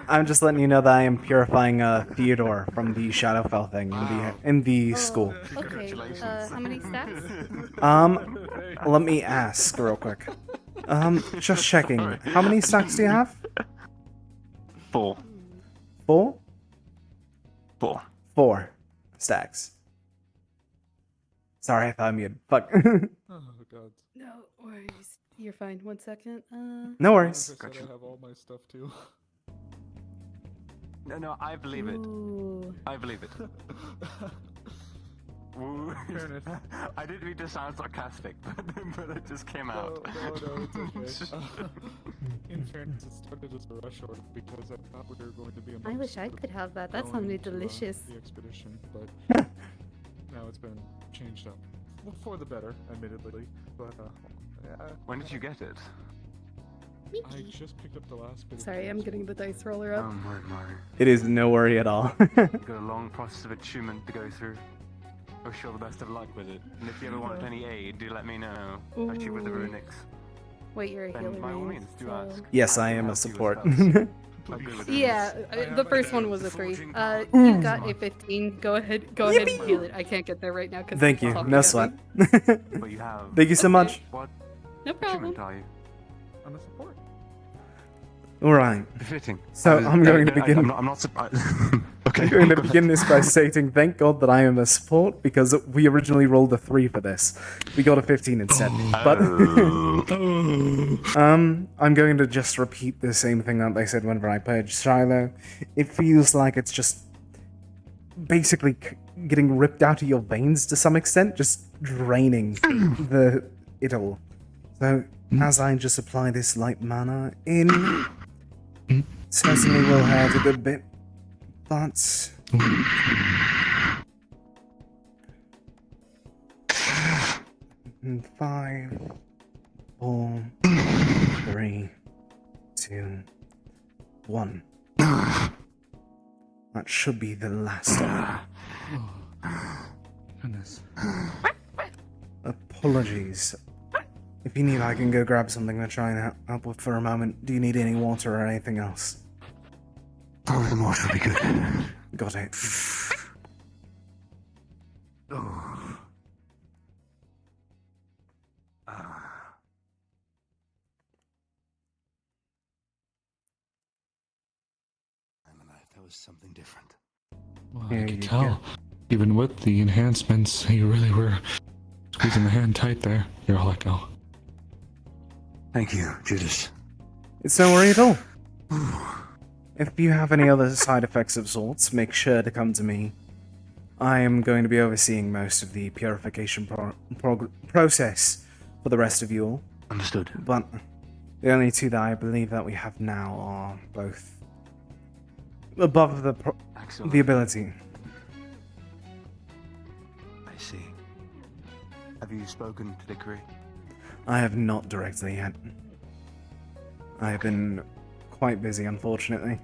I'm just letting you know that I am purifying Theodore from the Shadowfell thing in the school. Okay, how many stacks? Let me ask real quick. Just checking. How many stacks do you have? 4. 4? 4. 4 stacks. Sorry, I thought I muted. Fuck. Oh, God. No worries. You're fine. 1 second. No worries. Like I said, I have all my stuff too. No, I believe it. Ooh. I believe it. Fairness. I didn't mean to sound sarcastic, but it just came out. No, it's okay. In fairness, it started as a rush order because I thought we were going to be. I wish I could have that. That sounded delicious. The expedition, but now it's been changed up. Well, for the better, admittedly. But when did you get it? I just picked up the last bit. Sorry, I'm getting the dice roller up. Oh my. It is no worry at all. You've got a long process of attunement to go through. I wish you all the best of luck with it. And if you ever want any aid, do let me know. Especially with the Ooh. runics. Wait, you're a Then healer, by all right? means, do ask. Yes, I am a support. Yeah, the first one was a 3. You got a 15. Go ahead and heal it. I can't get there right now because Thank you. No sweat. But you have. Thank you so much. What No problem. attunement are you? I'm a support. Alright. Befitting. So I'm going to begin. I'm not surprised. Okay. I'm going to begin this by stating, thank God that I am a support, because we originally rolled a 3 for this. We got a 15 instead. But I'm going to just repeat the same thing that they said whenever I purged Shiloh. It feels like it's just basically getting ripped out of your veins to some extent, just draining it all. So as I just apply this light mana in, certainly will hurt a good bit. But five, 4, 3, 2, 1. That should be the last one. Goodness. Apologies. If you need, I can go grab something to try and help with for a moment. Do you need any water or anything else? Oh, the water will be good. Got it. Oh. That was something different. Well, Yeah, I you could tell. can. Even with the enhancements, you really were squeezing the hand tight there. You're all let go. Thank you, Judas. It's no worry at all. If you have any other side effects of sorts, make sure to come to me. I am going to be overseeing most of the purification process for the rest of you all. Understood. But the only 2 that I believe that we have now are both above the ability. I see. Have you spoken to Dickory? I have not directly yet. I have been quite busy, unfortunately.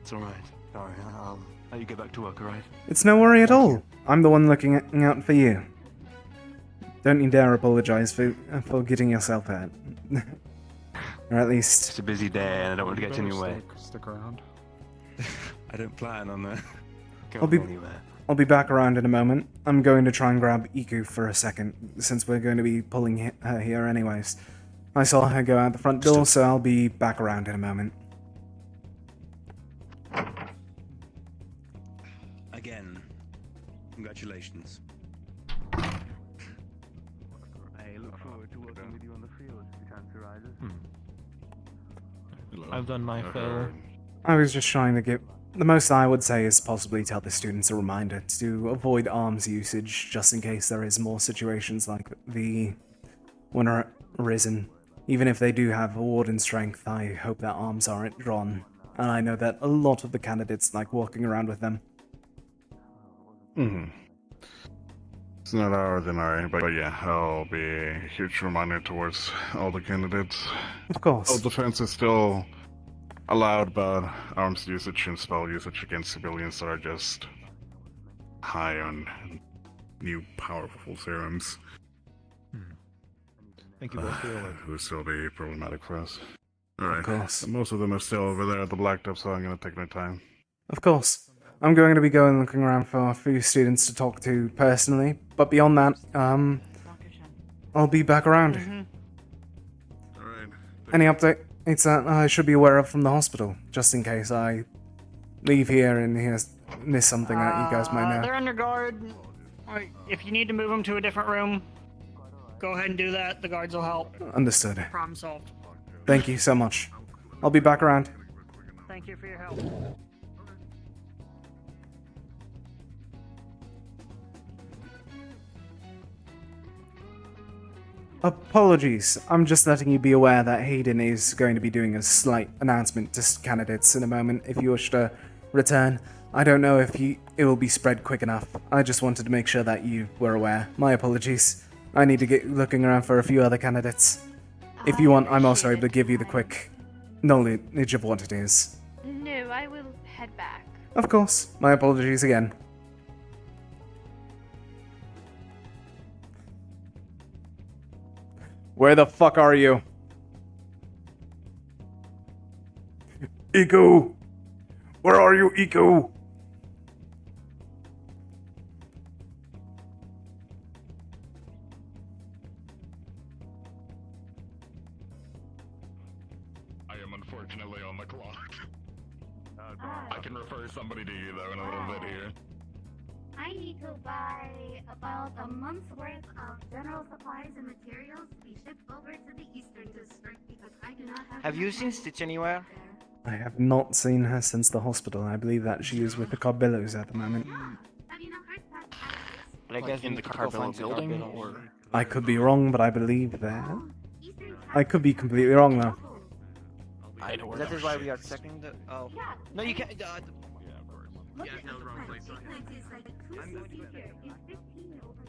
It's alright. Sorry, I'll let you get back to work, alright? It's no worry at all. I'm the one looking out for you. Don't you dare apologize for getting yourself hurt. Or at least... It's a busy day and I don't want to get in your way. Stick around. I don't plan on I'll going anywhere. I'll be back around in a moment. I'm going to try and grab Iku for a second, since we're going to be pulling her here anyways. I saw her go out the front door, so I'll be back around in a moment. Again, congratulations. I look forward to working with you on the field if the chance arises. I've done my fair. I was just trying to get... The most I would say is possibly tell the students a reminder to avoid arms usage, just in case there is more situations like the one are arisen. Even if they do have a warden strength, I hope that arms aren't drawn. And I know that a lot of the candidates like walking around with them. It's not ours and ours, but yeah, I'll be a huge reminder towards all the candidates. Of course. Self-defense is still allowed, but arms usage and spell usage against civilians are just high on new powerful serums. Thank you both for your work. Will still be problematic for us. Alright. Of course. Most of them are still over there at the blacktop, so I'm gonna take my time. Of course. I'm going to be going looking around for a few students to talk to personally, but beyond that, I'll be back around. Alright. Any update? It's that I should be aware of from the hospital, just in case I leave here and miss something that you guys might know. They're under guard. If you need to move them to a different room, go ahead and do that. The guards will help. Understood. Problem solved. Thank you so much. I'll be back around. Thank you for your help. Apologies. I'm just letting you be aware that Hayden is going to be doing a slight announcement to candidates in a moment if you wish to return. I don't know if it will be spread quick enough. I just wanted to make sure that you were aware. My apologies. I need to get looking around for a few other candidates. If you want, I'm also able to give you the quick knowledge of what it is. No, I will head back. Of course. My apologies again. Where the fuck are you? Iku! Where are you, Iku? I am unfortunately on the clock. I can refer somebody to you though in a little bit here. I need to buy about a month's worth of general supplies and materials to be shipped over to the Eastern District because I do not have. Have you seen Stitch anywhere? I have not seen her since the hospital. I believe that she is with the Carbillos at the moment. But I guess in the Carbillo building, or I could be wrong, but I believe that. I could be completely wrong though. I know that is why we are checking the. Oh, no, you can't. Look at the price. It is like a cruise figure in 15 over.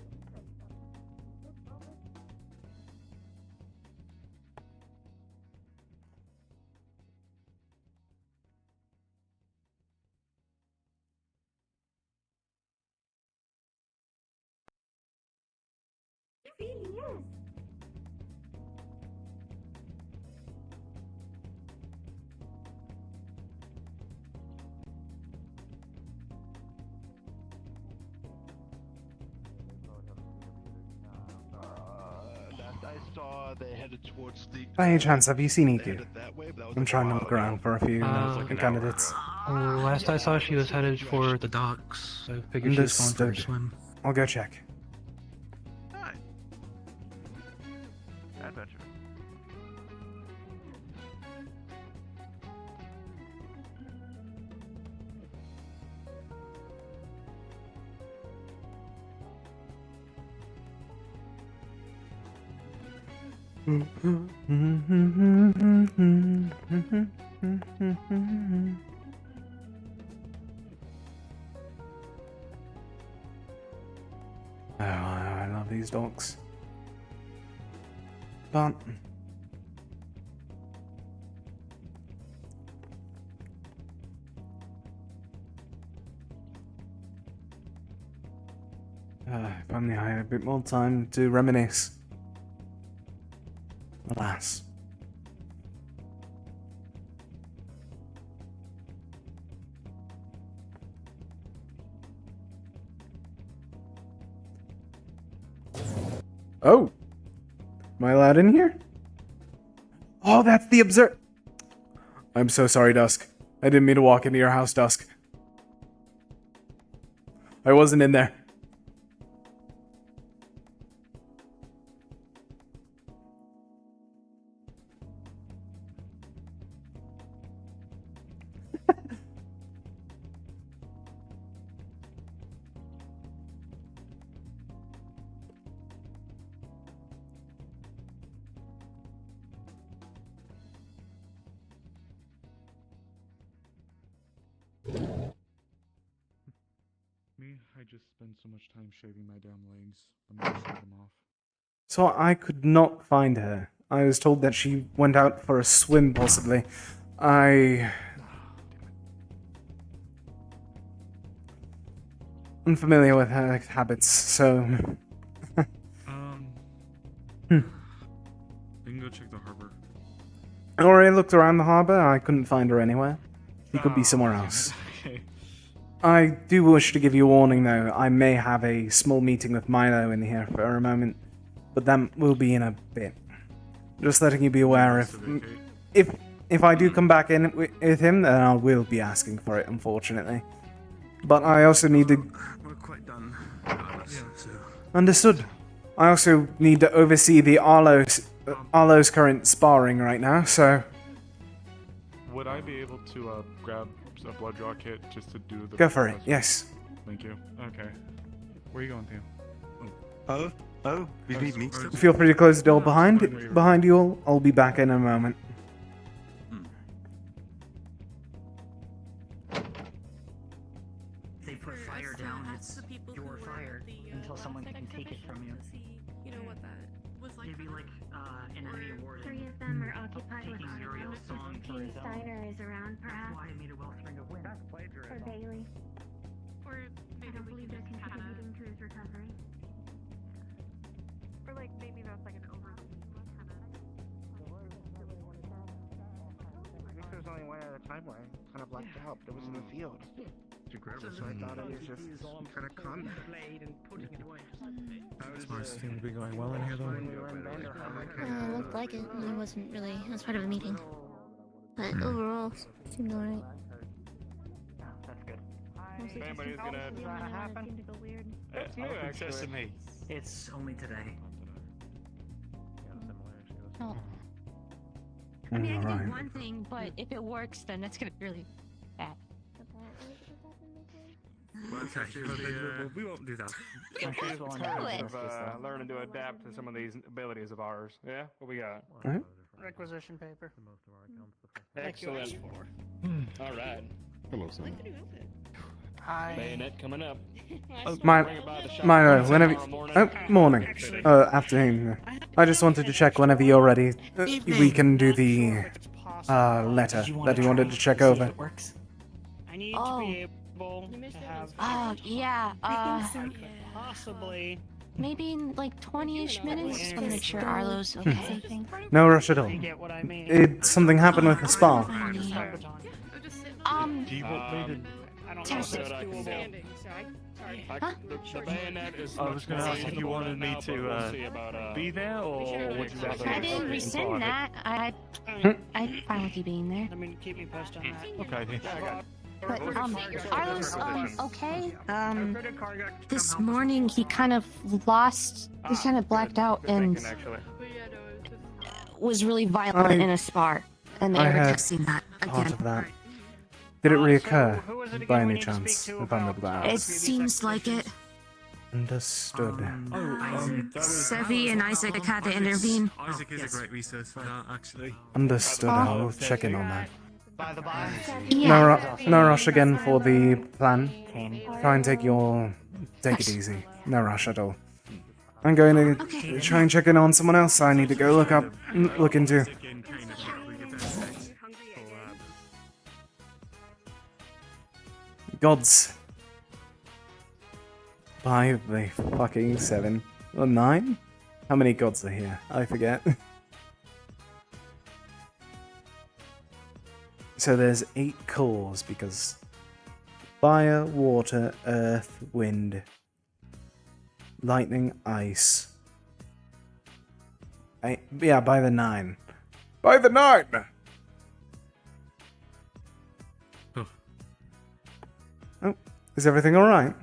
It really is. I saw they headed towards the. By any chance, have you seen Iku? I'm trying to look around for a few candidates. Last I saw, she was headed for the docks. I figured she was going for a Understood. swim. I'll go check. Adventure. Oh, I love these dogs. But If only I had a bit more time to reminisce. Alas. Oh! Am I allowed in here? Oh, that's the I'm so sorry, Dusk. I didn't mean to walk into your house, Dusk. I wasn't in there. Me, I just spend so much time shaving my damn legs. I'm gonna shave them off. So I could not find her. I was told that she went out for a swim, possibly. I'm familiar with her habits, so... We can go check the harbor. I already looked around the harbor. I couldn't find her anywhere. She could be somewhere else. Okay. I do wish to give you a warning, though. I may have a small meeting with Milo in here for a moment, but that will be in a bit. Just letting you be aware if I do come back in with him, then I will be asking for it, unfortunately. But I also need to... We're quite done. So. Understood. I also need to oversee the Arlo's current sparring right now, so... Would I be able to grab a blood draw kit just to do the... Go for it, yes. Thank you. Okay. Where are you going to? You need me? Feel free to close the door behind you all. I'll be back in a moment. They put fire down, it's your fire until someone can take it from you. You know what that was like. Maybe like an Emmy award. 3 of them are occupied with Taking Muriel's song for his own. Steiner is around, perhaps. That's why I made a wellspring of wind. That's plagiarism. Or Bailey. Or I maybe don't we believe could they're just kind contributing to his recovery. Or like maybe that's like an overly I think there's only one other timeline, kind of blacked out. It was in the field. So I thought it was just kind of combat. Seems to be going well in here, though. It looked like it. It wasn't really. It was part of a meeting. But overall, it seemed alright. That's good. Mostly just anybody's gonna the only one that happen? seemed to go weird. That's new access to me. It's only today. Oh. I mean, I can Alright. do one thing, but if it works, then that's gonna be really bad. Well, okay, we won't do that. Learning to adapt to some of these abilities of ours. Yeah? What we got? Alright. Requisition paper. Excellent. Alright. Hello, son. Hi. Bayonet coming up. Milo, whenever... Oh, morning. Afternoon. I just wanted to check whenever you're ready. We can do the letter that you wanted to check over. I need to be able to have. Yeah. Possibly. Maybe in like 20-ish minutes. Just want to make sure Arlo's okay. No rush at all. You get what I mean? Did something happen with the spa? Do you want me to... I don't Test know it. if I can do. Huh? The bayonet is I was gonna ask if you wanted me to be there, or would you rather... I didn't rescind that. I'm fine with you being there. I mean, keep me posted on that. Okay. But Arlo's okay. This morning he kind of lost. He kind of blacked out and was really violent in a spar, and they I were had testing that part again. of that. Did it reoccur by any chance? If I'm able to It ask. seems like it. Understood. Sevi and Isaac had to intervene. Isaac is a great resource for that, actually. Understood. I'll check in on that. By the by. Yeah. No rush again for the plan. Try and take it easy. No rush at all. I'm going to try and check in on someone else I need to go look into. Gods. By the fucking 7 or 9? How many gods are here? I forget. So there's 8 cores because fire, water, earth, wind, lightning, ice. Yeah, by the 9. By the 9! Oh, is everything alright?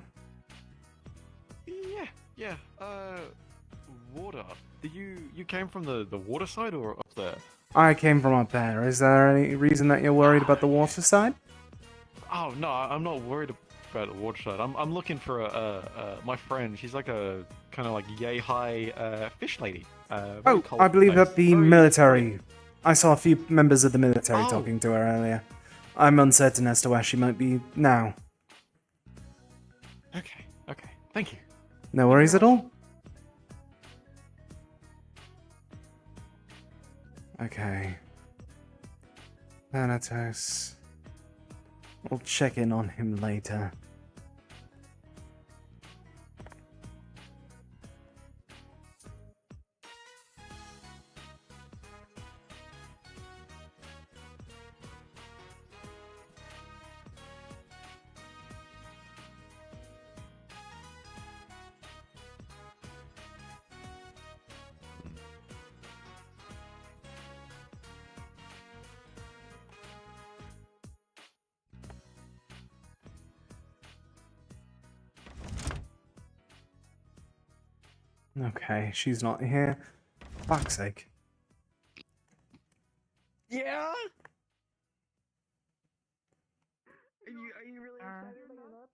Yeah, water. You came from the water side or up there? I came from up there. Is there any reason that you're worried about the water side? Oh no, I'm not worried about the water side. I'm looking for my friend. She's like a kind of like yay high fish lady. Oh, I believe that the military. I saw a few members of the military Oh. talking to her earlier. I'm uncertain as to where she might be now. Okay, thank you. No worries at all. Okay. Thanatos. We'll check in on him later. Okay, she's not here. Fuck's sake. Yeah? Are you really excited about that?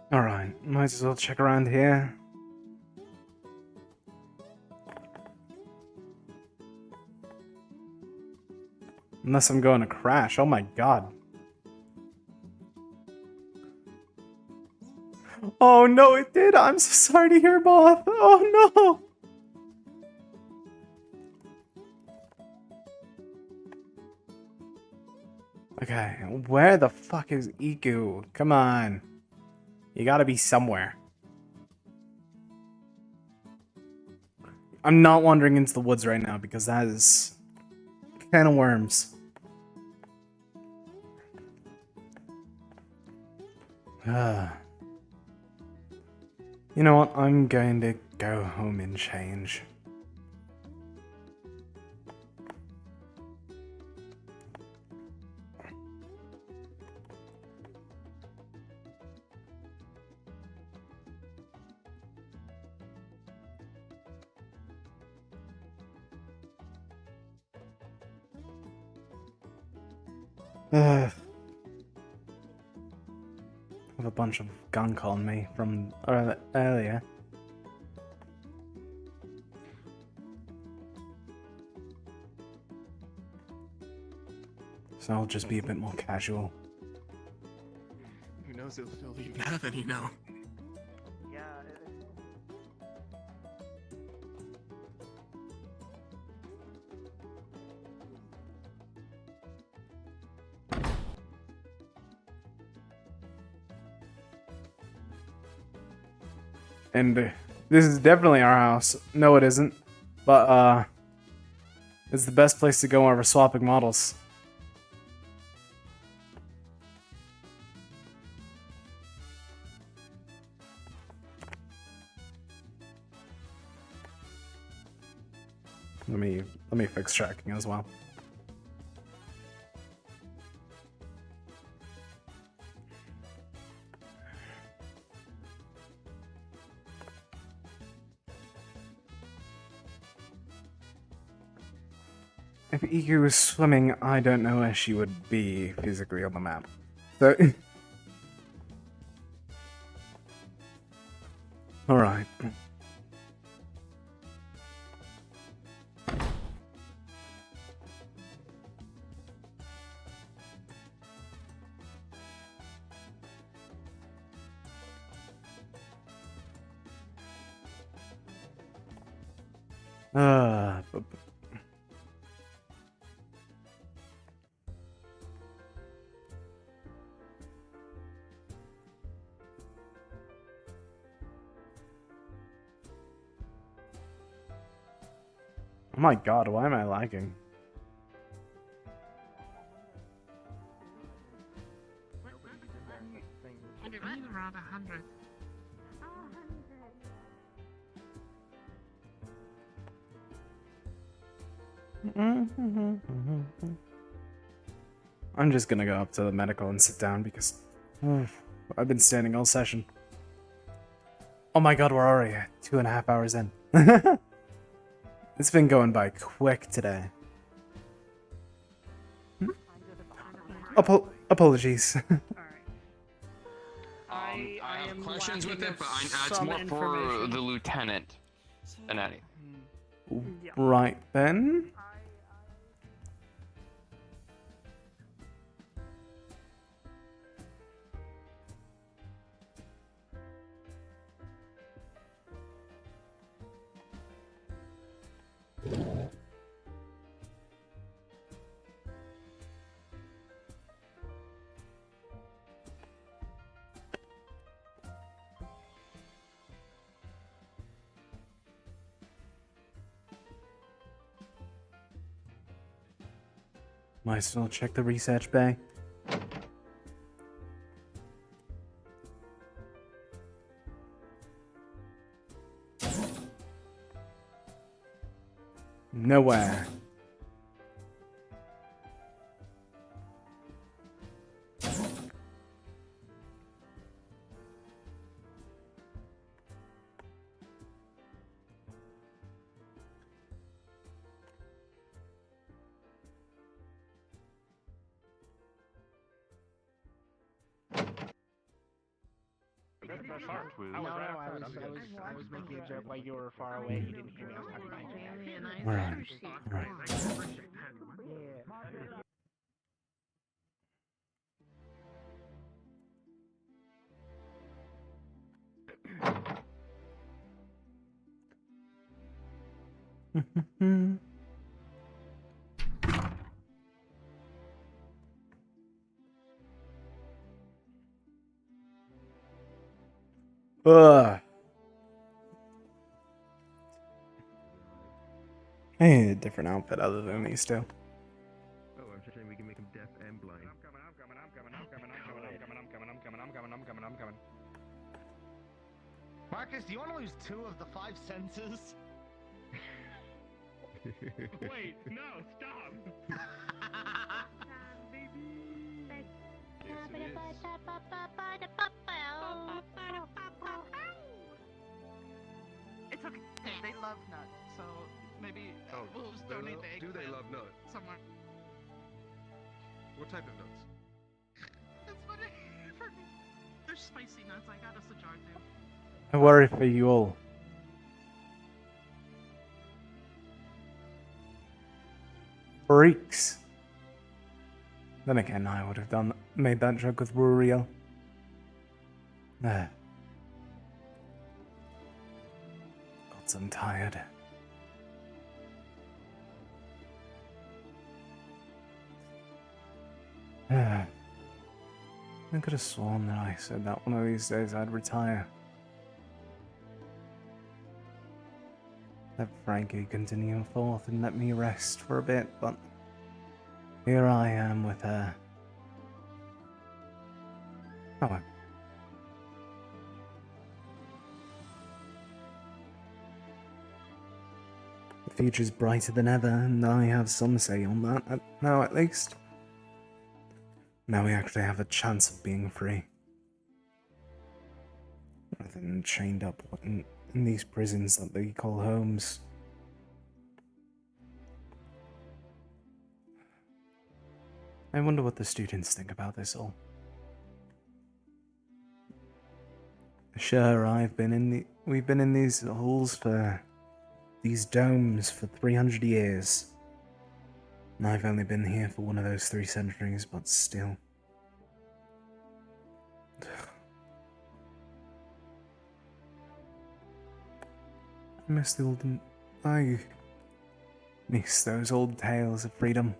Alright, might as well check around here. Unless I'm going to crash. Oh my god. Oh no, it did! I'm so sorry to hear, Moth! Oh no! Okay, where the fuck is Iku? Come on. You gotta be somewhere. I'm not wandering into the woods right now because that is a can of worms. You know what? I'm going to go home and change. I have a bunch of gunk on me from earlier. So I'll just be a bit more casual. Who knows if he'll even have any now. Yeah. And this is definitely our house. No, it isn't. But, it's the best place to go when we're swapping models. Let me fix tracking as well. if Iku was swimming, I don't know where she would be physically on the map. So... Alright. Oh my god, why am I lagging? Around 100. I'm just gonna go up to the medical and sit down because I've been standing all session. Oh my god, we're already 2.5 hours in. It's been going by quick today. Apologies. I have questions with lacking it, but of it's some more for information. the lieutenant than any. Right then. Might as well check the research bay. Nowhere. I was making a joke while you were far away. You didn't hear me. I was talking about you. Right. Ugh. I need a different outfit other than these two. Oh, I'm just saying we can make him deaf and blind. I'm coming. Marcus, do you want to lose 2 of the 5 senses? Wait, no, stop! It's okay. They love nuts, so maybe we'll just donate the egg. Do they love nuts? Somewhere. What type of nuts? That's funny for me. They're spicy nuts. I got us a jar too. I worry for you all. Freaks. Then again, I would have made that joke with Ruriel. Gods, I'm tired. I could have sworn that I said that one of these days I'd retire. Let Frankie continue forth and let me rest for a bit, but here I am with her. Oh well. The future's brighter than ever, and I have some say on that, now at least. Now we actually have a chance of being free. Rather than chained up in these prisons that they call homes. I wonder what the students think about this all. Sure, we've been in these halls for these domes for 300 years. And I've only been here for one of those 3 centuries, but still. I miss those old tales of freedom.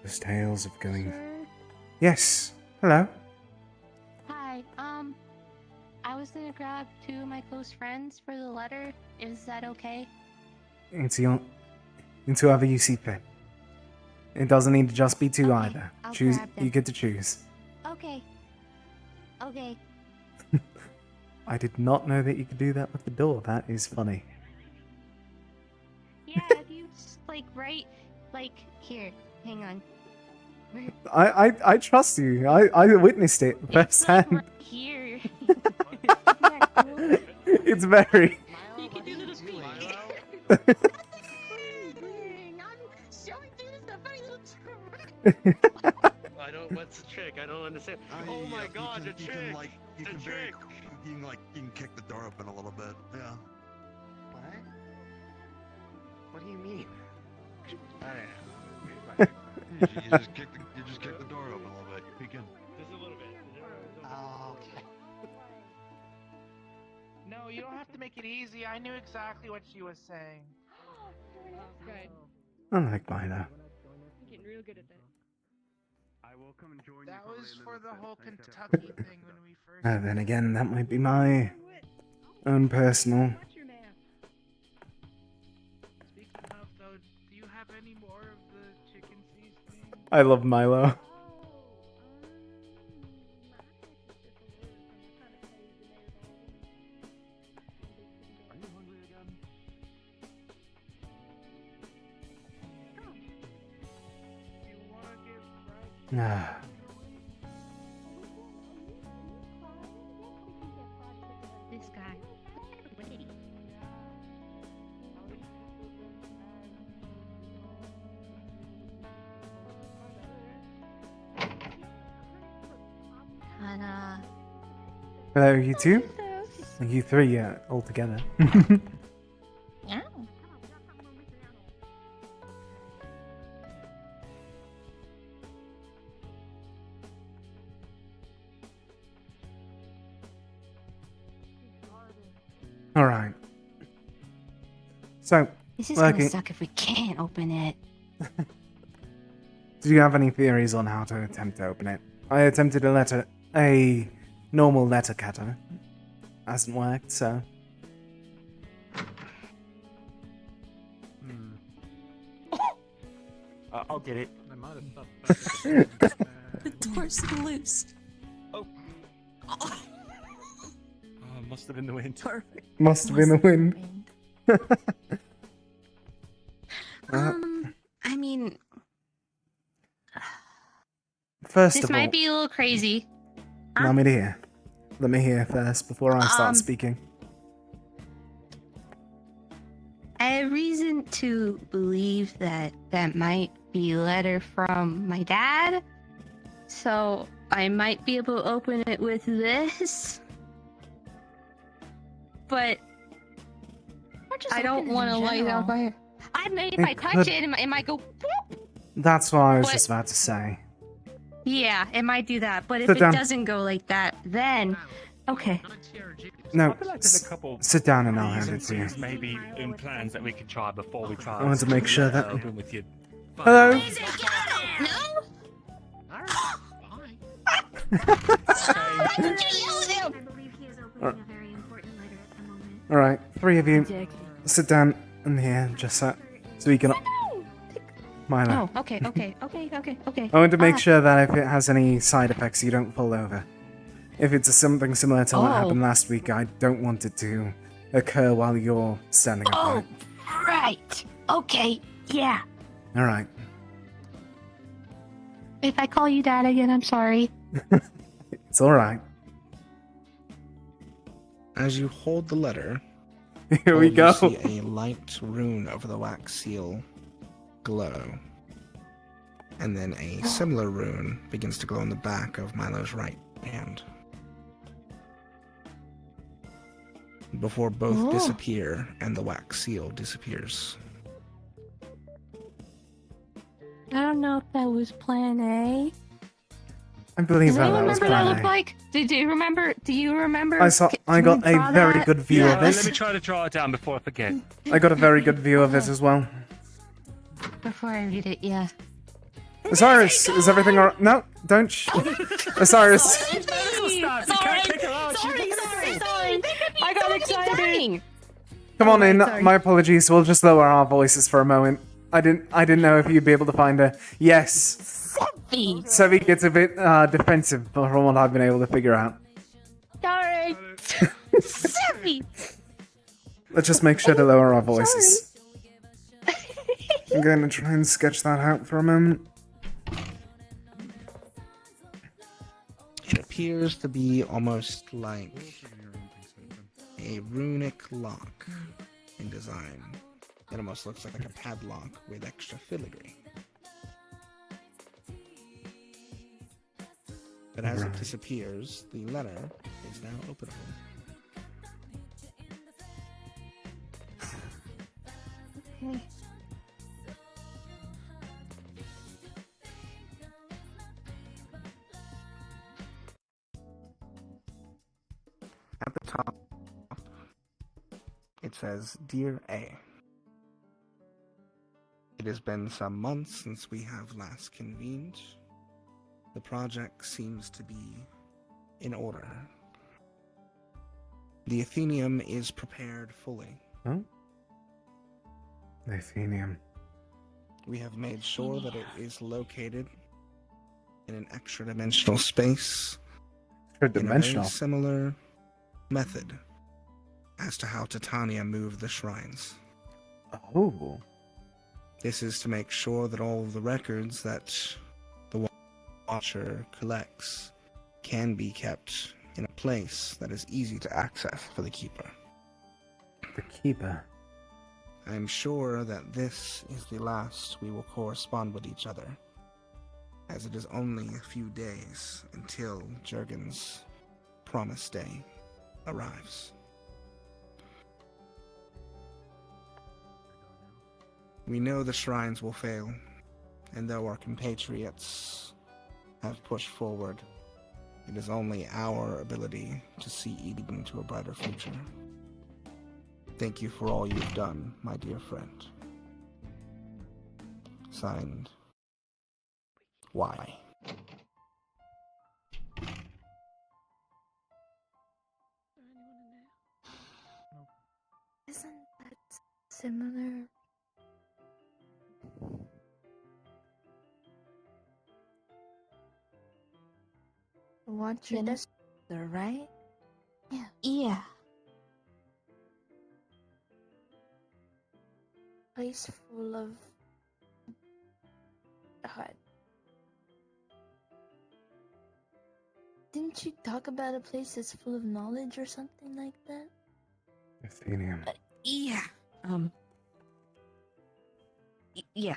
Those tales of going... Yes, hello. Hi, I was gonna grab 2 of my close friends for the letter. Is that okay? Into whoever you see fit. It doesn't need to just be 2 either. I'll Choose. grab them. You get to choose. Okay. Okay. I did not know that you could do that with the door. That is funny. Yeah, if you just, here, hang on. I trust you. I witnessed it firsthand. Right here. It's very. You can do little squeak. I don't. What's the trick? I don't understand. Oh my God, the trick! You can kick the door open a little bit. Yeah. What? What do you mean? You just kick the door open a little bit. You peek in. Just a little bit. Oh, okay. No, you don't have to make it easy. I knew exactly what she was saying. Good. I like Milo. You're getting real good at that. I will come and join That you. was for the whole Kentucky thing when we first. Then again, that might be my own personal. Speaking of though, do you have any more of the chicken seasoning? I love Milo. Ah. This guy. Hello, you 2? You 3, yeah, all together. Yeah. Alright. So, This is gonna suck if we can't open it. Do you have any theories on how to attempt to open it? I attempted a normal letter cutter. Hasn't worked, so. I'll get it. The door's loose. Oh. Must have been the wind. Perfect. Must have been the wind. I mean, First this of all, might be a little crazy. let me hear. Let me hear first before I start speaking. I have reason to believe that that might be a letter from my dad, so I might be able to open it with this. But I don't want to light up my. I mean, if I touch it, it might go. Whoop. That's what I was But- just about to say. Yeah, it might do that. But if Sit it down. doesn't go like that, then okay. No, I feel like there's a couple. sit down and I'll hand it to you. reasons maybe in plans that we could try before we try. I want to make sure that. Open with your. Hello. No. All right, 3 of you, sit down in here, just so we can. Milo. Oh, okay. I want to make sure that if it has any side effects, you don't fall over. If it's something similar to what happened last week, I don't want it to occur while you're standing upright. Oh, right. Okay. Yeah. All right. If I call you dad again, I'm sorry. It's all right. As you hold the letter, Here all we of go. You see a light rune over the wax seal glow. And then a similar rune begins to glow on the back of Milo's right hand. Before both Oh. disappear and the wax seal disappears. I don't know if that was plan A. I believe Does that anyone was remember what that plan looked A. like? Do you remember? Do you remember? I got a draw very that? good view of Let this. me try to draw it down before I forget. I got a very good view of this as well. Before I read it, yeah. Osiris, is everything alright? No, don't. Osiris. Sorry. I got excited. Come on in. sorry. My apologies. We'll just lower our voices for a moment. I didn't know if you'd be able to find her. Yes. Sevi. Sevi gets a bit defensive from what I've been able to figure out. Sorry. Sevi. Let's just make sure to lower our voices. I'm going to try and sketch that out for a moment. It appears to be almost like a runic lock in design. It almost looks like a padlock with extra filigree. But as it disappears, the letter is now openable. Okay. At the top, it says, Dear A. It has been some months since we have last convened. The project seems to be in order. The Athenium is prepared fully. Oh? The Athenium. We have made sure that it is located in an extra-dimensional space. Extra-dimensional? In a very similar method as to how Titania moved the shrines. Oh. This is to make sure that all of the records that the Watcher collects can be kept in a place that is easy to access for the Keeper. The Keeper? I am sure that this is the last we will correspond with each other, as it is only a few days until Jurgen's promised day arrives. We know the shrines will fail, and though our compatriots have pushed forward, it is only our ability to see Eden to a brighter future. Thank you for all you've done, my dear friend. Signed, Y. Isn't that similar? Watcher Yes. right? Yeah. Yeah. Place full of didn't you talk about a place that's full of knowledge or something like that? Athenium. Yeah. Yeah.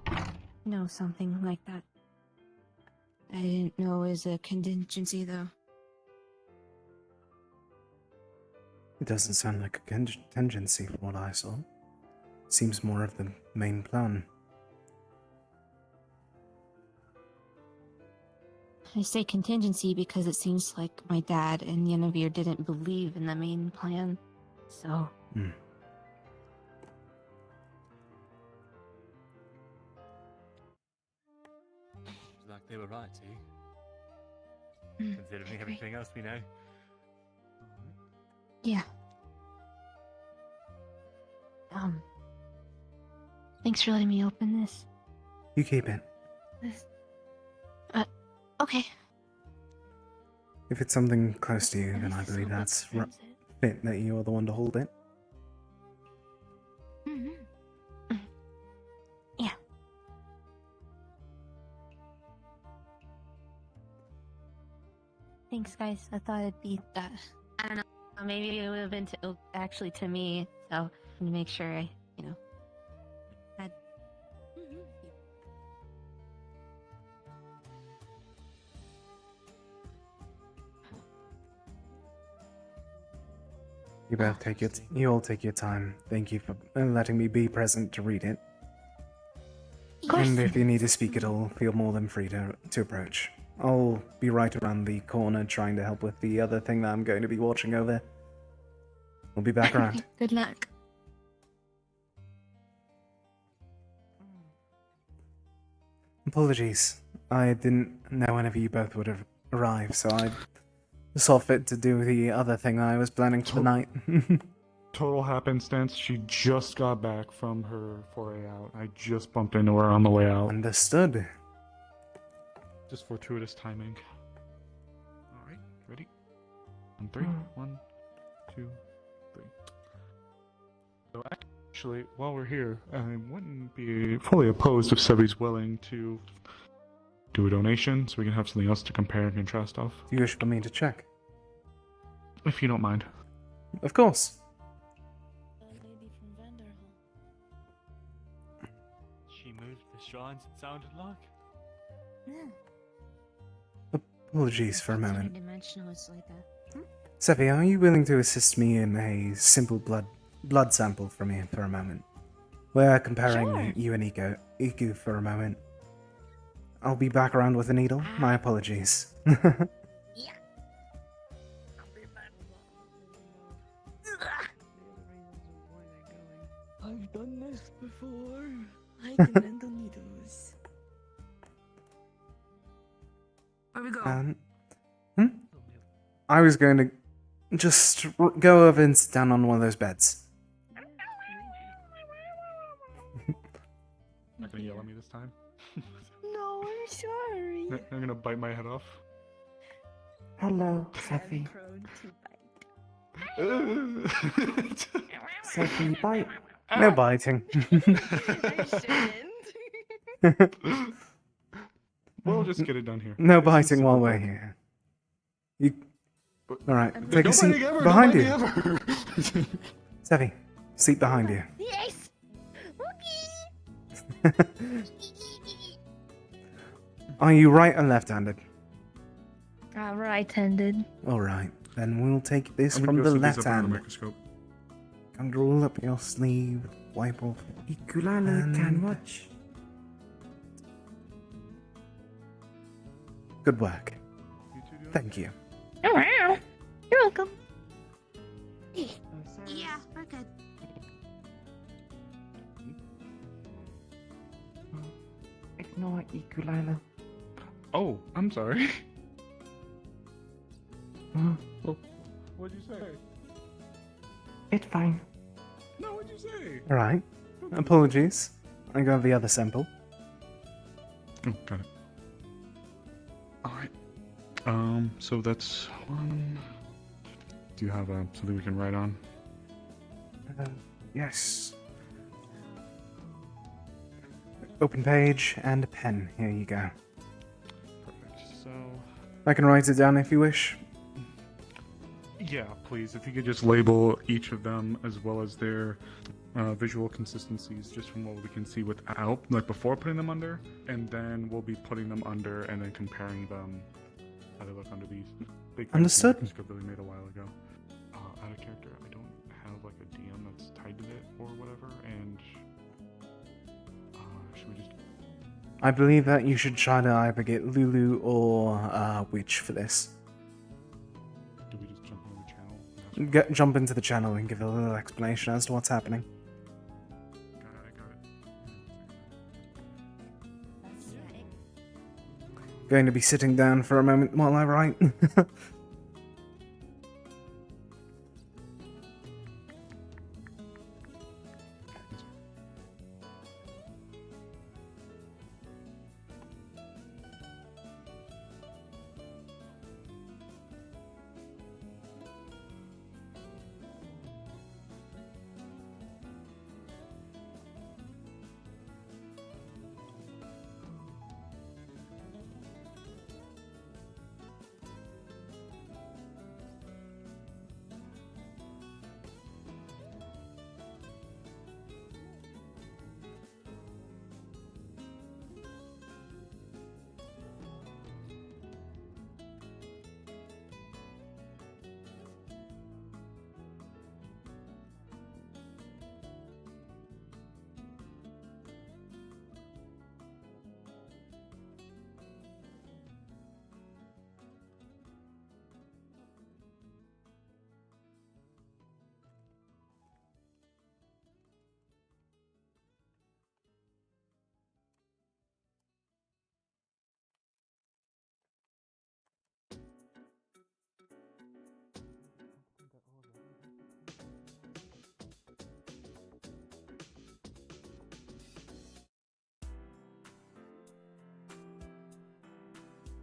I know something like that. I didn't know it was a contingency, though. It doesn't sound like a contingency from what I saw. Seems more of the main plan. I say contingency because it seems like my dad and Yennefer didn't believe in the main plan, so... Like they were right, too. Considering everything else we know. Yeah. Thanks for letting me open this. You keep it. Okay. If it's something close to you, then I believe that's fit that you're the one to hold it. Yeah. Thanks, guys. I thought it'd be, I don't know, maybe it would have been actually to me, so to make sure I, had... You all take your time. Thank you for letting me be present to read it. And if you need to speak at all, feel more than free to approach. I'll be right around the corner trying to help with the other thing that I'm going to be watching over. We'll be back around. Good luck. Apologies. I didn't know whenever you both would have arrived, so I saw fit to do the other thing that I was planning for the night. Total happenstance. She just got back from her foray out. I just bumped into her on the way out. Understood. Just fortuitous timing. Alright, ready? On three. 1, 2, 3. So actually, while we're here, I wouldn't be fully opposed if Sevi's willing to do a donation so we can have something else to compare and contrast off. Do you wish for me to check? If you don't mind. Of course. She moved the shrines, it sounded like. Apologies for a moment. Dimensional is like that. Sevi, are you willing to assist me in a simple blood sample for me for a moment? We're comparing you and Iku for a moment. I'll be back around with a needle. My apologies. I've done this before. I can handle needles. Where we go? I was going to just go over and sit down on one of those beds. Not gonna yell at me this time? No, I'm sorry. I'm gonna bite my head off. Hello, Sevi. Sevi, bite. No biting. We'll just get it done here. No biting while we're here. You. Alright, take a seat behind you. Sevi, seat behind you. Yes! Are you right or left-handed? Right-handed. Alright, then we'll take this I'm from gonna the go set these left up under hand. the microscope. And roll up your sleeve, wipe off. Ikulala can watch. Good work. Thank you. Oh, wow. You're welcome. Yeah, we're good. Ignore Ikulala. Oh, I'm sorry. Oh, What'd you say? it's fine. No, what'd you say? Alright. Apologies. I got the other sample. Oh, got it. Alright. So that's one. Do you have something we can write on? Yes. Open page and a pen. Here you go. Perfect. So. I can write it down if you wish. Yeah, please. If you could just label each of them as well as their visual consistencies, just from what we can see without, like before putting them under, and then we'll be putting them under and then comparing them how they look under these big Understood. microscope that we made a while ago. Out of character, I don't have like a DM that's tied to it or whatever, and should we just? I believe that you should try to either get Lulu or Witch for this. Do we just jump into the channel? Jump into the channel and give a little explanation as to what's happening. Going to be sitting down for a moment while I write.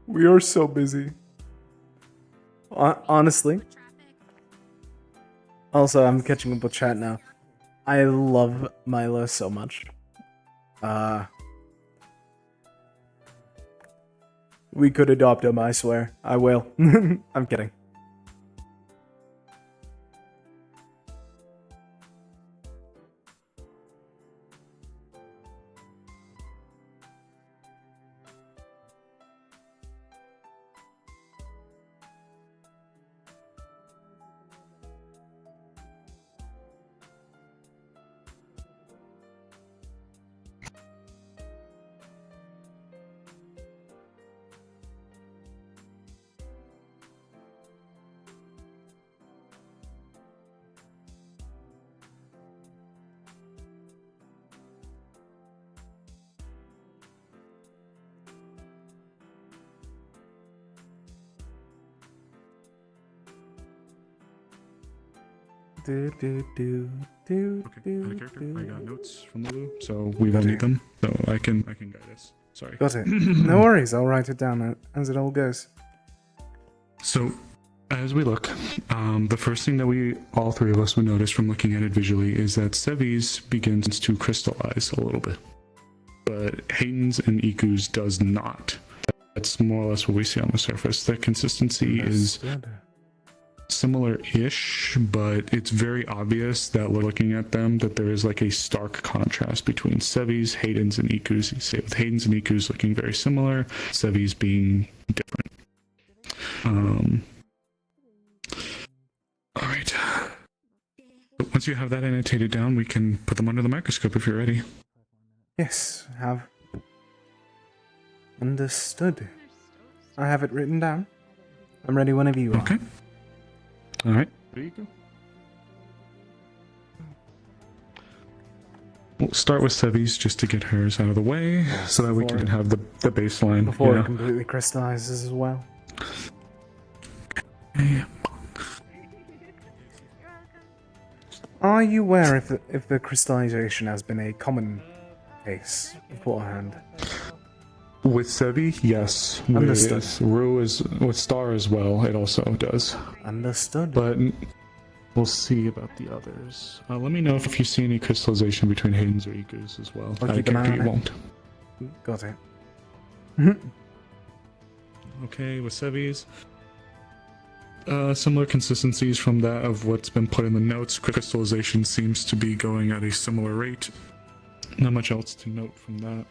We are so busy. Honestly. Also, I'm catching up with chat now. I love Milo so much. We could adopt him, I swear. I will. I'm kidding. Okay, add a character. I got notes from Lulu, so we will need them. So I can guide us. Sorry. Got it. No worries, I'll write it down as it all goes. So, as we look, the first thing that all three of us would notice from looking at it visually is that Sevi's begins to crystallize a little bit, but Hayden's and Iku's does not. That's more or less what we see on the surface. The consistency is similar-ish, but it's very obvious that looking at them that there is like a stark contrast between Sevi's, Hayden's, and Iku's. You see with Hayden's and Iku's looking very similar, Sevi's being different. Alright. Once you have that annotated down, we can put them under the microscope if you're ready. Yes, have. Understood. I have it written down. I'm ready whenever you are. Okay. Alright. There you go. We'll start with Sevi's just to get hers out of the way, so that we can have the baseline. Before it completely crystallizes as well. Okay. Are you aware if the crystallization has been a common case beforehand? With Sevi, yes. Understood. With Star as well, it also does. Understood. But we'll see about the others. Let me know if you see any crystallization between Hayden's or Iku's as well. I'll keep an eye on you it. won't. Got it. Okay, with Sevi's. Similar consistencies from that of what's been put in the notes. Crystallization seems to be going at a similar rate. Not much else to note from that.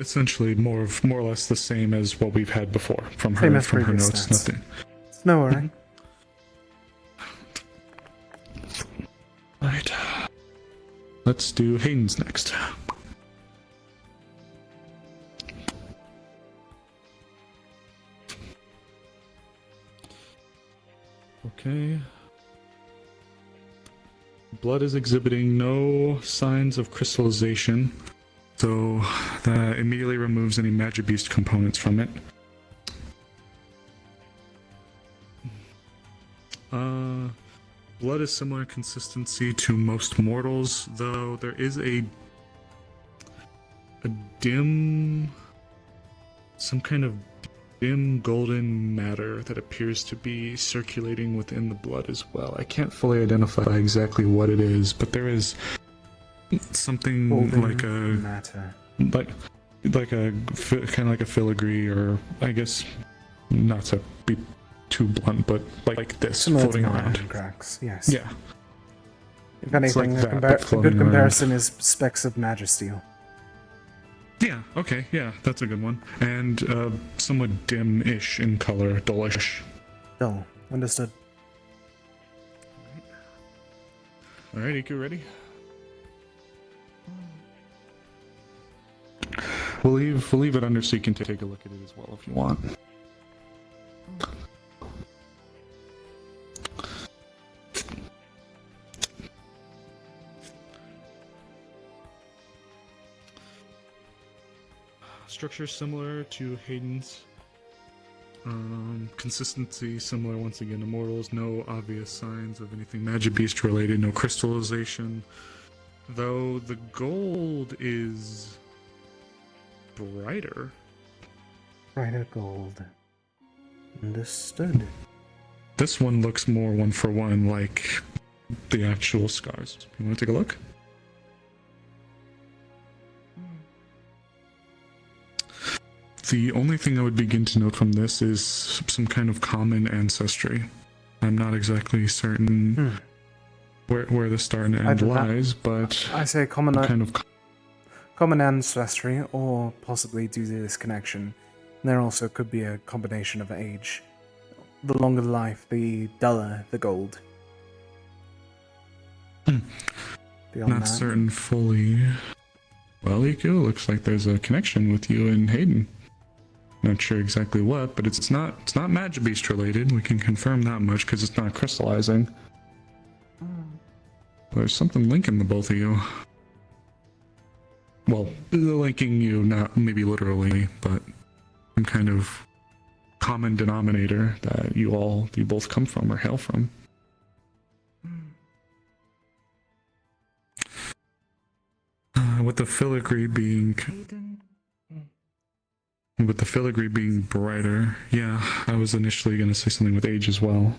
Essentially more or less the same as what we've had before from her notes. Stats. Nothing. No worry. Right. Let's do Hayden's next. Okay. Blood is exhibiting no signs of crystallization, so that immediately removes any Magic Beast components from it. Blood is similar consistency to most mortals, though there is a dim, some kind of dim golden matter that appears to be circulating within the blood as well. I can't fully identify exactly what it is, but there is something golden like a matter, like a kind of like a filigree, or I guess not to be too blunt, but like this Similar floating to around. iron cracks, yes. Yeah. If anything, like that, but a good floating comparison is specks of Magisteel. Yeah, okay, yeah, that's a good one. And somewhat dim-ish in color, dullish. Dull. Understood. Alright, Iku, ready? We'll leave it under so you can take a look at it as well if you want. Structure similar to Hayden's. Consistency similar once again to Mortals. No obvious signs of anything Magic Beast related. No crystallization. Though the gold is brighter. Brighter gold. Understood. This one looks more one for one like the actual scars. You want to take a look? The only thing I would begin to note from this is some kind of common ancestry. I'm not exactly certain where the start and end lies, but I say common kind of common ancestry, or possibly due to this connection. There also could be a combination of age. The longer the life, the duller the gold. Beyond not that, certain fully. Well, Iku, looks like there's a connection with you and Hayden. Not sure exactly what, but it's not Magic Beast related. We can confirm that much because it's not crystallizing. There's something linking the both of you. Well, linking you, not maybe literally, but some kind of common denominator that you both come from or hail from. With the filigree being brighter, yeah, I was initially going to say something with age as well.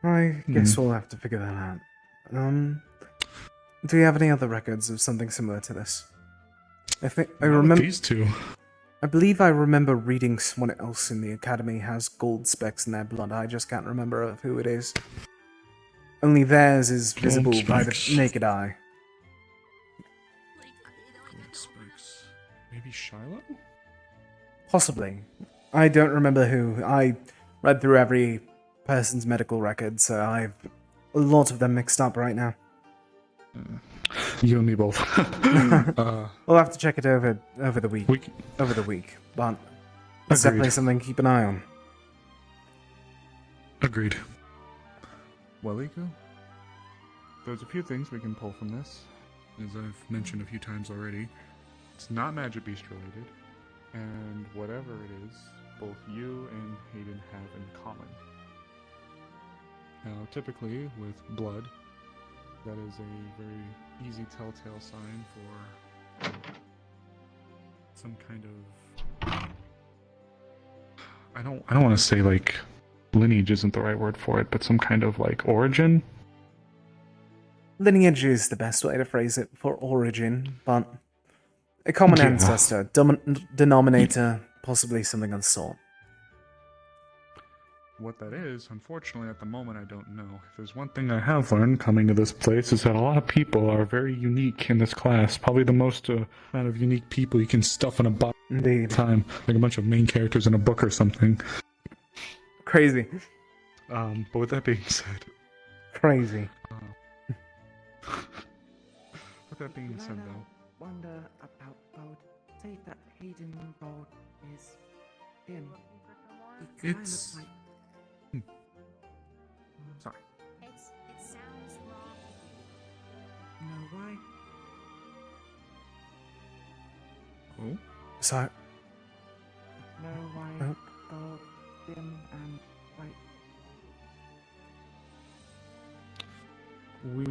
I guess we'll have to figure that out. Do you have any other records of something similar to this? I remember these two. I believe I remember reading someone else in the academy has gold specks in their blood. I just can't remember who it is. Only theirs is visible by the naked eye. Gold spikes. Maybe Shiloh? Possibly. I don't remember who. I read through every person's medical record, so I've a lot of them mixed up right now. You and me both. We'll have to check it over the week. Over the week, but it's definitely something to keep an eye on. Agreed. Well, Iku, there's a few things we can pull from this. As I've mentioned a few times already, it's not Magic Beast related, and whatever it is, both you and Hayden have in common. Now, typically, with blood, that is a very easy telltale sign for some kind of... I don't want to say, like, lineage isn't the right word for it, but some kind of, like, origin? Lineage is the best way to phrase it for origin, but a common ancestor, denominator, possibly something of the sort. What that is, unfortunately, at the moment, I don't know. If there's one thing I have learned coming to this place is that a lot of people are very unique in this class. Probably the most amount of unique people you can stuff in a box at a time, like a bunch of main characters in a book or something. Crazy. But with that being said... Crazy. With that being said, though... Wonder about gold. Say that Hayden gold is in. It's... Sorry. It sounds wrong. Know why? Oh? So... Know why gold, dim, and white. We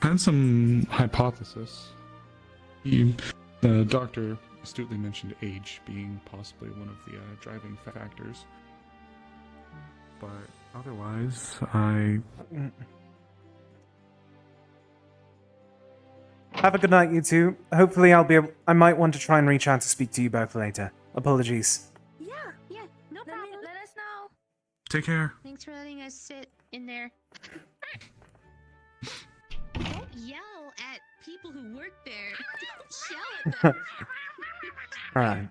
had some hypothesis. The doctor astutely mentioned age being possibly one of the driving factors. But otherwise, Have a good night, you two. Hopefully I might want to try and reach out to speak to you both later. Apologies. Yeah, no problem. Let us know. Take care. Thanks for letting us sit in there. Don't yell at people who work there. Don't yell at them. Alright.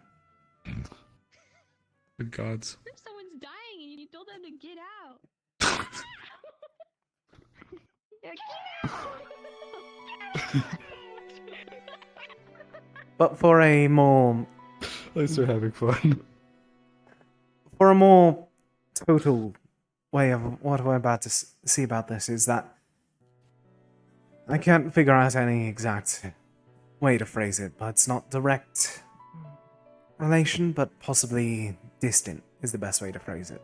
Good gods. If someone's dying and you told them to get out. But for a more... At least they're having fun. For a more total way of what we're about to see about this is that I can't figure out any exact way to phrase it, but it's not direct relation, but possibly distant is the best way to phrase it.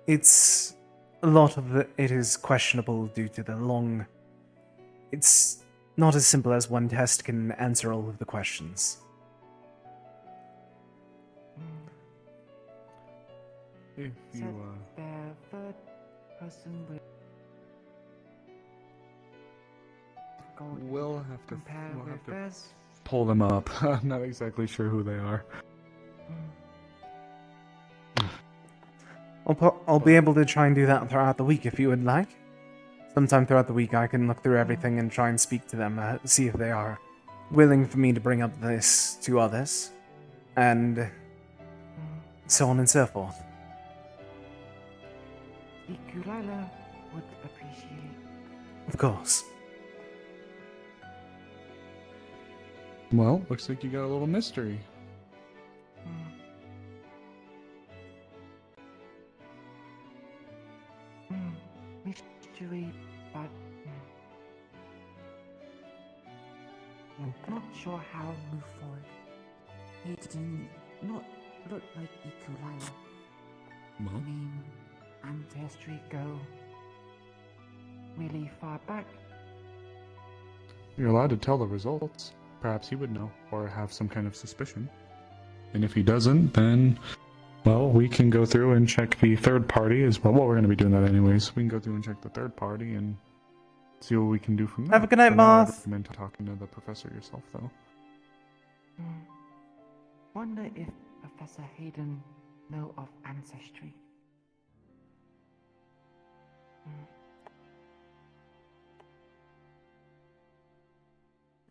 It's a lot of it is questionable due to the long... It's not as simple as one test can answer all of the questions. If you, So the third person will we'll have to compare with us. pull them up. I'm not exactly sure who they are. I'll be able to try and do that throughout the week if you would like. Sometime throughout the week I can look through everything and try and speak to them, see if they are willing for me to bring up this to others, and so on and so forth. Ikulala would appreciate. Of course. Well, looks like you got a little mystery. Mystery, but not sure how to move forward. He did not look like Ikulala. Well? I mean, ancestry go really far back. You're allowed to tell the results. Perhaps he would know, or have some kind of suspicion. And if he doesn't, then, well, we can go through and check the third party as well. Well, we're going to be doing that anyways. We can go through and check the third party and see what we can do from there. Have a good night, For now, I'd Moth. recommend talking to the professor yourself, though. Wonder if Professor Hayden know of ancestry.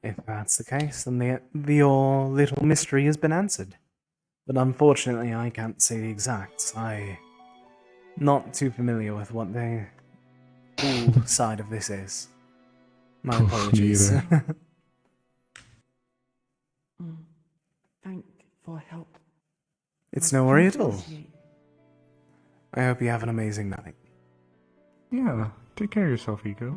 If that's the case, then your little mystery has been answered. But unfortunately, I can't say the exacts. I'm not too familiar with what the full side of this is. My apologies. Neither. Thank for help. It's no worry at all. I hope you have an amazing night. Yeah, take care of yourself, Ego.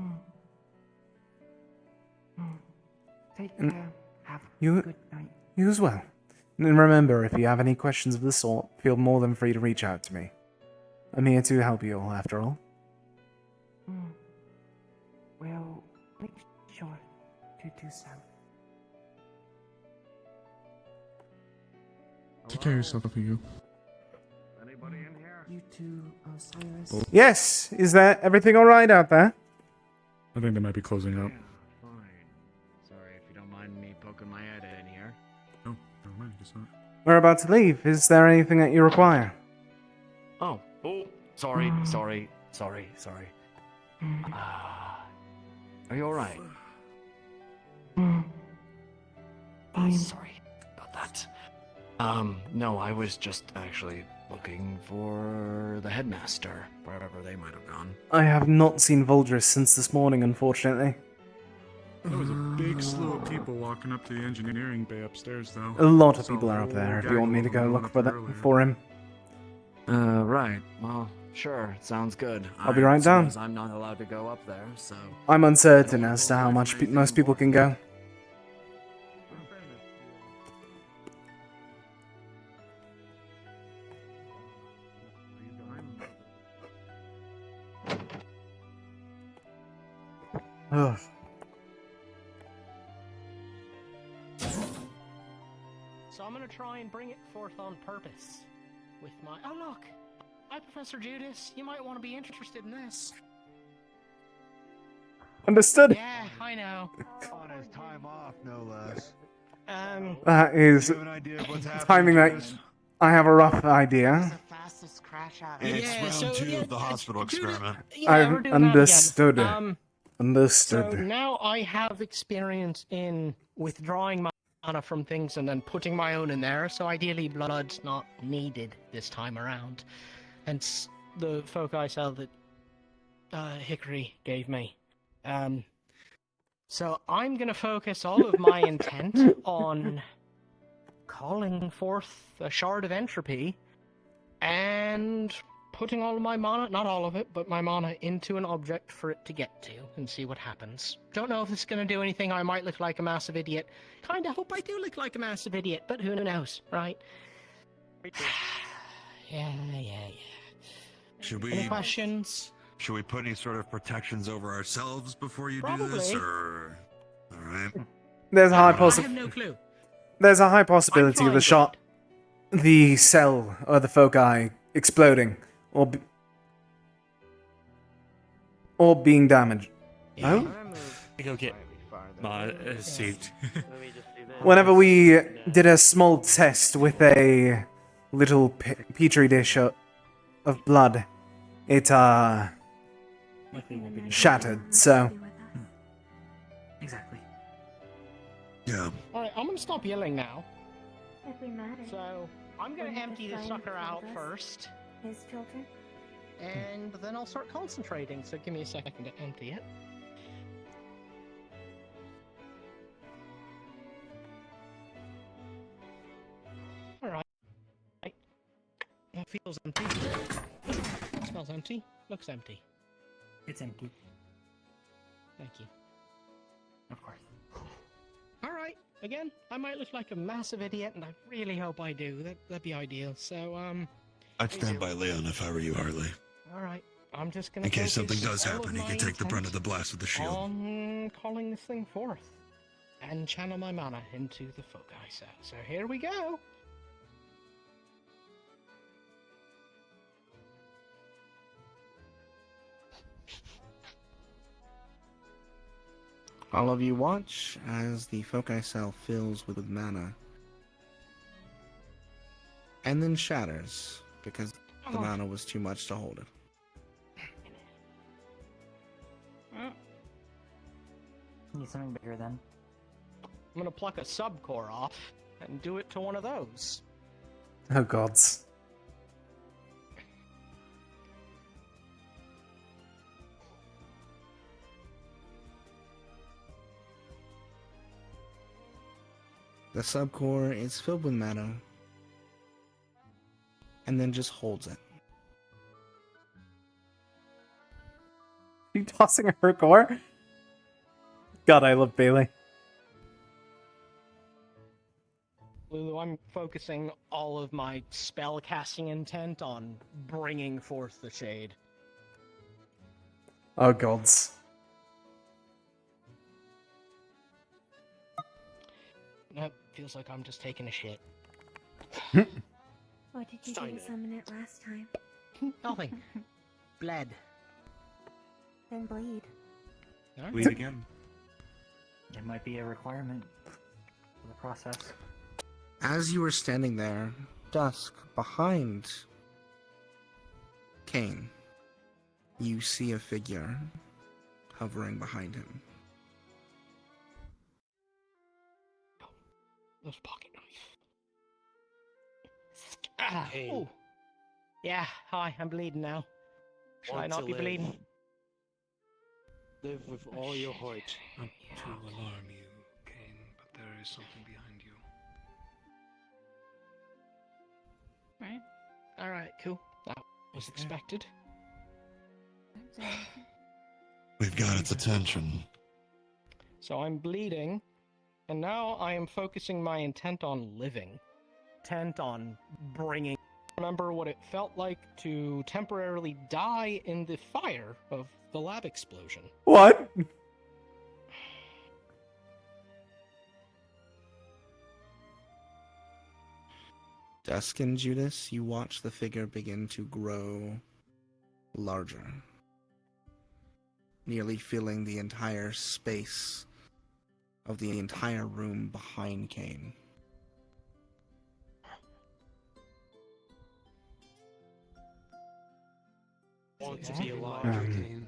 Take Mm. care. Have You- a good night. You as well. And remember, if you have any questions of the sort, feel more than free to reach out to me. I'm here to help you all, after all. We'll make sure to do so. Take care of yourself, Ego. Anybody in here? You too, Osiris. Oh. Yes! Is that everything alright out there? I think they might be closing up. Fine. Sorry if you don't mind me poking my head in here. No, never mind, guess not. We're about to leave. Is there anything that you require? Oh, sorry. Are you alright? Sorry about that. No, I was just actually looking for the headmaster, wherever they might have gone. I have not seen Voldris since this morning, unfortunately. There was a big slew of people walking up to the engineering bay upstairs, though. A lot of So people are up there if you gaggle want me to of go them look went for up that earlier. for him. Right. Well, sure. Sounds good. I'll be right down. suppose I'm not allowed to go up there, so... I'm uncertain as to how much most people can go. Ugh. So I'm gonna try and bring it forth on purpose with my... Oh look! Hi, Professor Judas. You might want to be interested in this. Understood. Yeah, I know. On his time off, no less. That is You have an idea of what's happening, timing that Judas? I have a rough idea. Fastest crash out. It's round two of the hospital experiment. Yeah, we're I've doing that again. understood. So Understood. now I have experience in withdrawing mana from things and then putting my own in there, so ideally blood's not needed this time around. Hence the foci cell that Hickory gave me. So I'm gonna focus all of my intent on calling forth a shard of entropy and putting all of my mana, not all of it, but my mana into an object for it to get to and see what happens. Don't know if it's gonna do anything. I might look like a massive idiot. Kinda hope I do look like a massive idiot, but who knows, right? Yeah. Should Any we questions? Should we put any sort of protections over ourselves before you do this, Probably. or? All right. There's a high I have no clue. There's a high possibility of the flying shot, the cell or the foci exploding or being damaged. No? Go get my suit. Whenever we did a small test with a little petri dish of blood, it shattered. So Exactly. Yeah. Alright, I'm gonna stop yelling now. If we matter. So, I'm gonna empty the sucker out first. His children. And then I'll start concentrating, so give me a second to empty it. Alright. That feels empty. Smells empty. Looks empty. It's empty. Thank you. Of course. Alright, again, I might look like a massive idiot, and I really hope I do. That'd be ideal. So, I'd stand by Leon if I were you, Harley. alright. I'm just gonna In case something focus does all of happen, he my can take the brunt of the intent blast with the shield. on calling this thing forth and channel my mana into the foci set. So here we go. All of you watch as the foci cell fills with mana and then shatters because the mana was too much to hold it. Need something bigger then. I'm gonna pluck a subcore off and do it to one of those. oh gods. The subcore is filled with mana and then just holds it. You tossing her core? God, I love Bailey. Lulu, I'm focusing all of my spell casting intent on bringing forth the shade. Oh gods. Nope, feels like I'm just taking a shit. What did you do to summon it last time? Nothing. Bled. Then bleed. Bleed again. It might be a requirement for the process. As you are standing there, Dusk, behind Kane, you see a figure hovering behind him. Those pocket knife. Oh. Yeah, hi, I'm bleeding now. Should I Want not to be live. bleeding? Live with all your heart. Not to alarm you, Kane, but there is something behind you. Right. Alright, cool. That was expected. We've got its attention. So I'm bleeding, and now I am focusing my intent on living. Intent on bringing. Remember what it felt like to temporarily die in the fire of the lab explosion. What? Dusk and Judas, you watch the figure begin to grow larger, nearly filling the entire space of the entire room behind Kane. Want to be alive, Kane.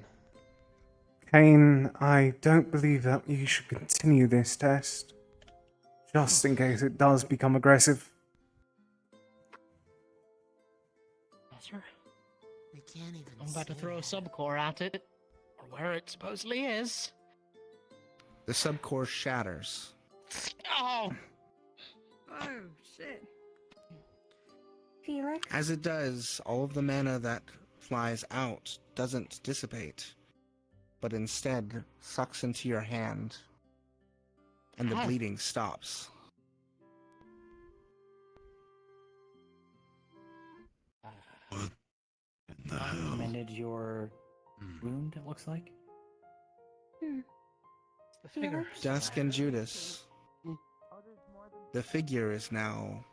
Kane, I don't believe that you should continue this test. Just in case it does become aggressive. Yes, sir. We can't even I'm about to throw a subcore at it, or where it supposedly is. The subcore shatters. Oh! Oh, shit. Felix? As it does, all of the mana that flies out doesn't dissipate, but instead sucks into your hand, and the bleeding stops. What in the I hell? recommended your wound, it looks like. The figure. Dusk and Judas. The figure is now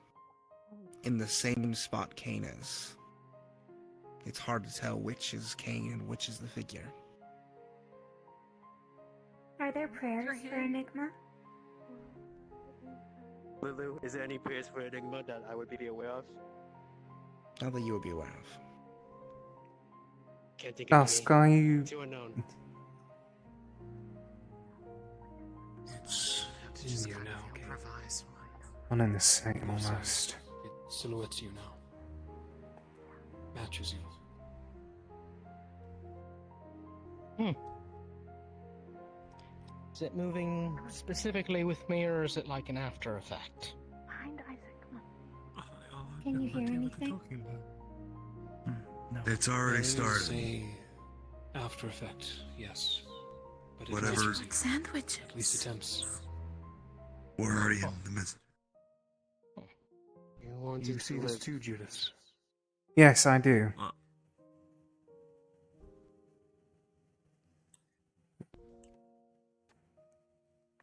in the same spot Kane is. It's hard to tell which is Kane and which is the figure. Are there prayers for Enigma? Lulu, is there any prayers for Enigma that I would be aware of? Not that you would be aware of. Can't think of Dusk, any. are you... Too unknown. It's in you now, okay? One and the same, almost. It silhouettes you now. Matches you. Is it moving specifically with me, or is it like an after effect? Behind Isaac. Can you hear anything? No. It's already started. Say after effect, yes. But it Whatever. matches you. Sandwiches. At least attempts. We're already in the midst. You want You to see this too, Judas? Yes, I do.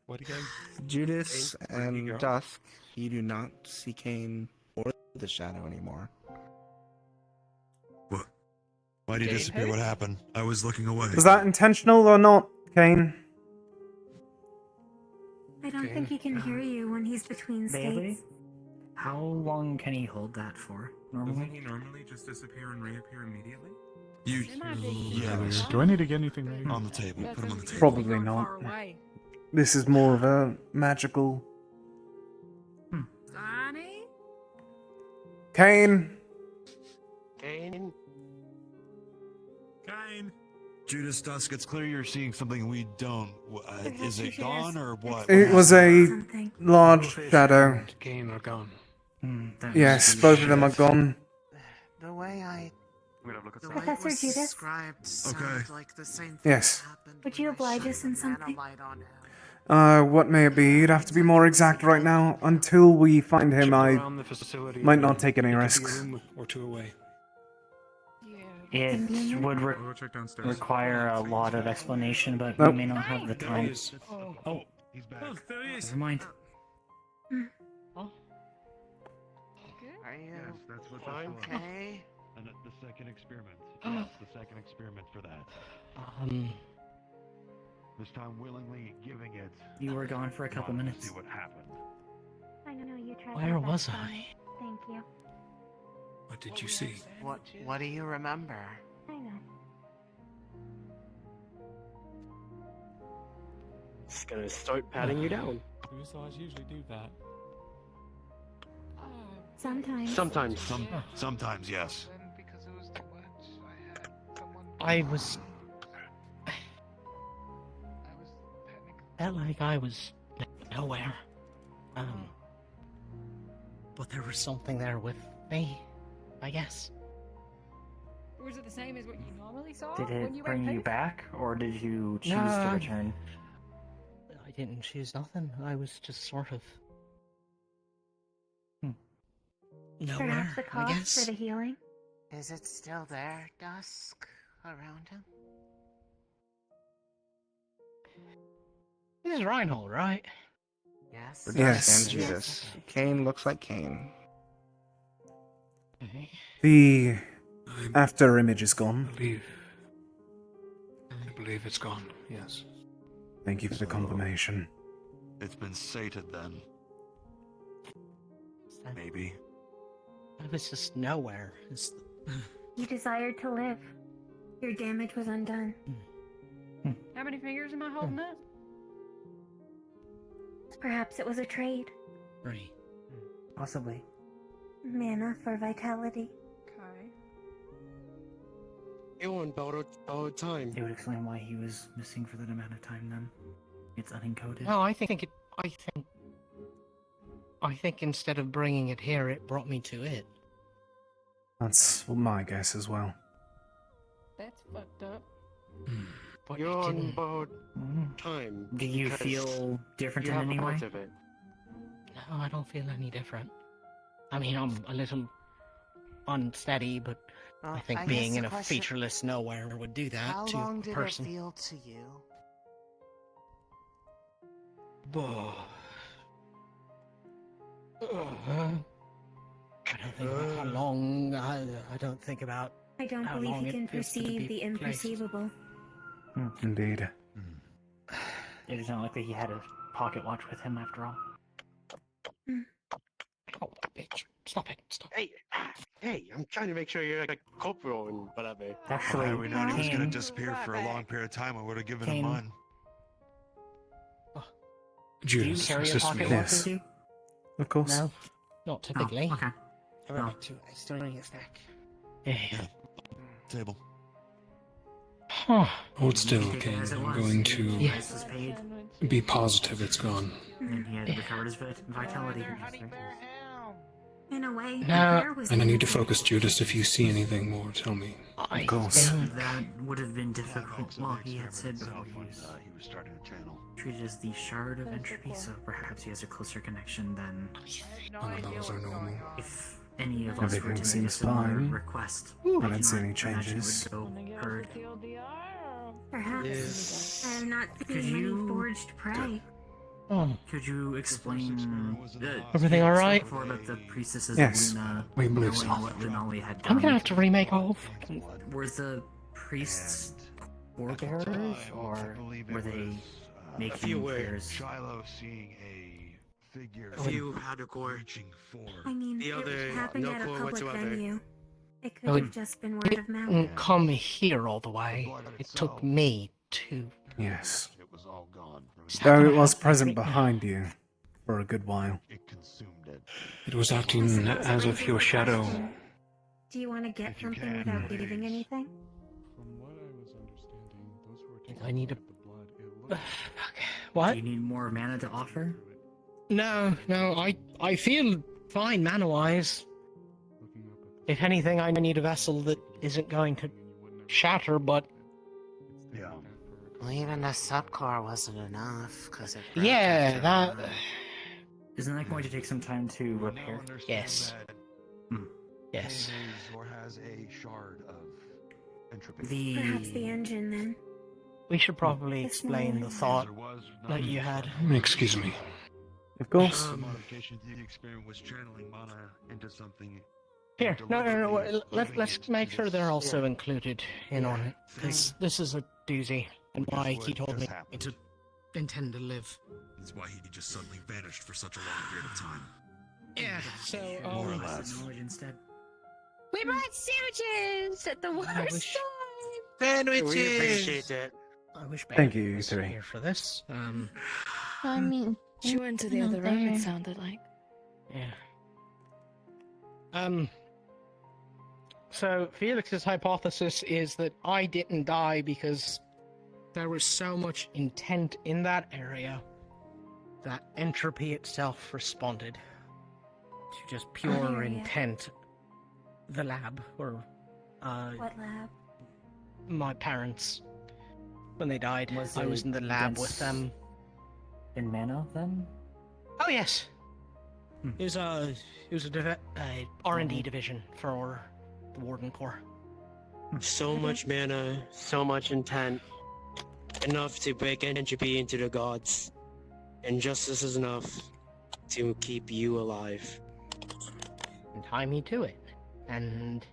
What again? Judas Kane? Where'd he and go? Dusk, you do not see Kane or the Shadow anymore. What? Why did he disappear? What happened? I was looking away. Was that intentional or not, Kane? I don't think he can hear you when he's between Bailey? states. How long can he hold that for, normally? Doesn't he normally just disappear and reappear immediately? You. Yeah. Do I need to get anything ready? On the table. Put him on the table. Probably not. This is more of a magical... Donnie? Kane! Kane? Kane? Judas, Dusk, it's clear you're seeing something we don't. Is it gone or what? It was a large shadow. Kane are gone. Yes, both of them are gone. The way I... The way it Professor was Judas? described sounds like the same thing Yes. happened Would you when I oblige shined us in the something? nanolight on him. What may it be? You'd have to be more exact right now. Until we find him, I Around the facility, might not take any it could be a risks. room or two away. It would I'll check downstairs. require a lot of explanation, but Nope. we may not have the There time. he is. Oh, he's back. Oh, there he is. Never mind. Are you Yes, that's what okay? And the second experiment. Yes, the second experiment for that. This time willingly giving it. You were gone for a couple Wanted to minutes. See what happened. I don't know, you tried. Where your was best, I? Donnie. Thank you. What did you see? What do you remember? I know. Just gonna start patting you down. Suicides usually do that. Sometimes. Sometimes. Sometimes, yes. I was... Felt like I was nowhere. But there was something there with me, I guess. Was it the same as what you normally saw? Did when it you bring went you pink? back, or did you choose No. to return? I didn't choose nothing. I was just sort of... nowhere, Perhaps the I cause guess. for the healing? Is it still there, Dusk, around him? This is Reinhold, right? Yes. For Yes. Dusk and Judas. Kane looks like Kane. The after image is gone. I believe it's gone, yes. Thank you for the confirmation. It's been sated then. Maybe. I was just nowhere. You desired to live. Your damage was undone. How many fingers am I holding up? Perhaps it was a trade. Right. Possibly. Mana for vitality. Okay. You on borrowed time. It would explain why he was missing for that amount of time then. It's unencoded. No, I think instead of bringing it here, it brought me to it. That's my guess as well. That's fucked up. But You're it on didn't... borrowed time. Do you because feel different you in have any way? part of it. No, I don't feel any different. I mean, I'm a little unsteady, but Well, I think guess being the in a question- featureless nowhere would do that How to long a did person. it feel to you? I don't think about how long. I don't think about. I don't how believe long he it can feels to perceive be the placed. imperceivable. Indeed. It is not likely he had a pocket watch with him after all. Oh, bitch. Stop it. Stop. Hey, I'm trying to make sure you're like a corporal and whatever. Actually, Had we known he was going to Kane- disappear for a long period of time, I would have given Kane- him mine. Do Judas, you carry a assist pocket me. watch Yes. with you? Of course. No, not typically. Oh, okay. I No. like to. I still need a snack. Yeah. Table. Hold still, Take it Kane. as it I'm was. going The to price was paid, be positive it's gone. and he had recovered his vitality. In a way, No. there was And I need to focus, Judas. If you see anything more, tell me. Of course. That would have been difficult. Well, he had said before he was starting a channel. treated as the shard of entropy, so perhaps he has a closer connection than None of those are normal. if any of us were Everything to make a seems similar fine. request. I don't see any changes. Heard. Perhaps. I have not Could seen many you- forged prey. Could you explain Everything all right? before about the priestesses Yes. of Luna We believe knowing so. what Linali had done? I'm gonna have to remake a whole fucking. Were the priests forebearers, or were they making prayers? Shiloh seeing a figure. A few hardcore. Reaching for. I mean, The it other, happened no at a clue public whatsoever. venue. It could No, have just been word of mouth. Didn't come here all the way. It took me to. Yes. It was all gone. Though it was present behind you for a good while. It consumed it. It was acting as if your shadow. Do you want to get something without giving anything? From what I was understanding, those who were taking I need a. the blood, it looked What? Do you need more mana to offer? No. I feel fine mana-wise. If anything, I need a vessel that isn't going to shatter, but Yeah. Well, even the subcore wasn't enough, because it broke yeah, after that. a while. Isn't that going to take some time to repair? Yes. Yes. Is or has a shard of entropy. Perhaps the engine then. We should probably It's explain more the thought There was that you had. Excuse me. Of course. The modification to the experiment was channeling mana into something. Here, no. Let's make sure they're also included in on it, because this is a doozy, and why he told me to intend to live. That's why he just suddenly vanished for such a long period of time. Yeah. So More or less. Knowledge instead. We brought sandwiches at the worst wish- time. We appreciate it. I wish Thank Becky you, was three. here for this. I mean, She went to the not other room, there. it sounded like. Yeah. So Felix's hypothesis is that I didn't die because there was so much intent in that area that entropy itself responded to just pure area? intent. The lab, or What lab? my parents, when they died, Was I it was in the lab with dense them. In mana, then? Oh yes. It was a R&D division for the Warden Corps. So much mana, so much intent. Enough to break entropy into the gods. And just this is enough to keep you alive. And tie me to it. And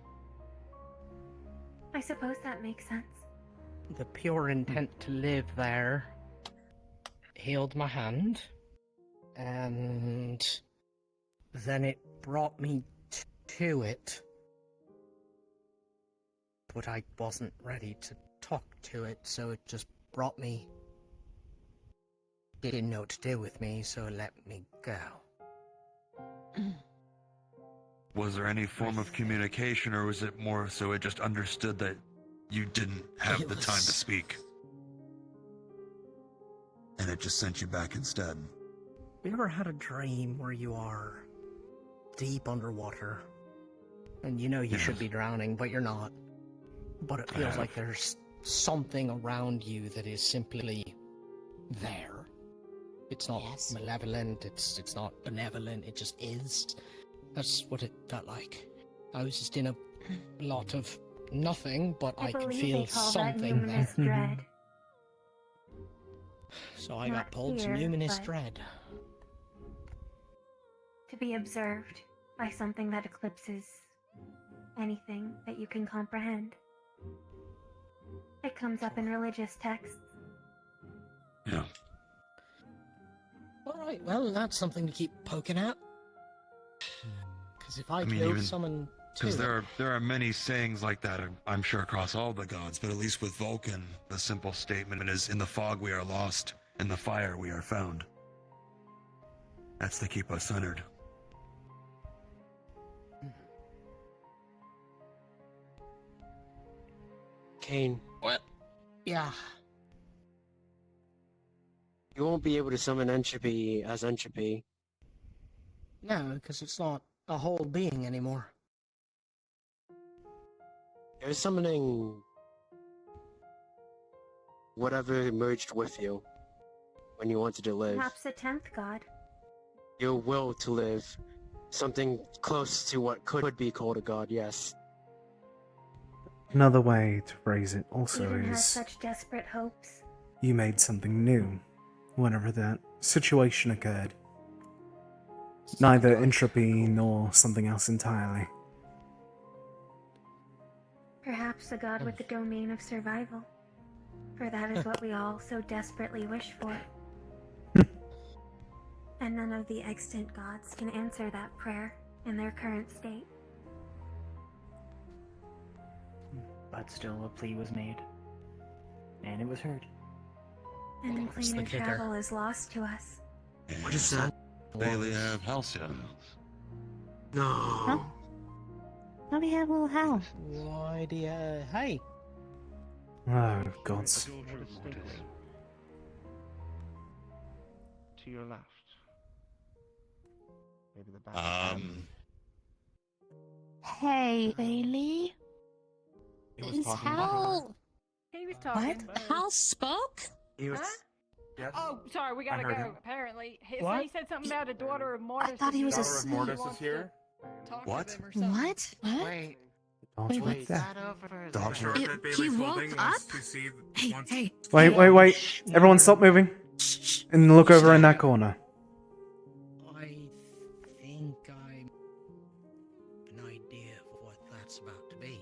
I suppose that makes sense. the pure intent to live there healed my hand. And then it brought me to it. But I wasn't ready to talk to it, so it just brought me. It didn't know what to do with me, so it let me go. Was there any form of communication, or was it more so it just understood that you didn't have the time to speak? And it just sent you back instead. You ever had a dream where you are deep underwater, and you know you should be drowning, but you're not? But it feels like there's something around you that is simply there. It's not malevolent, it's not benevolent, it just is. That's what it felt like. I was just in a lot of nothing, but I can believe feel they call that something there. numinous dread. So I got Not pulled to fear, numinous but dread. To be observed by something that eclipses anything that you can comprehend. It comes up in religious texts. Yeah. Alright, well, that's something to keep poking at. Because if I, killed even someone too... because there are many sayings like that, I'm sure, across all the gods, but at least with Vulcan, the simple statement is, "In the fog we are lost, in the fire we are found." That's to keep us centered. Kane. What? Yeah. You won't be able to summon entropy as entropy. No, because it's not a whole being anymore. You're summoning whatever merged with you when you wanted to live. Perhaps a 10th god. Your will to live. Something close to what could be called a god, yes. Another way to phrase it also Eden has is such desperate hopes. you made something new whenever that situation occurred. Neither entropy nor something else entirely. Perhaps a god with the domain of survival. For that is what we all so desperately wish for. And none of the extant gods can answer that prayer in their current state. But still, a plea was made. And it was heard. And What's the planar kicker? travel is lost to us. What is that? They have Halcyon. No. Huh? How do we have a little house? Why do you... Hey! Oh, gods. To your left. Maybe the back. Hey, Bailey. He was Is talking Hal... He was talking. What? But... Hal spoke? He was. Huh? Yes. Oh, sorry, we gotta I heard go. him. Apparently, What? he said something about a daughter of Mortis. I thought he was Daughter of asleep. Mortis is here. Talk What? To them or something. What? What? Wait, Don't Wait, like what's that. Doctor. He woke up? Hey, hey. Wait. Everyone stop moving. And look over in that corner. I think I'm... an idea of what that's about to be.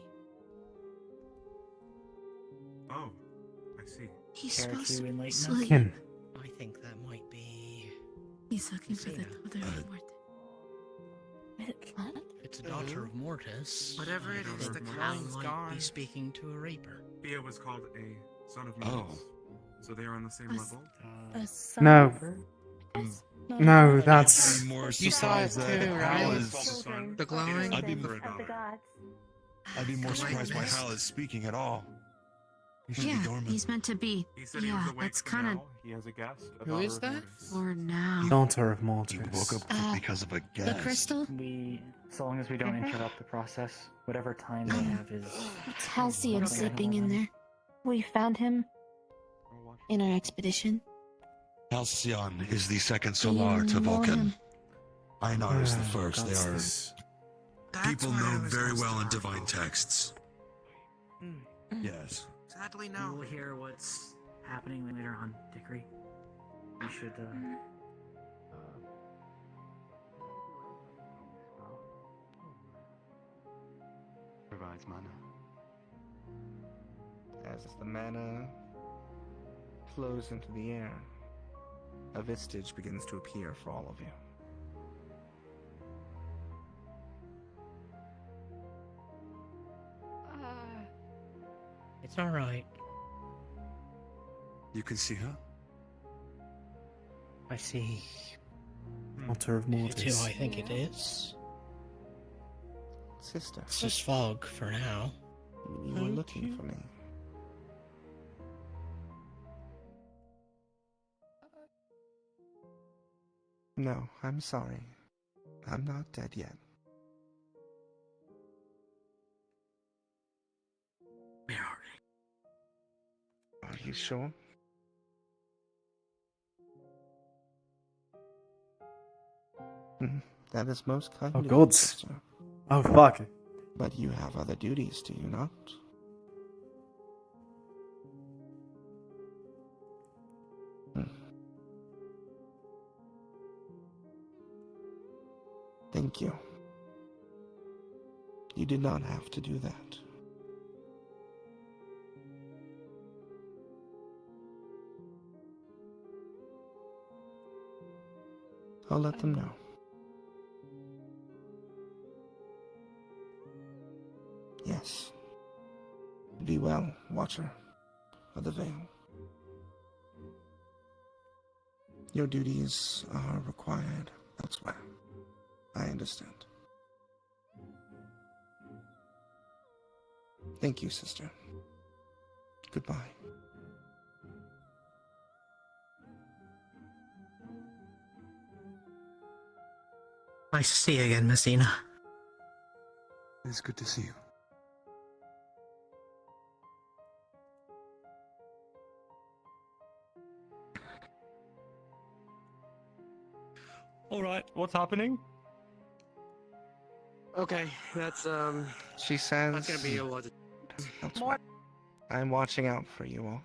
Oh, I see. He's Care supposed to to be enlighten us? asleep. Kin. I think that might be... He's looking for the daughter of Mortis. What? It's a daughter of Mortis. Whatever it is, the Hal crown's might gone. be speaking to a reaper. Bia was called a son of Oh. Mortis. So they are on the same level? No. No. No, that's... I'd be more You saw it surprised that too, Hal right? is- The glowing? I'd be Descendants of the gods. I'd be more surprised by Hal is speaking at all. He should Yeah, be dormant. he's meant to be. He said he Yeah, was awake that's for kind of now. He has a guest. a Who daughter is of that? Mortis. for now. Daughter of He Mortis. woke up because of a The guest. crystal? So long as we don't interrupt the process, whatever time they have is. It's Halcyon sleeping in there. We found him in our expedition. Halcyon is the second Do you solar to know Vulcan. him? Einar is the Oh, first. They gods, are this- people why I known was very lost well in in our divine fault. texts. Yes. Sadly, We no. will hear what's happening later on, Dickory. We should, Provides mana. As the mana flows into the air, a vestige begins to appear for all of you. It's alright. You can see her? I see. Daughter of It's who Mortis. I think it is. Sister, It's just fog for now. you were looking for me. No, I'm sorry. I'm not dead yet. Where are Are you sure? That is most kind Oh, of you, gods. sister. Oh, fuck. But you have other duties, do you not? Thank you. You did not have to do that. I'll let them know. Yes. Be well, Watcher of the Veil. Your duties are required elsewhere. I understand. Thank you, sister. Goodbye. Nice to see you again, Messina. It's good to see you. Alright, what's happening? Okay, that's She says... that's gonna be a lot. That's why I'm watching out for you all.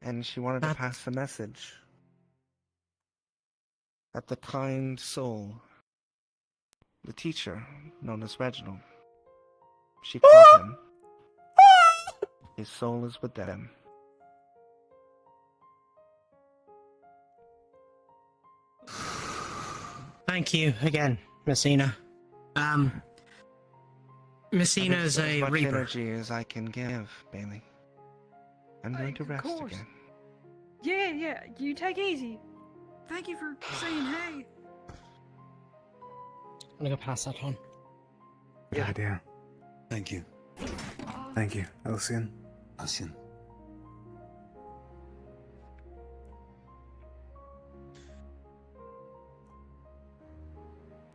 And she wanted to pass the message that the kind soul, the teacher known as Reginald, she caught him. His soul is with them. Thank you again, Messina. Messina is As a much reaper. energy as I can give, Bailey. I'm going to rest course. again. Yeah, you take it easy. Thank you for saying hey. I'm gonna go pass that on. Good idea. Thank you. Thank you, Elsian. Elsian.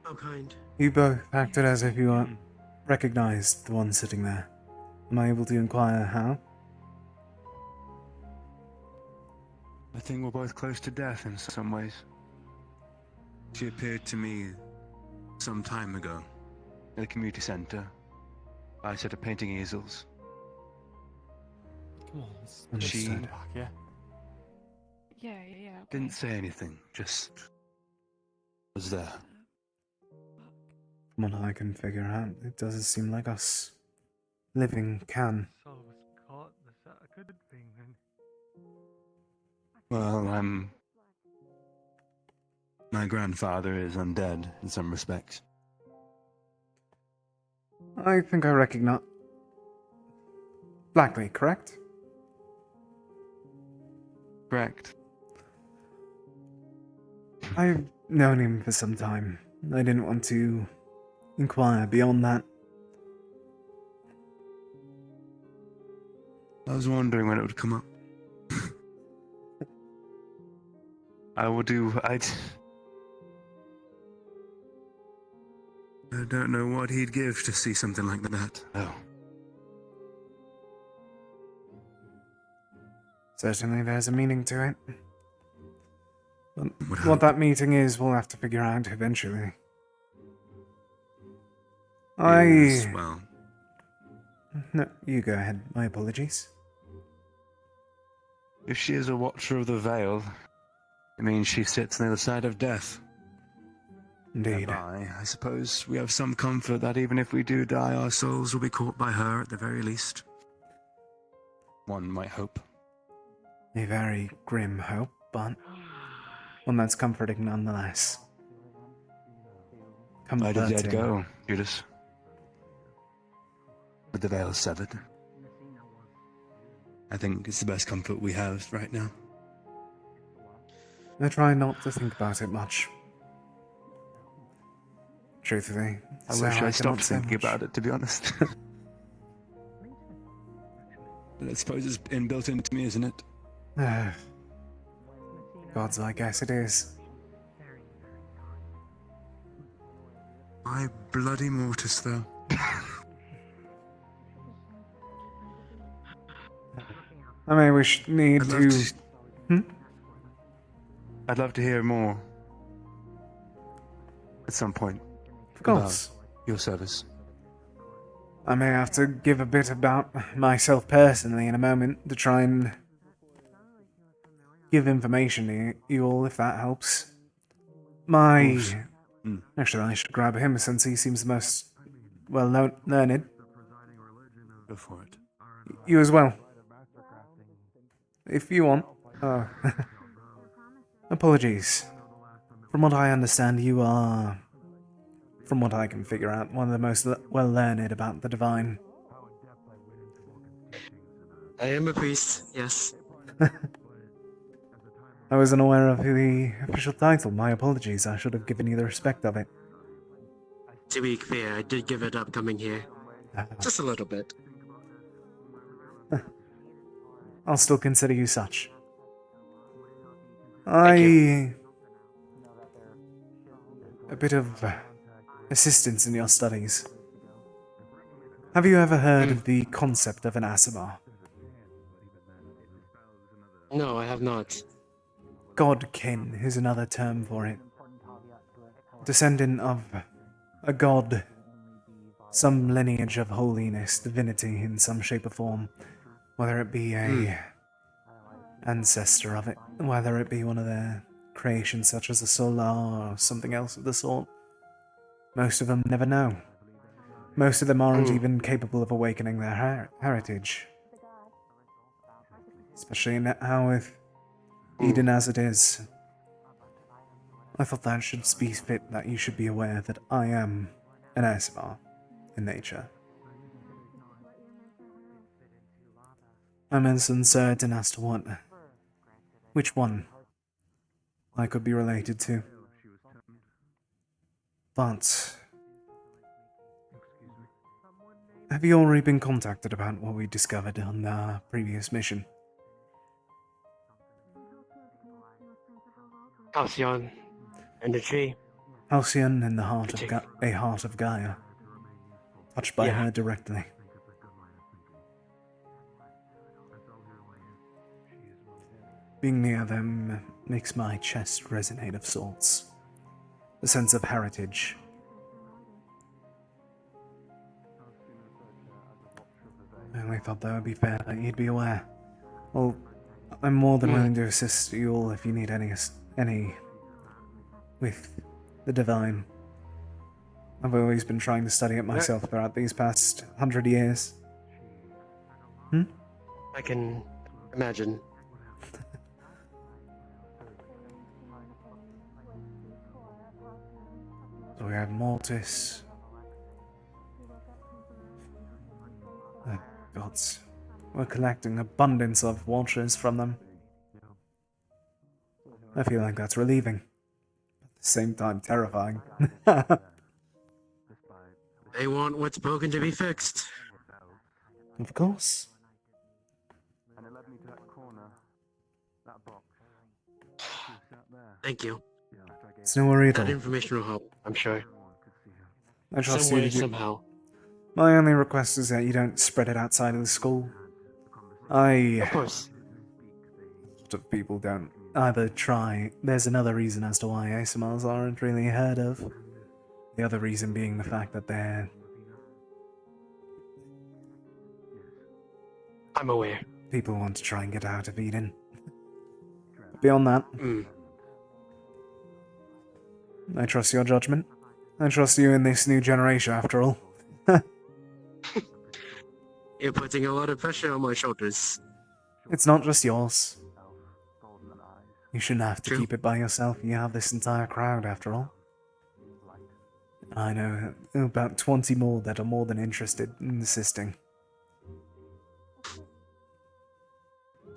How kind. You both acted as if you recognized the one sitting there. Am I able to inquire how? I think we're both close to death in some ways. She appeared to me some time ago at a community center. I set up painting easels. Come on, She back, yeah? Yeah. Okay. didn't say anything, just was there. From what I can figure out, it doesn't seem like us living can. So was caught. Is that a good thing then? Well, my grandfather is undead in some respects. I think I recognize... Blackley, correct? Correct. I've known him for some time. I didn't want to inquire beyond that. I was wondering when it would come up. I don't know what he'd give to see something like that. Oh. Certainly there's a meaning to it. But what that meeting is, we'll have to figure out eventually. Yes, well. No, you go ahead. My apologies. If she is a watcher of the veil, it means she sits on the other side of death. Indeed. Thereby, I suppose we have some comfort that even if we do die, our souls will be caught by her at the very least. One might hope. A very grim hope, but one that's comforting nonetheless. Why did Dad Comforting. go, Judas? With the veil severed. I think it's the best comfort we have right now. I try not to think about it much. Truthfully, I so wish I cannot stopped say thinking much. about it, to be honest. But I suppose it's inbuilt into me, isn't it? Gods, I guess it is. My bloody mortis, though. I mean, we should need I'd love to... I'd love to hear more. At some point. Of course. Your service. I may have to give a bit about myself personally in a moment to try and give information to you all, if that helps. Actually, I should grab him since he seems the most learned. Go for it. You as well. If you want. Apologies. From what I understand, you are, from what I can figure out, one of the most well-learned about the divine. I am a priest, yes. I wasn't aware of the official title. My apologies. I should have given you the respect of it. To be fair, I did give it up coming here. Just a little bit. I'll still consider you such. A bit of assistance in your studies. Have you ever heard of the concept of an Asimar? No, I have not. Godkin is another term for it. Descendant of a god, some lineage of holiness, divinity in some shape or form, whether it be a ancestor of it, whether it be one of their creations such as a solar or something else of the sort. Most of them never know. Most of them aren't even capable of awakening their heritage. Especially now with Eden as it is. I thought that should be fit that you should be aware that I am an Asimar in nature. I'm uncertain as to which one I could be related to. But have you already been contacted about what we discovered on the previous mission? Halcyon and the tree. Halcyon in the heart of Gaia. Touched by her directly. Being near them makes my chest resonate of sorts. A sense of heritage. I only thought that would be fair that you'd be aware. Well, I'm more than willing to assist you all if you need any with the divine. I've always been trying to study it myself throughout these past 100 years. I can imagine. So we have Mortis. Gods. We're collecting abundance of watchers from them. I feel like that's relieving. At the same time, terrifying. They want what's broken to be fixed. Of course. Thank you. It's no worry at all. That information will help, I'm sure. I trust Some you way, to do. somehow. My only request is that you don't spread it outside of the school. Of course. A lot of people don't either try. There's another reason as to why ASMRs aren't really heard of. The other reason being the fact that they're... I'm aware. People want to try and get out of Eden. Beyond that, I trust your judgment. I trust you in this new generation, after all. You're putting a lot of pressure on my shoulders. It's not just yours. You shouldn't have to keep it by yourself. You have this entire crowd, after all. I know about 20 more that are more than interested in assisting.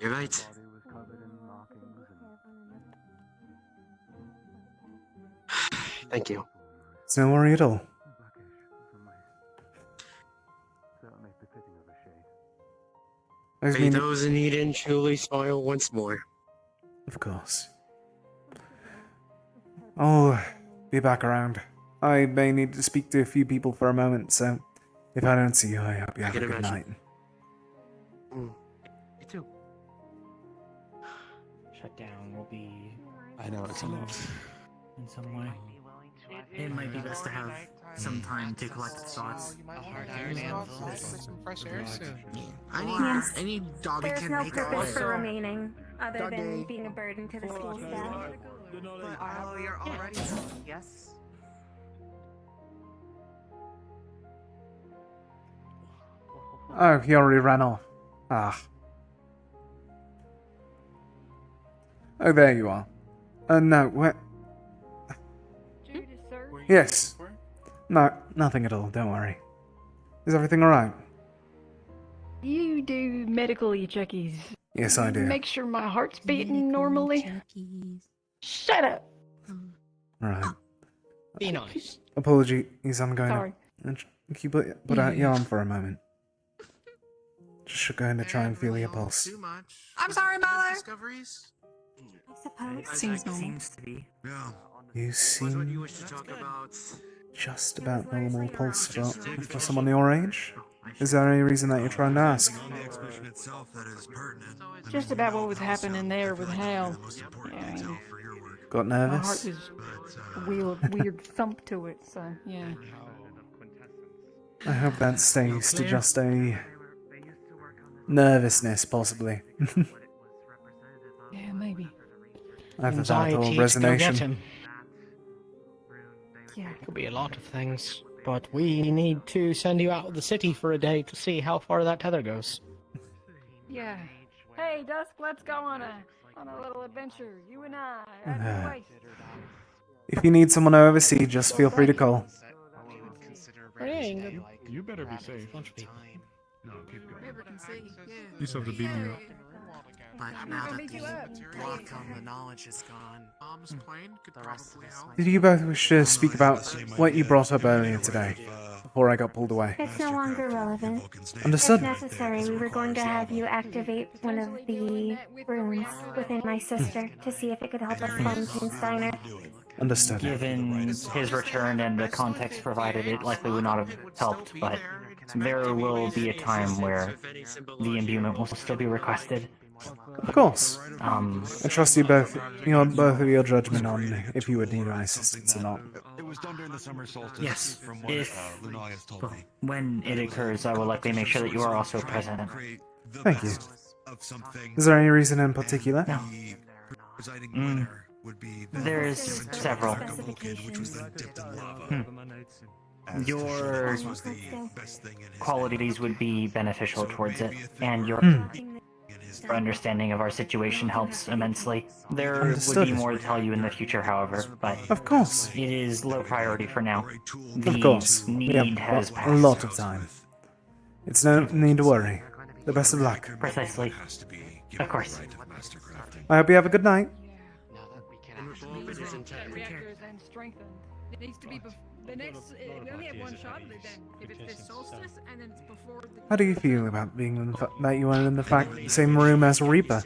You're right. Thank you. It's no worry at all. May those in Eden truly smile once more. Of course. I'll be back around. I may need to speak to a few people for a moment, so if I don't see you, I hope you have a good night. Me too. Shutdown will be. I know it's a lot. In some way. It might be best to have some time to collect its thoughts. You might want to get some fresh air soon. Yes. I need doggy There's can no make purpose for also. remaining other than Doggy. being a burden to the school staff. But Arlo, you're already yes. Oh, he already ran off. Ah. Oh, there you are. No, where? Judas, sir. Yes. No, nothing at all, don't worry. Is everything alright? You do medical checkies. Yes, I do. Make sure my heart's beating normally. Shut up. Right. Be nice. Apologies, I'm going Sorry. to... Can you put out your arm for a moment? Just going to try and feel your pulse. I'm sorry, Mother. I suppose. Seems to be. Yeah. You seem You wish to talk about? just about normal pulse for someone your age. Is there any reason that you're trying to ask? On the exhibition itself that is pertinent. Just about what was happening there with Hal. Yeah, Got my heart nervous? was weird thump to it, so yeah. I hope that stays to just a nervousness, possibly. Yeah, maybe. Either that or Anxiety to go get resignation. him. Yeah. Could be a lot of things, but we need to send you out of the city for a day to see how far that tether goes. Yeah. Hey, Dusk, let's go on a little adventure. You and I. If you need someone to oversee, just feel free to call. You better be safe. Bunch of people. No, keep going. River can see, yeah. You still have to beat me up. But now that the block on the knowledge is gone, Mom's plane could probably help. Did you both wish to speak about what you brought up earlier today, before I got pulled away? It's no longer relevant. Understood. If necessary, we were going to have you activate one of the rooms within my sister to see if it could help us find King Steiner. Understood. Given his return and the context provided, it likely would not have helped, but there will be a time where the imbuement will still be requested. Of course. I trust you both of your judgment on if you would need my assistance or not. It was done during the summer solstice. Yes, From what Lunalius told me. When it occurs, I will likely make sure that you are also present. Thank you. Is there any reason in particular? No. There's several. Your qualities would be beneficial towards it, and your understanding of our situation helps immensely. There would Understood. be more to tell you in the future, however, but Of course. it is low priority for now. Of course. We Need has have passed. a lot of time. It's no need to worry. The best of luck. Precisely. Of course. I hope you have a good night. Reactors and strengthened. It needs to be the next. We only have one shot at it then. If it's this solstice and then it's before the. How do you feel about being in that you are in the same room as Reaper?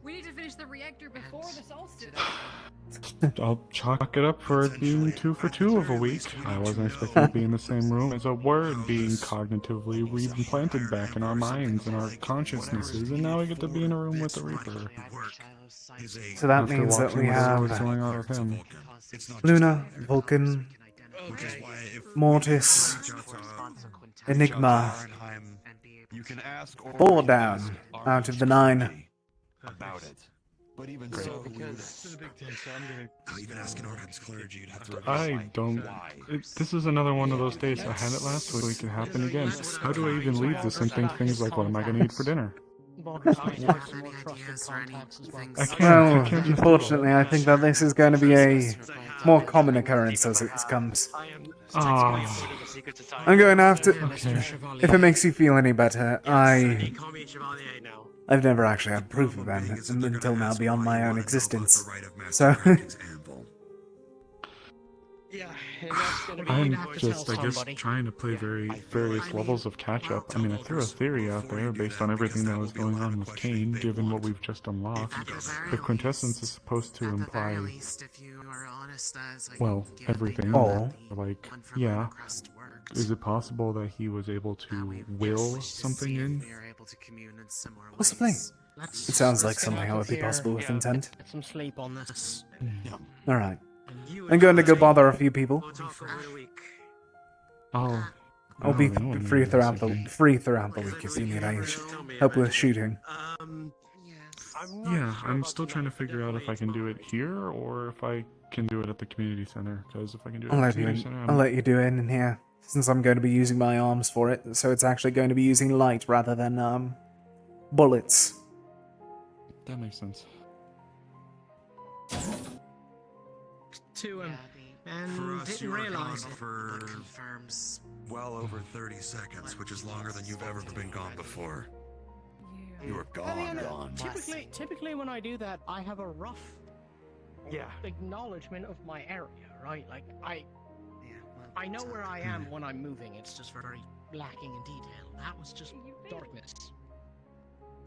We need to finish the reactor before the solstice. I'll chalk it up for it being 2 for 2 of a week. I wasn't expecting to be in the same room as a word being cognitively reimplanted back in our minds and our consciousnesses, and now we get to be in a room with the Reaper. So that After means that watching we whatever was have going on with him. Luna, Vulcan, Mortis, Enigma, 4 down out of the 9. About it. But even so, even asking Organ's clergy, you'd have to I don't... this is another one of those days. I had it last week, it can happen again. How do I even leave this and think things like, what am I going to eat for dinner? I can't. Well, unfortunately, I think that this is going to be a more common occurrence as it comes. Oh. I'm going to have to... If it makes you feel any better, I've never actually had proof of them until now beyond my own existence. So... I'm just, I guess, trying to play various levels of catch-up. I mean, I threw a theory out there based on everything that was going on with Cain, given what we've just unlocked. If quintessence is supposed to imply, well, everything. All. Like, yeah. Is it possible that he was able to will something in? Possibly. It sounds like something that would be possible with intent. Get some sleep on this. Alright. I'm going to go bother a few people. I'll be free throughout the week if you need any help with shooting. Yeah, I'm still trying to figure out if I can do it here or if I can do it at the community center. Because if I can do it at the community center, I'll let you do it in here, since I'm going to be using my arms for it. So it's actually going to be using light rather than bullets. That makes sense. To him. For And us, you didn't were gone realize it. for well over 30 seconds, which is longer than you've ever been gone before. You were gone. Typically when I do that, I have a rough acknowledgement of my area, right? Like, I know where I am when I'm moving. It's just very lacking in detail. That was just darkness.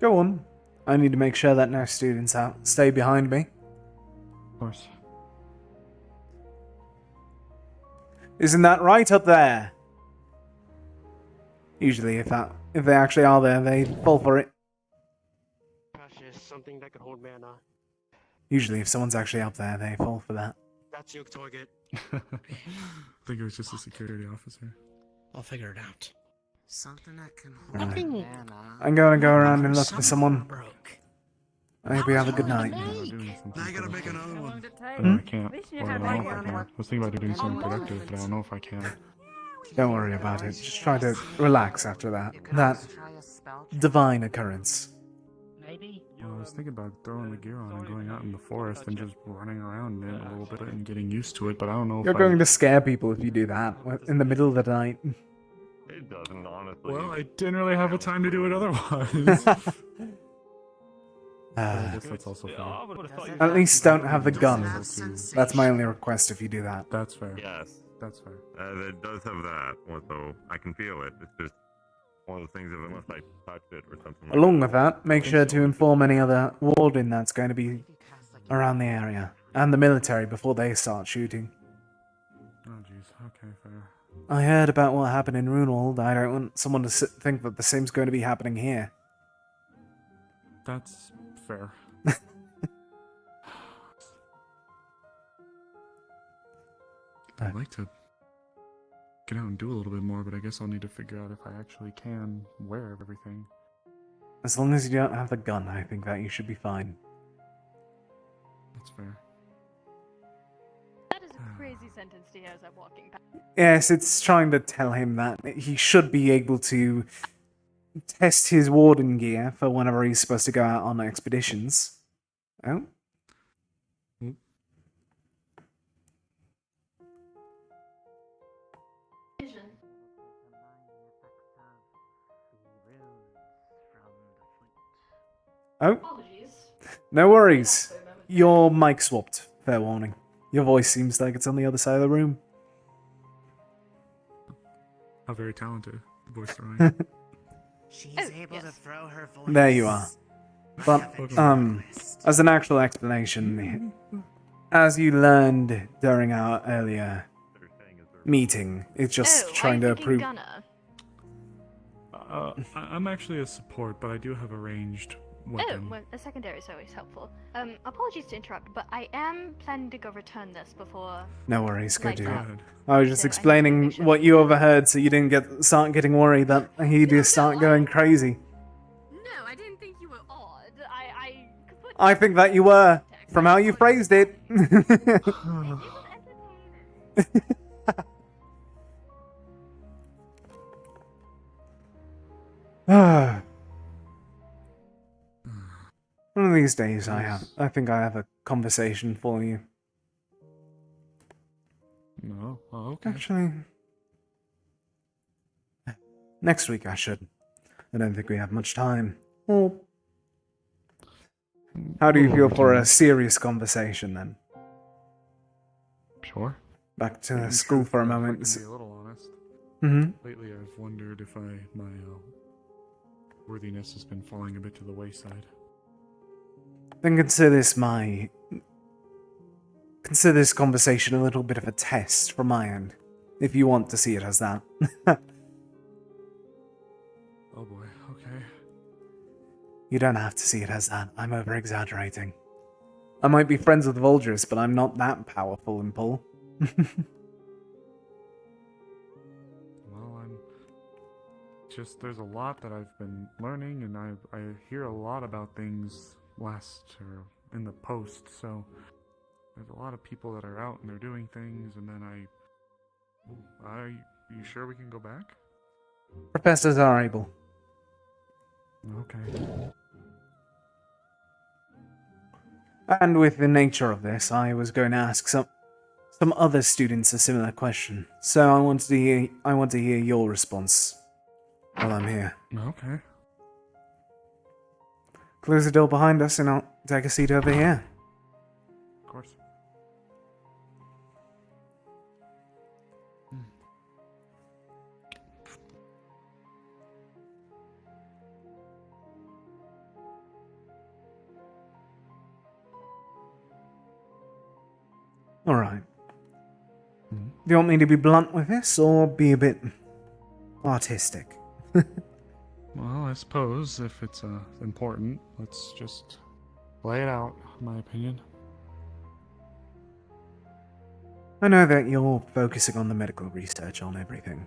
Go on. I need to make sure that no students out. Stay behind me. Of course. Isn't that right up there? Usually, if they actually are there, they fall for it. Precious, something that could hold mana. Usually, if someone's actually up there, they fall for that. That's your target. I think it was just a security officer. I'll figure it out. Something that can Right. hold mana. I'm going to go around and look for someone. I hope you have a good night. Now you gotta make another one. No, I can't. Well, I don't know if I can. I was thinking about doing something productive, but I don't know if I can. Don't worry about it. Just try to relax after that divine occurrence. Maybe. Well, I was thinking about throwing the gear on and going out in the forest and just running around in it a little bit and getting used to it, but I don't know if You're going to scare people if you do that in the middle of the night. It doesn't, honestly. Well, I didn't really have a time to do it otherwise. I guess that's also fair. At least don't have the gun. That's my only request if you do that. That's fair. Yes. That's fair. It does have that, so I can feel it. It's just one of the things of unless I touch it or something like Along with that, make sure to inform any other warden that's going to be around the area. And the military before they start shooting. Oh jeez, okay, fair. I heard about what happened in Runewald. I don't want someone to think that the same's going to be happening here. That's fair. I'd like to get out and do a little bit more, but I guess I'll need to figure out if I actually can wear everything. As long as you don't have the gun, I think that you should be fine. That's fair. That is a crazy sentence to hear as I'm walking past. Yes, it's trying to tell him that he should be able to test his warden gear for whenever he's supposed to go out on expeditions. Oh? Oh? No worries. Your mic swapped. Fair warning. Your voice seems like it's on the other side of the room. How very talented. Voice throwing. She's able to throw her voice. There you are. But, as an actual explanation, as you learned during our earlier meeting, it's just trying to prove... I'm actually a support, but I do have a ranged weapon. Oh, well, a secondary is always helpful. Apologies to interrupt, but I am planning to go return this before... No worries, go like, do uh, it. I was just explaining what you overheard so you didn't start getting worried that he'd just start going crazy. No, I didn't think you were odd. I think that you were, from how you phrased it. One of these days I think I have a conversation for you. No? Oh, okay. Actually, next week I should. I don't think we have much time. Well, how do you feel for a serious conversation then? Sure. Back to school for a moment. To be a little honest. Mm-hmm. Lately I've wondered if my worthiness has been falling a bit to the wayside. Then consider this conversation a little bit of a test from my end, if you want to see it as that. Oh boy, okay. You don't have to see it as that. I'm over-exaggerating. I might be friends with Vulgris, but I'm not that powerful in Pull. just there's a lot that I've been learning, and I hear a lot about things in the post, so there's a lot of people that are out and they're doing things, and then you sure we can go back? Professors are able. Okay. And with the nature of this, I was going to ask some other students a similar question. So I want to hear your response while I'm here. Okay. Close the door behind us and I'll take a seat over here. Of course. Alright. Do you want me to be blunt with this, or be a bit artistic? Well, I suppose if it's important, let's just lay it out, in my opinion. I know that you're focusing on the medical research on everything.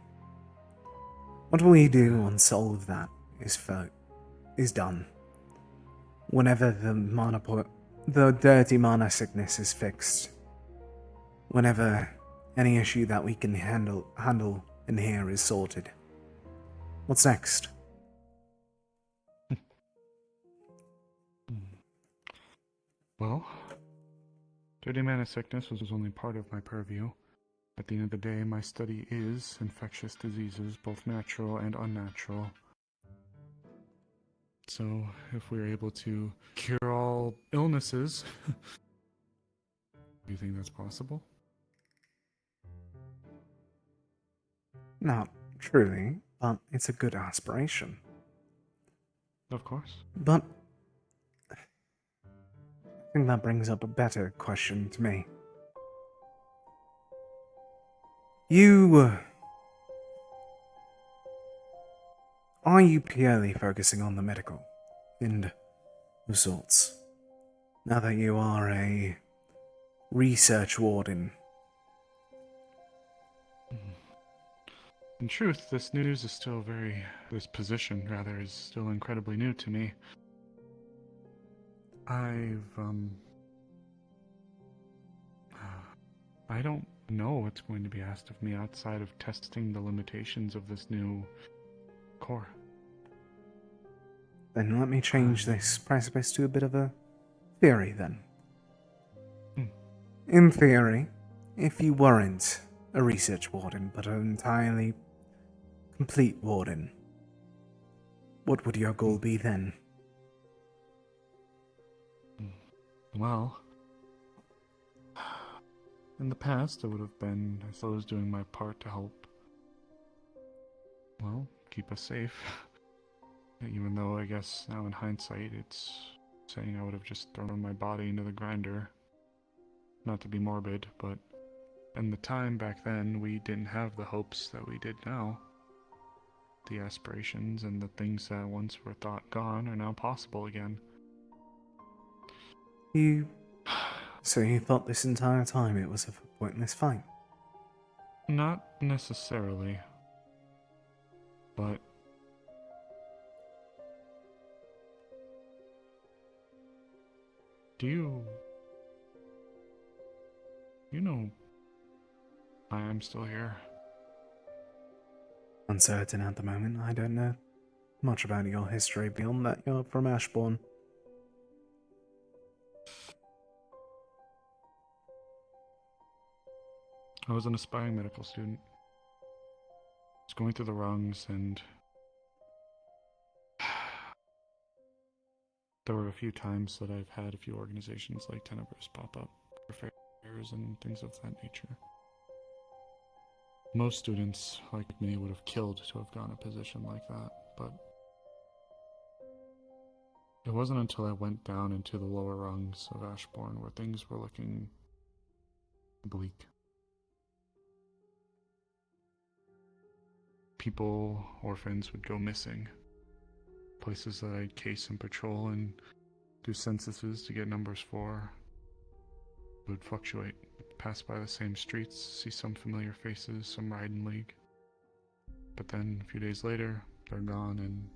What will you do once all of that is done? Whenever the dirty mana sickness is fixed. Whenever any issue that we can handle in here is sorted. What's next? Well, dirty mana sickness was only part of my purview. At the end of the day, my study is infectious diseases, both natural and unnatural. So, if we're able to cure all illnesses, do you think that's possible? Not truly, but it's a good aspiration. Of course. But I think that brings up a better question to me. Are you purely focusing on the medical end of sorts? Now that you are a research warden. In truth, this position is still incredibly new to me. I don't know what's going to be asked of me outside of testing the limitations of this new core. Then let me change this precipice to a bit of a theory then. In theory, if you weren't a research warden, but an entirely complete warden, what would your goal be then? Well, in the past, it would have been, I suppose, doing my part to help, well, keep us safe. Even though, I guess, now in hindsight, it's saying I would have just thrown my body into the grinder. Not to be morbid, but in the time back then, we didn't have the hopes that we did now. The aspirations and the things that once were thought gone are now possible again. So you thought this entire time it was a pointless fight? Not necessarily. But you know I am still here? Uncertain at the moment. I don't know much about your history beyond that you're from Ashbourne. I was an aspiring medical student. I was going through the rungs, and there were a few times that I've had a few organizations like Tenebris pop up for fairs and things of that nature. Most students, like me, would have killed to have gotten a position like that, but it wasn't until I went down into the lower rungs of Ashbourne where things were looking bleak. People, orphans, would go missing. Places that I'd case and patrol and do censuses to get numbers for would fluctuate. Pass by the same streets, see some familiar faces, some ride in league. But then, a few days later, they're gone and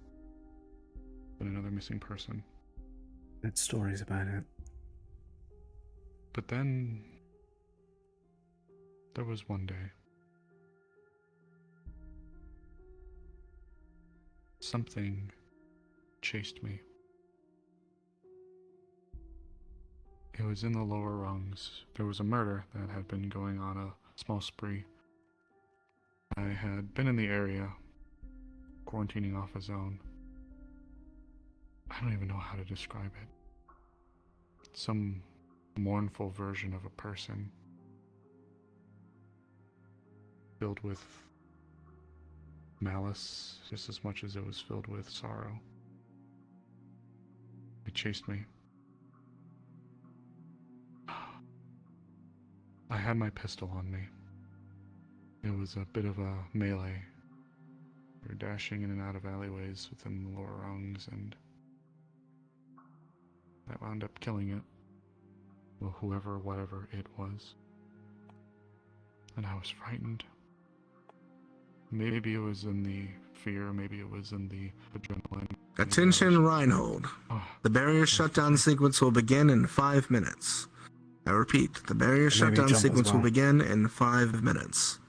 been another missing person. Good stories about it. But then there was one day something chased me. It was in the lower rungs. There was a murder that had been going on, a small spree. I had been in the area, quarantining off a zone. I don't even know how to describe it. Some mournful version of a person filled with malice just as much as it was filled with sorrow. It chased me. I had my pistol on me. It was a bit of a melee. We were dashing in and out of alleyways within the lower rungs, and I wound up killing it. Well, whoever, whatever it was. And I was frightened. Maybe it was in the fear, maybe it was in the adrenaline. Attention, Reinhold. The barrier shutdown sequence will begin in 5 minutes. I repeat, the barrier shutdown sequence will begin in 5 minutes.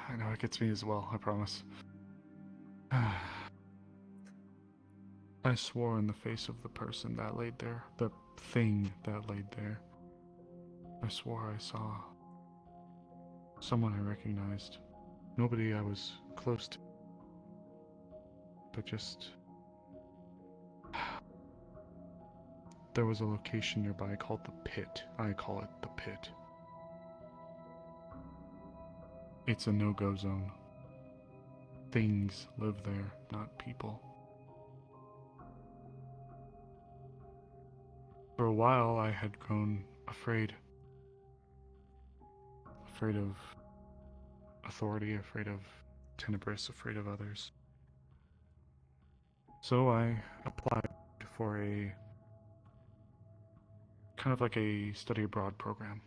I know it gets me as well, I promise. I swore in the face of the person that laid there, the thing that laid there. I swore I saw someone I recognized. Nobody I was close to. But just... There was a location nearby called the Pit. I call it the Pit. It's a no-go zone. Things live there, not people. For a while I had grown afraid. Afraid of authority, afraid of Tenebris, afraid of others. So I applied for a kind of like a study abroad program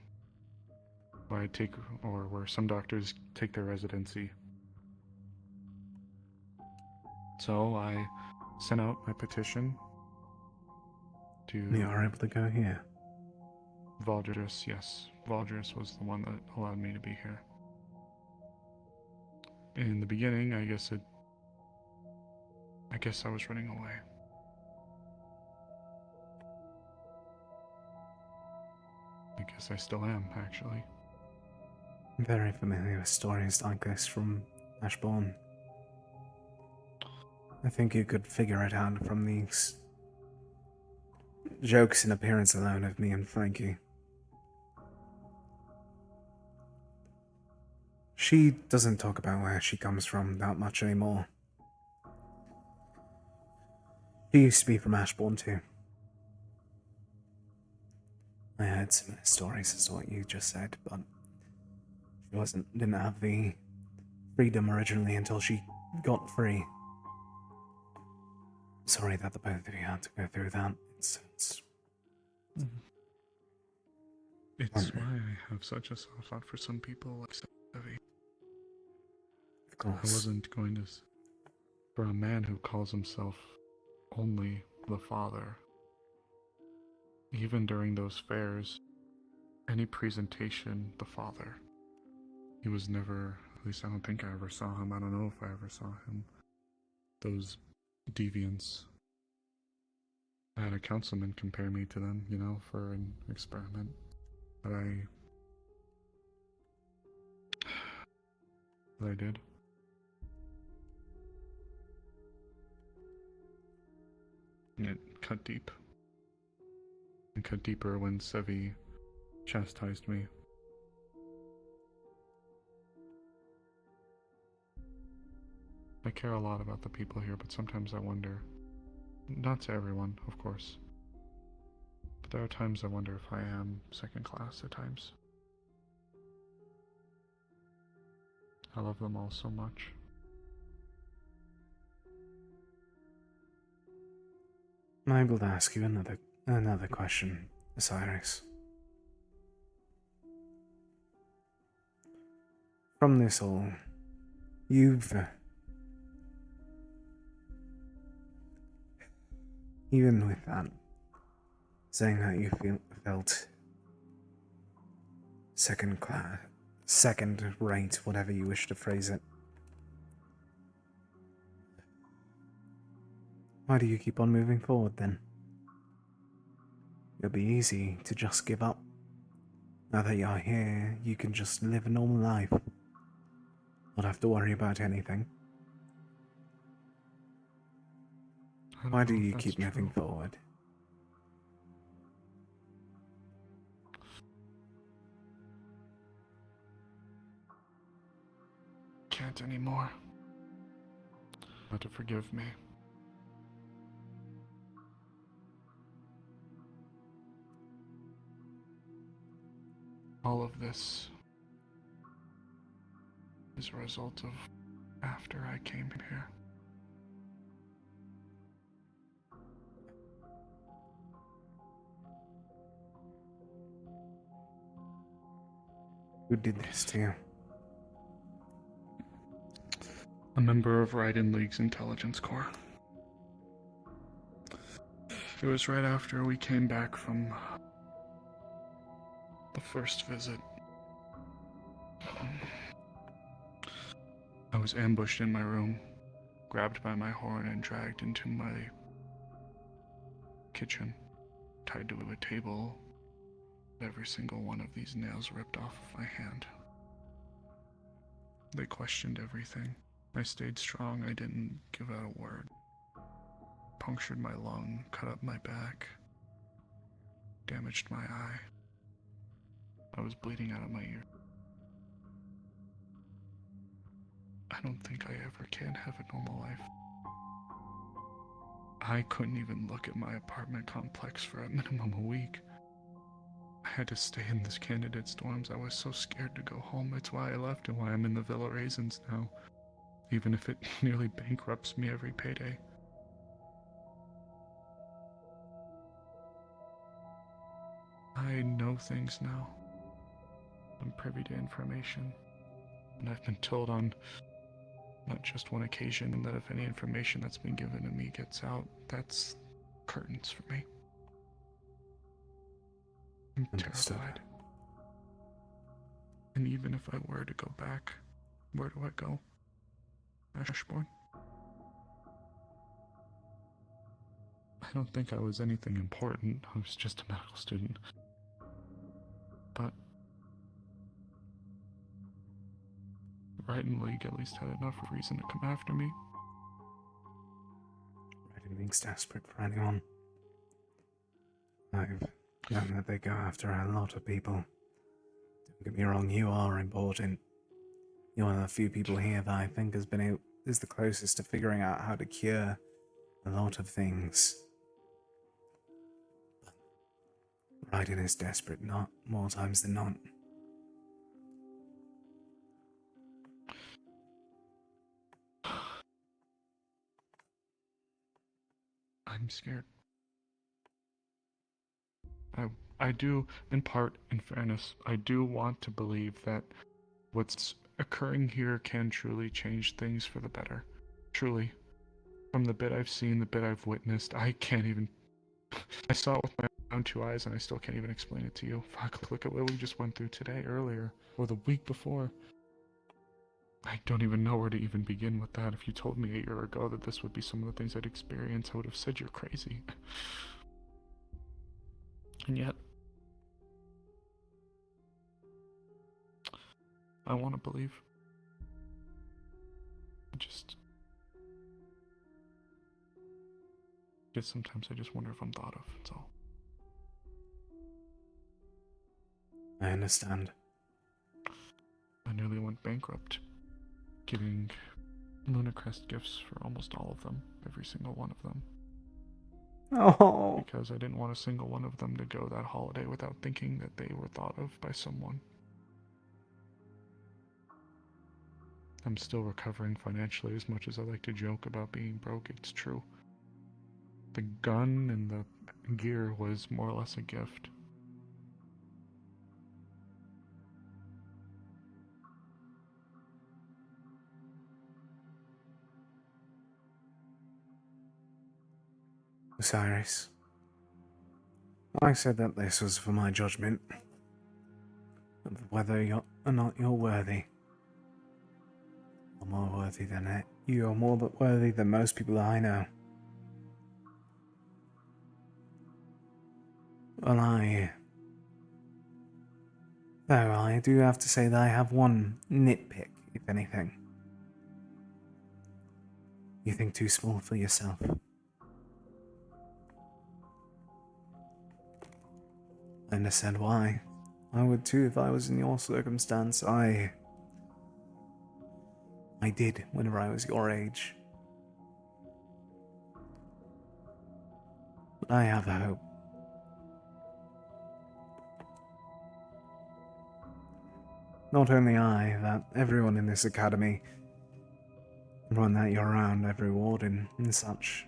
where where some doctors take their residency. So I sent out my petition to... You are able to go here. Valdris, yes. Valdris was the one that allowed me to be here. In the beginning, I guess I was running away. I guess I still am, actually. I'm very familiar with stories like this from Ashbourne. I think you could figure it out from these jokes and appearance alone of me and Frankie. She doesn't talk about where she comes from that much anymore. She used to be from Ashbourne too. I heard similar stories as to what you just said, but she didn't have the freedom originally until she got free. Sorry that the both of you had to go through that. It's why I have such a soft spot for some people like Sevi. Of course. I wasn't going to... For a man who calls himself only the father, even during those fairs, any presentation, the father, he was never, at least I don't think I ever saw him, I don't know if I ever saw him, those deviants. I had a councilman compare me to them, you know, for an experiment, but I did. And it cut deep. And cut deeper when Sevi chastised me. I care a lot about the people here, but sometimes I wonder, not to everyone, of course, but there are times I wonder if I am second class at times. I love them all so much. I'm able to ask you another question, Osiris. From this all, you've even with that, saying that you felt second class, second rate, whatever you wish to phrase it. Why do you keep on moving forward then? It'll be easy to just give up. Now that you're here, you can just live a normal life. Not have to worry about anything. Why do you keep moving forward? Can't anymore. Not to forgive me. All of this is a result of after I came here. Who did this to you? A member of Raiden League's intelligence corps. It was right after we came back from the first visit. I was ambushed in my room, grabbed by my horn and dragged into my kitchen, tied to a table, every single one of these nails ripped off of my hand. They questioned everything. I stayed strong, I didn't give out a word. Punctured my lung, cut up my back, damaged my eye. I was bleeding out of my ear. I don't think I ever can have a normal life. I couldn't even look at my apartment complex for at minimum a week. I had to stay in this candidate's dorms. I was so scared to go home. It's why I left and why I'm in the Villa Raisins now. Even if it nearly bankrupts me every payday. I know things now. I'm privy to information. And I've been told on not just one occasion that if any information that's been given to me gets out, that's curtains for me. I'm terrified. And even if I were to go back, where do I go? Ashbourne? I don't think I was anything important. I was just a medical student. But Raiden League at least had enough reason to come after me. Raiden League's desperate for anyone. I've known that they go after a lot of people. Don't get me wrong, you are important. You're one of the few people here that I think is the closest to figuring out how to cure a lot of things. But Raiden is desperate, not more times than not. I'm scared. I do, in part, in fairness, I do want to believe that what's occurring here can truly change things for the better. Truly. From the bit I've seen, the bit I've witnessed, I can't even... I saw it with my own two eyes and I still can't even explain it to you. Fuck, look at what we just went through today, earlier, or the week before. I don't even know where to even begin with that. If you told me a year ago that this would be some of the things I'd experience, I would have said you're crazy. And yet, I want to believe. Just sometimes I just wonder if I'm thought of, that's all. I understand. I nearly went bankrupt, giving Lunacrest gifts for almost all of them, every single one of them. Oh. Because I didn't want a single one of them to go that holiday without thinking that they were thought of by someone. I'm still recovering financially. As much as I like to joke about being broke, it's true. The gun and the gear was more or less a gift. Osiris, I said that this was for my judgment of whether or not you're worthy. You're more worthy than it. You're more worthy than most people I know. Well, I do have to say that I have one nitpick, if anything. You think too small for yourself. I understand why. I would too if I was in your circumstance. I did whenever I was your age. But I have a hope. Not only I, that everyone in this academy, everyone that you're around, every warden and such,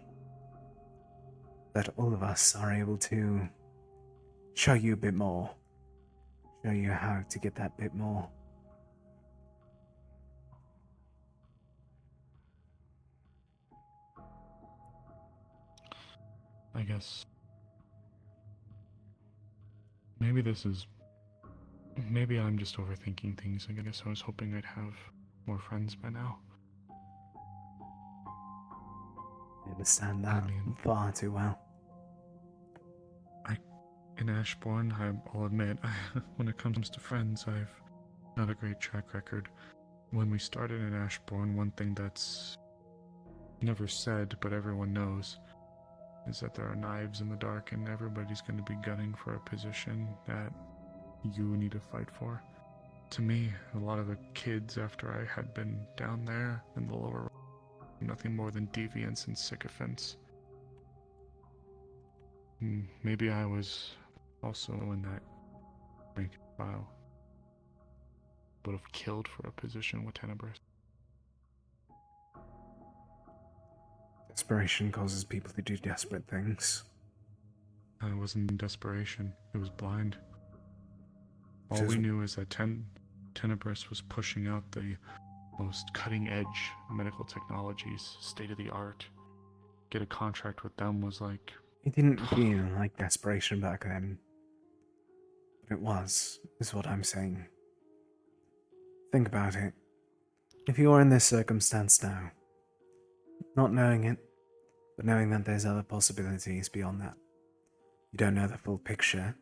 that all of us are able to show you a bit more. Show you how to get that bit more. I guess maybe maybe I'm just overthinking things. I guess I was hoping I'd have more friends by now. I understand that far too well. In Ashbourne, I'll admit, when it comes to friends, I've not a great track record. When we started in Ashbourne, one thing that's never said, but everyone knows, is that there are knives in the dark and everybody's going to be gunning for a position that you need to fight for. To me, a lot of the kids after I had been down there in the lower, nothing more than deviants and sycophants. Maybe I was also in that rank and file. Would have killed for a position with Tenebris. Desperation causes people to do desperate things. It wasn't in desperation, it was blind. All we knew is that Tenebris was pushing out the most cutting-edge medical technologies, state-of-the-art. Get a contract with them was like... It didn't feel like desperation back then. But it was, is what I'm saying. Think about it. If you are in this circumstance now, not knowing it, but knowing that there's other possibilities beyond that, you don't know the full picture,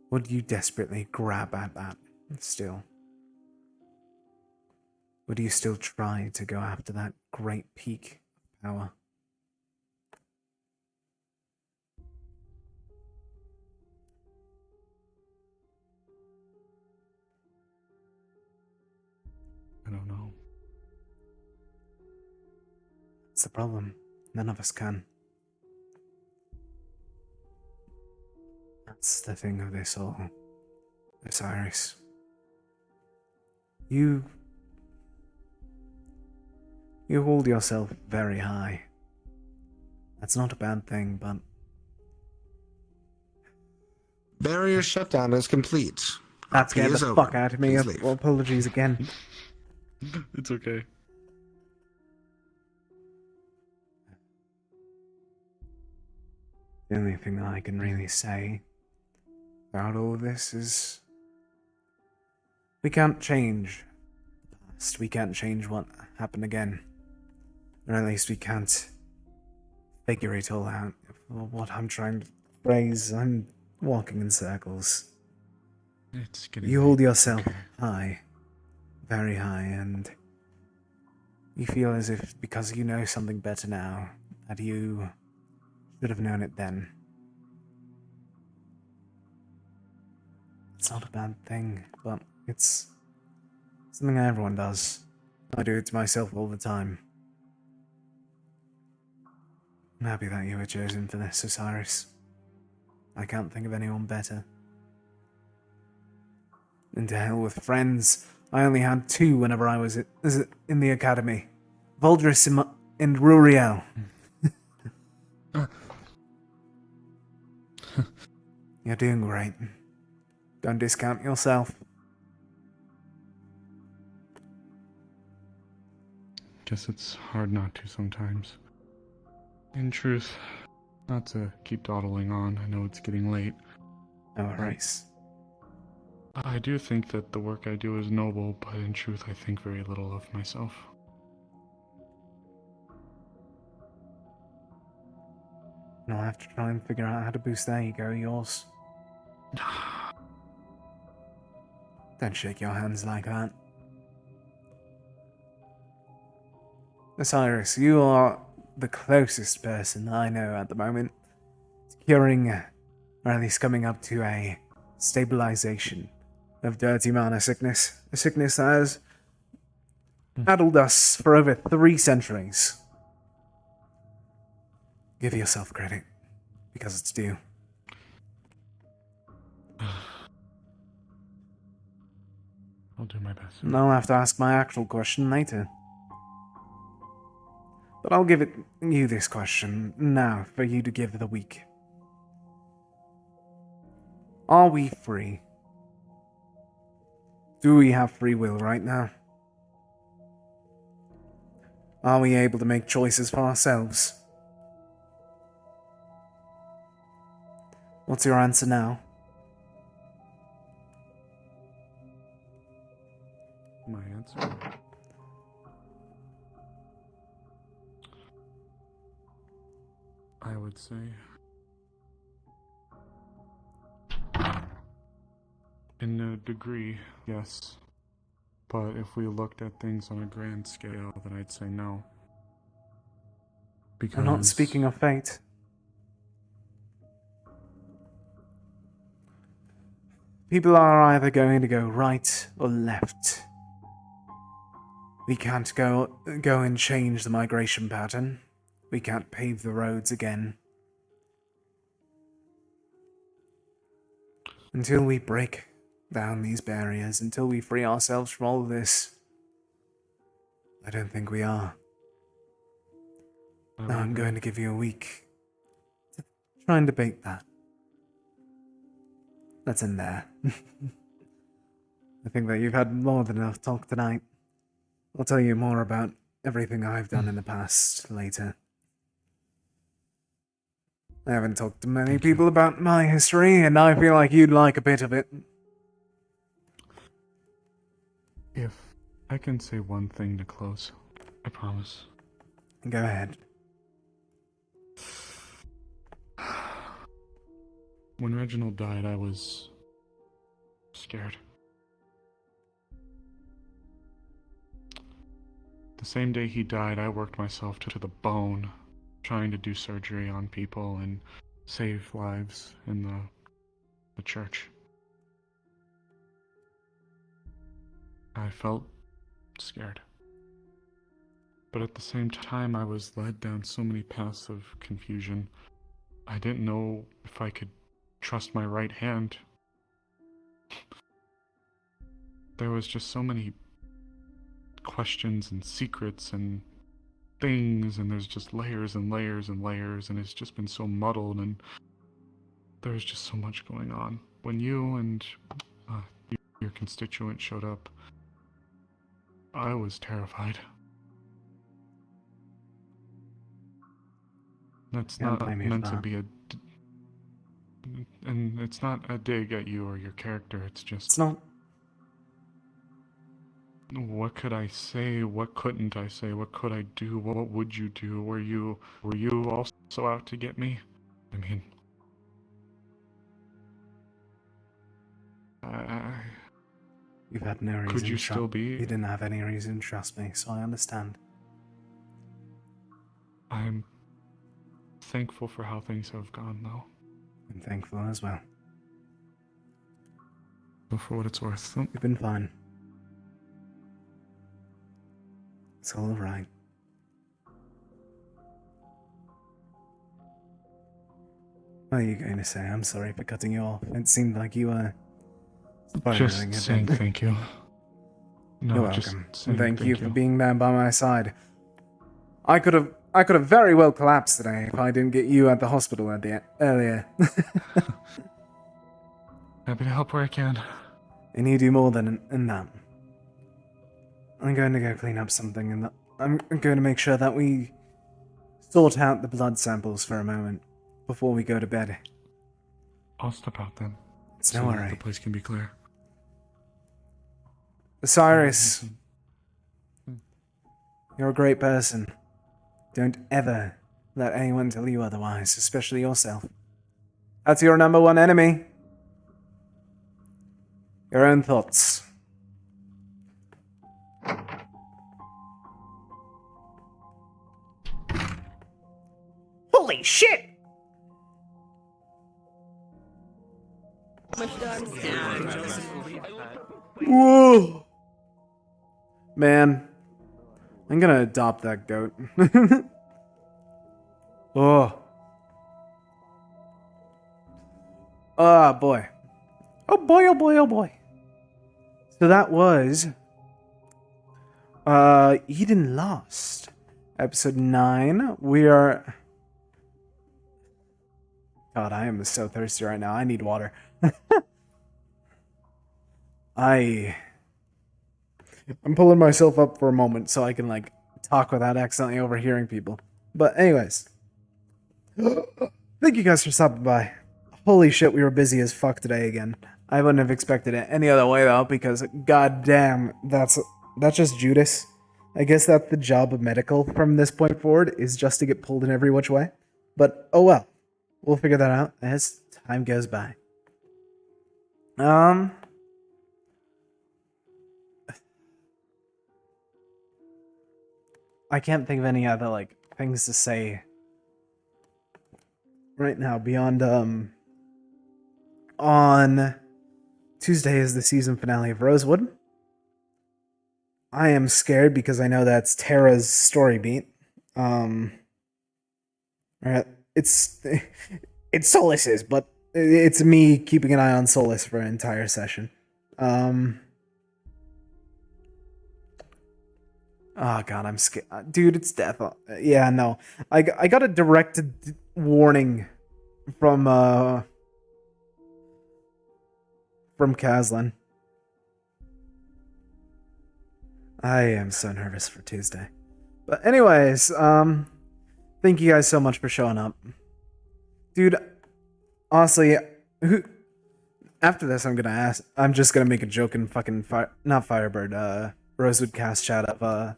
would you desperately grab at that still? Would you still try to go after that great peak of power? I don't know. That's the problem. None of us can. That's the thing of this all. Osiris. You hold yourself very high. That's not a bad thing, but... Barrier shutdown is complete. That scared the fuck out of me. Please leave. Apologies again. It's okay. The only thing that I can really say about all of this is we can't change the past. We can't change what happened again. Or at least we can't figure it all out. What I'm trying to phrase, I'm walking in circles. It's getting You hold yourself high, very high, and you feel as if because you know something better now, that you should have known it then. It's not a bad thing, but it's something everyone does. I do it to myself all the time. I'm happy that you were chosen for this, Osiris. I can't think of anyone better. And to hell with friends. I only had two whenever I was in the academy. Voldris and Ruriel. You're doing great. Don't discount yourself. Guess it's hard not to sometimes. In truth, not to keep dawdling on, I know it's getting late. No worries. I do think that the work I do is noble, but in truth I think very little of myself. And I'll have to try and figure out how to boost that ego of yours. Don't shake your hands like that. Osiris, you are the closest person I know at the moment to curing, or at least coming up to a stabilization of dirty mana sickness. A sickness that has addled us for over 3 centuries. Give yourself credit, because it's due. I'll do my best. And I'll have to ask my actual question later. But I'll give you this question now for you to give the week. Are we free? Do we have free will right now? Are we able to make choices for ourselves? What's your answer now? My answer? I would say... in a degree, yes. But if we looked at things on a grand scale, then I'd say no. Because... I'm not speaking of fate. People are either going to go right or left. We can't go and change the migration pattern. We can't pave the roads again. Until we break down these barriers, until we free ourselves from all of this, I don't think we are. Now I'm going to give you a week to try and debate that. Let's end there. I think that you've had more than enough talk tonight. I'll tell you more about everything I've done in the past later. I haven't talked to many people about my history, and I feel like you'd like a bit of it. If I can say one thing to close, I promise. Go ahead. When Reginald died, I was scared. The same day he died, I worked myself to the bone, trying to do surgery on people and save lives in the church. I felt scared. But at the same time, I was led down so many paths of confusion. I didn't know if I could trust my right hand. There was just so many questions and secrets and things, and there's just layers and layers and layers, and it's just been so muddled, and there's just so much going on. When you and your constituent showed up, I was terrified. That's not meant to be and it's not a dig at you or your character, it's just... It's not. What could I say? What couldn't I say? What could I do? What would you do? Were you also out to get me? I mean... You've had no reason. Could you still be? You didn't have any reason to trust me, so I understand. I'm thankful for how things have gone, though. I'm thankful as well. So for what it's worth. You've been fine. It's all right. What are you going to say? I'm sorry for cutting you off. It seemed like you were... Just saying thank you. No, You're just welcome. saying Thank you for being there by my side. I could have very well collapsed today if I didn't get you at the hospital earlier. Happy to help where I can. And you do more than that. I'm going to go clean up something, and I'm going to make sure that we sort out the blood samples for a moment before we go to bed. I'll step out then. It's so no that worry. the place can be clear. Osiris, you're a great person. Don't ever let anyone tell you otherwise, especially yourself. That's your number one enemy. Your own thoughts. Holy shit! Whoa! Man, I'm gonna adopt that goat. Oh. Oh boy. Oh boy, oh boy, oh boy. So that was Eden Lost. Episode 9. We are God, I am so thirsty right now. I need water. I'm pulling myself up for a moment so I can like talk without accidentally overhearing people. But anyways. Thank you guys for stopping by. Holy shit, we were busy as fuck today again. I wouldn't have expected it any other way though, because goddamn, that's just Judas. I guess that's the job of medical from this point forward, is just to get pulled in every which way. But oh well. We'll figure that out as time goes by. I can't think of any other like things to say right now beyond on Tuesday is the season finale of Rosewood. I am scared because I know that's Tara's story beat. It's Solis's, but it's me keeping an eye on Solis for an entire session. Oh god, I'm scared. Dude, it's death. Yeah, no. I got a directed warning from Kazlan. I am so nervous for Tuesday. But anyways, thank you guys so much for showing up. Dude, honestly, after this I'm just gonna make a joke in fucking not Firebird, Rosewood cast chat of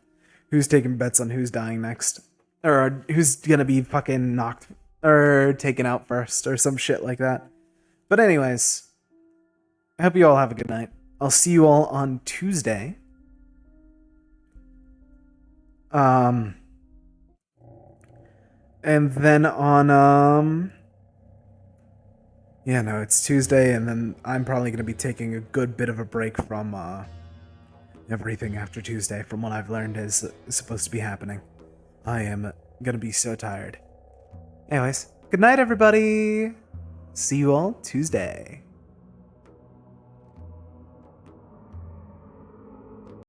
who's taking bets on who's dying next. Or who's gonna be fucking knocked or taken out first or some shit like that. But anyways, I hope you all have a good night. I'll see you all on Tuesday. And then on yeah, no, it's Tuesday, and then I'm probably gonna be taking a good bit of a break from everything after Tuesday, from what I've learned is supposed to be happening. I am gonna be so tired. Anyways, good night, everybody. See you all Tuesday.